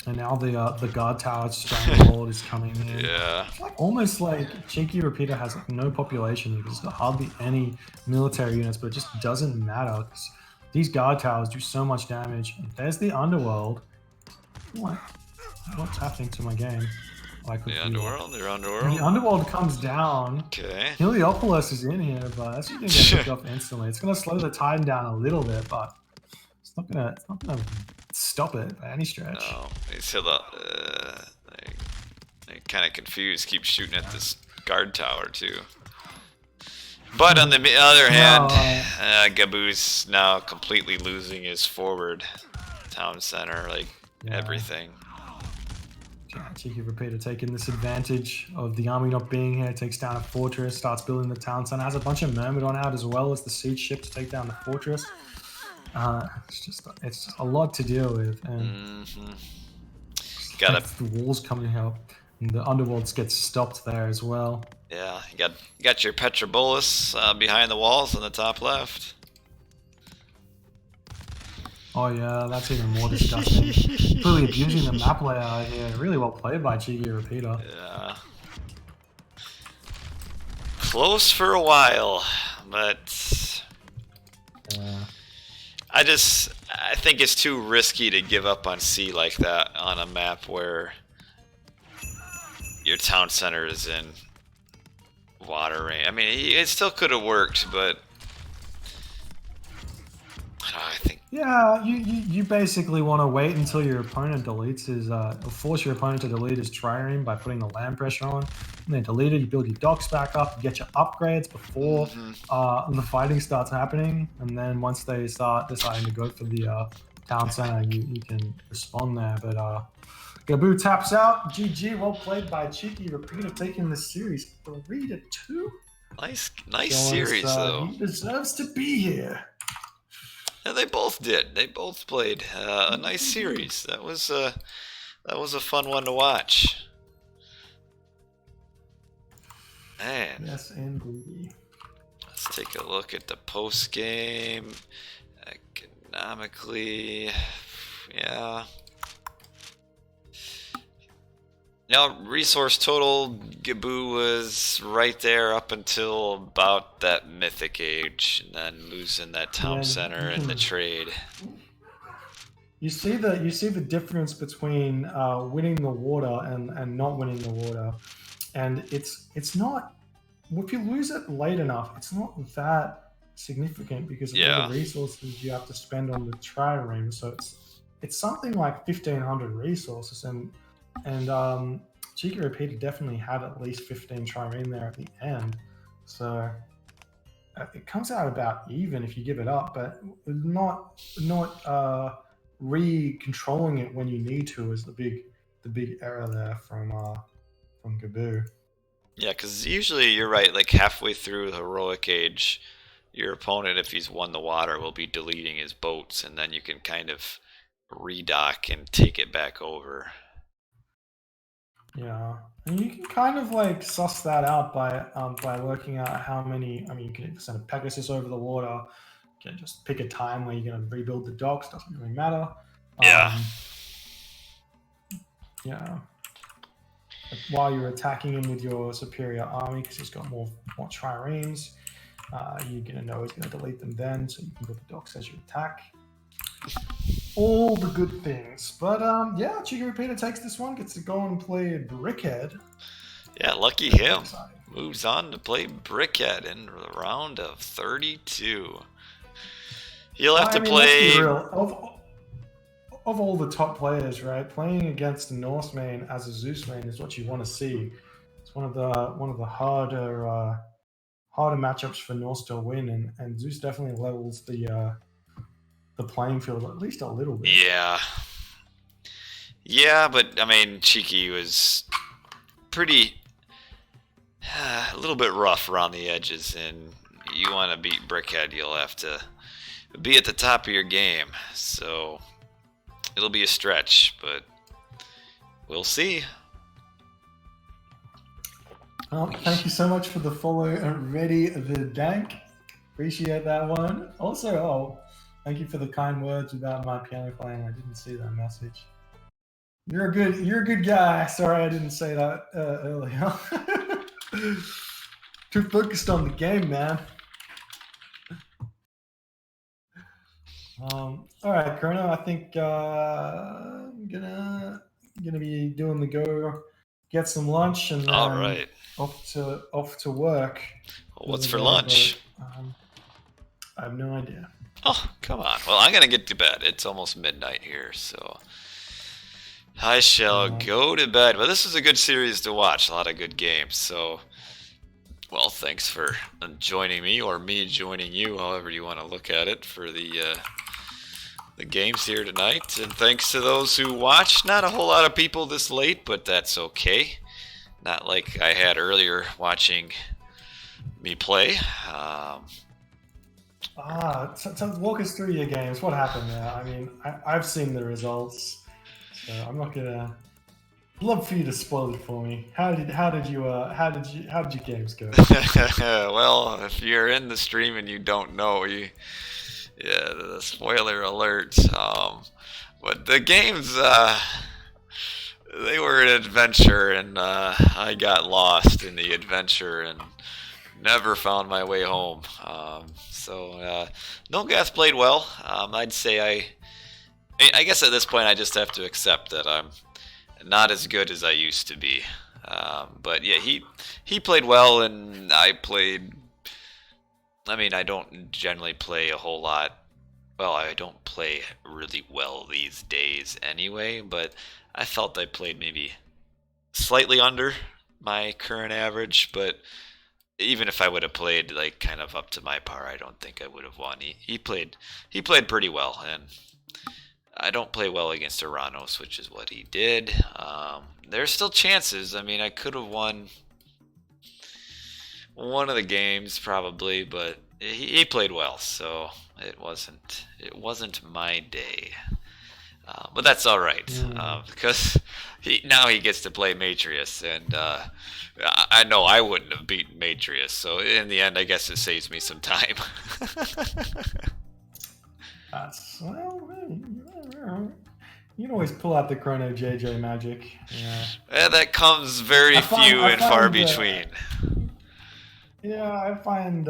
And now the guard tower stranglehold is coming in. Yeah. It's like almost like CheekyRepeater has like no population because there's hardly any military units, but it just doesn't matter because these guard towers do so much damage. And there's the underworld. What's happening to my game? The underworld? They're underworld? When the underworld comes down, okay. Heliopolis is in here, but that's just gonna get picked off instantly. It's gonna slow the Titan down a little bit, but it's not gonna stop it by any stretch. No, he's still they're kind of confused. Keep shooting at this guard tower too. But on the other hand, Gaboo's now completely losing his forward town center, like everything. CheekyRepeater taking this advantage of the army not being here, takes down a fortress, starts building the town center, has a bunch of Myrmidon out as well as the siege ship to take down the fortress. It's just a lot to deal with, and the walls coming up, and the underworlds gets stopped there as well. Yeah, you got your Petropolis behind the walls on the top left. Oh yeah, that's even more disgusting. Really abusing the map layout here. Really well played by CheekyRepeater. Yeah. Close for a while, but I think it's too risky to give up on C like that on a map where your town center is in water range. I mean, it still could have worked, but I think. Yeah, you basically want to wait until your opponent deletes his, force your opponent to delete his trireme by putting the land pressure on, and then delete it. You build your docks back up, you get your upgrades before the fighting starts happening, and then once they start deciding to go for the town center, you can respond there. But Gaboo taps out. GG, well played by CheekyRepeater, taking the series 3-2. Nice series though. He deserves to be here. Yeah, they both did. They both played a nice series. That was a fun one to watch. Man. Yes, indeed. Let's take a look at the post game. Economically, yeah. Now, resource total, Gaboo was right there up until about that mythic age, and then losing that town center in the trade. You see the difference between winning the water and not winning the water, and it's not. If you lose it late enough, it's not that significant because of all the resources you have to spend on the trireme. So it's something like 1,500 resources, and CheekyRepeater definitely had at least 15 trireme there at the end, so it comes out about even if you give it up, but not re-controlling it when you need to is the big error there from Gaboo. Yeah, because usually you're right, like halfway through the heroic age, your opponent, if he's won the water, will be deleting his boats, and then you can kind of redock and take it back over. Yeah, and you can kind of like suss that out by working out how many. I mean, you can send a Pegasus over the water. You can just pick a time where you're going to rebuild the docks. Doesn't really matter. Yeah. Yeah. While you're attacking him with your superior army, because he's got more triremes, You're going to know he's going to delete them then, so you can put the docs as your attack. All the good things. But yeah, CheekyRepeater takes this one, gets to go and play Brickhead. Yeah, lucky That's him. exciting. Moves on to play Brickhead in the round of 32. He'll have to Let's play. be real. Of all the top players, right, playing against a Norse main as a Zeus main is what you want to see. It's one of the harder matchups for Norse to win, and Zeus definitely levels the playing field at least a little bit. Yeah, but I mean, Cheeky was pretty a little bit rough around the edges, and you want to beat Brickhead, you'll have to be at the top of your game. So it'll be a stretch, but we'll see. Well, thank you so much for the follow, Ready the Dank. Appreciate that one. Also, thank you for the kind words about my piano playing. I didn't see that message. You're a good guy. Sorry, I didn't say that earlier. Too focused on the game, man. All right, Chrono. I think I'm gonna be doing the go, get some lunch, and then All right. off to work. Well, what's for lunch? I have no idea. Oh, come on. Well, I'm gonna get to bed. It's almost midnight here, so I shall go to bed. But this is a good series to watch. A lot of good games. So, well, thanks for joining me, or me joining you, however you want to look at it, for the games here tonight. And thanks to those who watched. Not a whole lot of people this late, but that's okay. Not like I had earlier watching me play. So walk us through your games. What happened there? I mean, I've seen the results, so I'm not gonna. I'd love for you to spoil it for me. How did your games go? Well, if you're in the stream and you don't know, yeah, the spoiler alert. But the games, they were an adventure, and I got lost in the adventure and never found my way home. So no guys played well. I'd say I guess at this point I just have to accept that I'm not as good as I used to be. But yeah, he played well, and I played. I mean, I don't generally play a whole lot. Well, I don't play really well these days anyway, but I felt I played maybe slightly under my current average, but even if I would have played like kind of up to my par, I don't think I would have won. He played pretty well, and I don't play well against Uranos, which is what he did. There's still chances. I mean, I could have won one of the games probably, but he played well, so it wasn't my day. But that's all right, because now he gets to play Matrius, and I know I wouldn't have beaten Matrius, so in the end, I guess it saves me some time. You can always pull out the Chrono JJ magic. Yeah, that comes very few and far between. Yeah, I find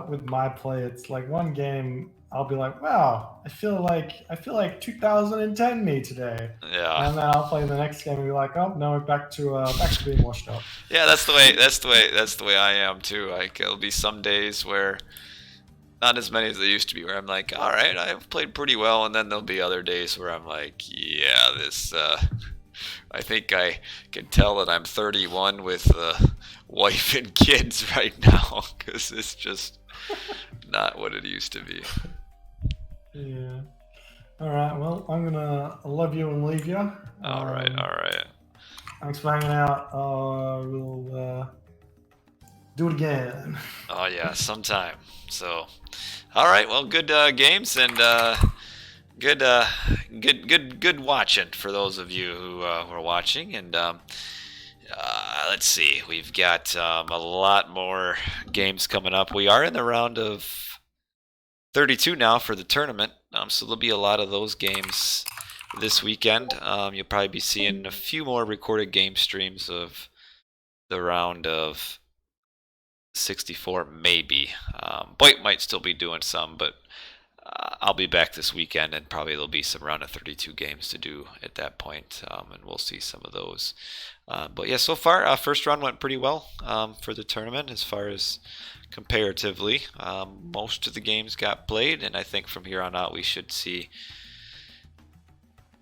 with my play, it's like one game I'll be like, wow, I feel like 2010 me today. Yeah. And then I'll play the next game and be like, oh no, we're back to being washed up. Yeah, that's the way I am too. Like there'll be some days where not as many as they used to be, where I'm like, all right, I've played pretty well, and then there'll be other days where I'm like, yeah, this. I think I can tell that I'm 31 with wife and kids right now, because it's just not what it used to be. Yeah. All right. Well, I'm gonna love you and leave you. All right. Thanks for hanging out. We'll do it again. Oh yeah, sometime. So, all right. Well, good games, and good watching for those of you who are watching. And let's see, we've got a lot more games coming up. We are in the round of 32 now for the tournament, so there'll be a lot of those games this weekend. You'll probably be seeing a few more recorded game streams of the round of 64 maybe. Boyd might still be doing some, but I'll be back this weekend, and probably there'll be some round of 32 games to do at that point, and we'll see some of those. But yeah, so far, first round went pretty well for the tournament as far as comparatively. Most of the games got played, and I think from here on out we should see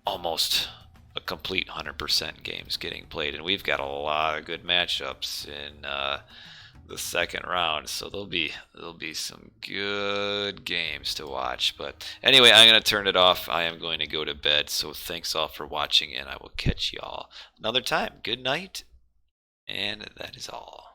almost a complete 100% games getting played, and we've got a lot of good matchups in the second round, so there'll be some good games to watch. But anyway, I'm gonna turn it off. I am going to go to bed. So thanks all for watching, and I will catch y'all another time. Good night, and that is all.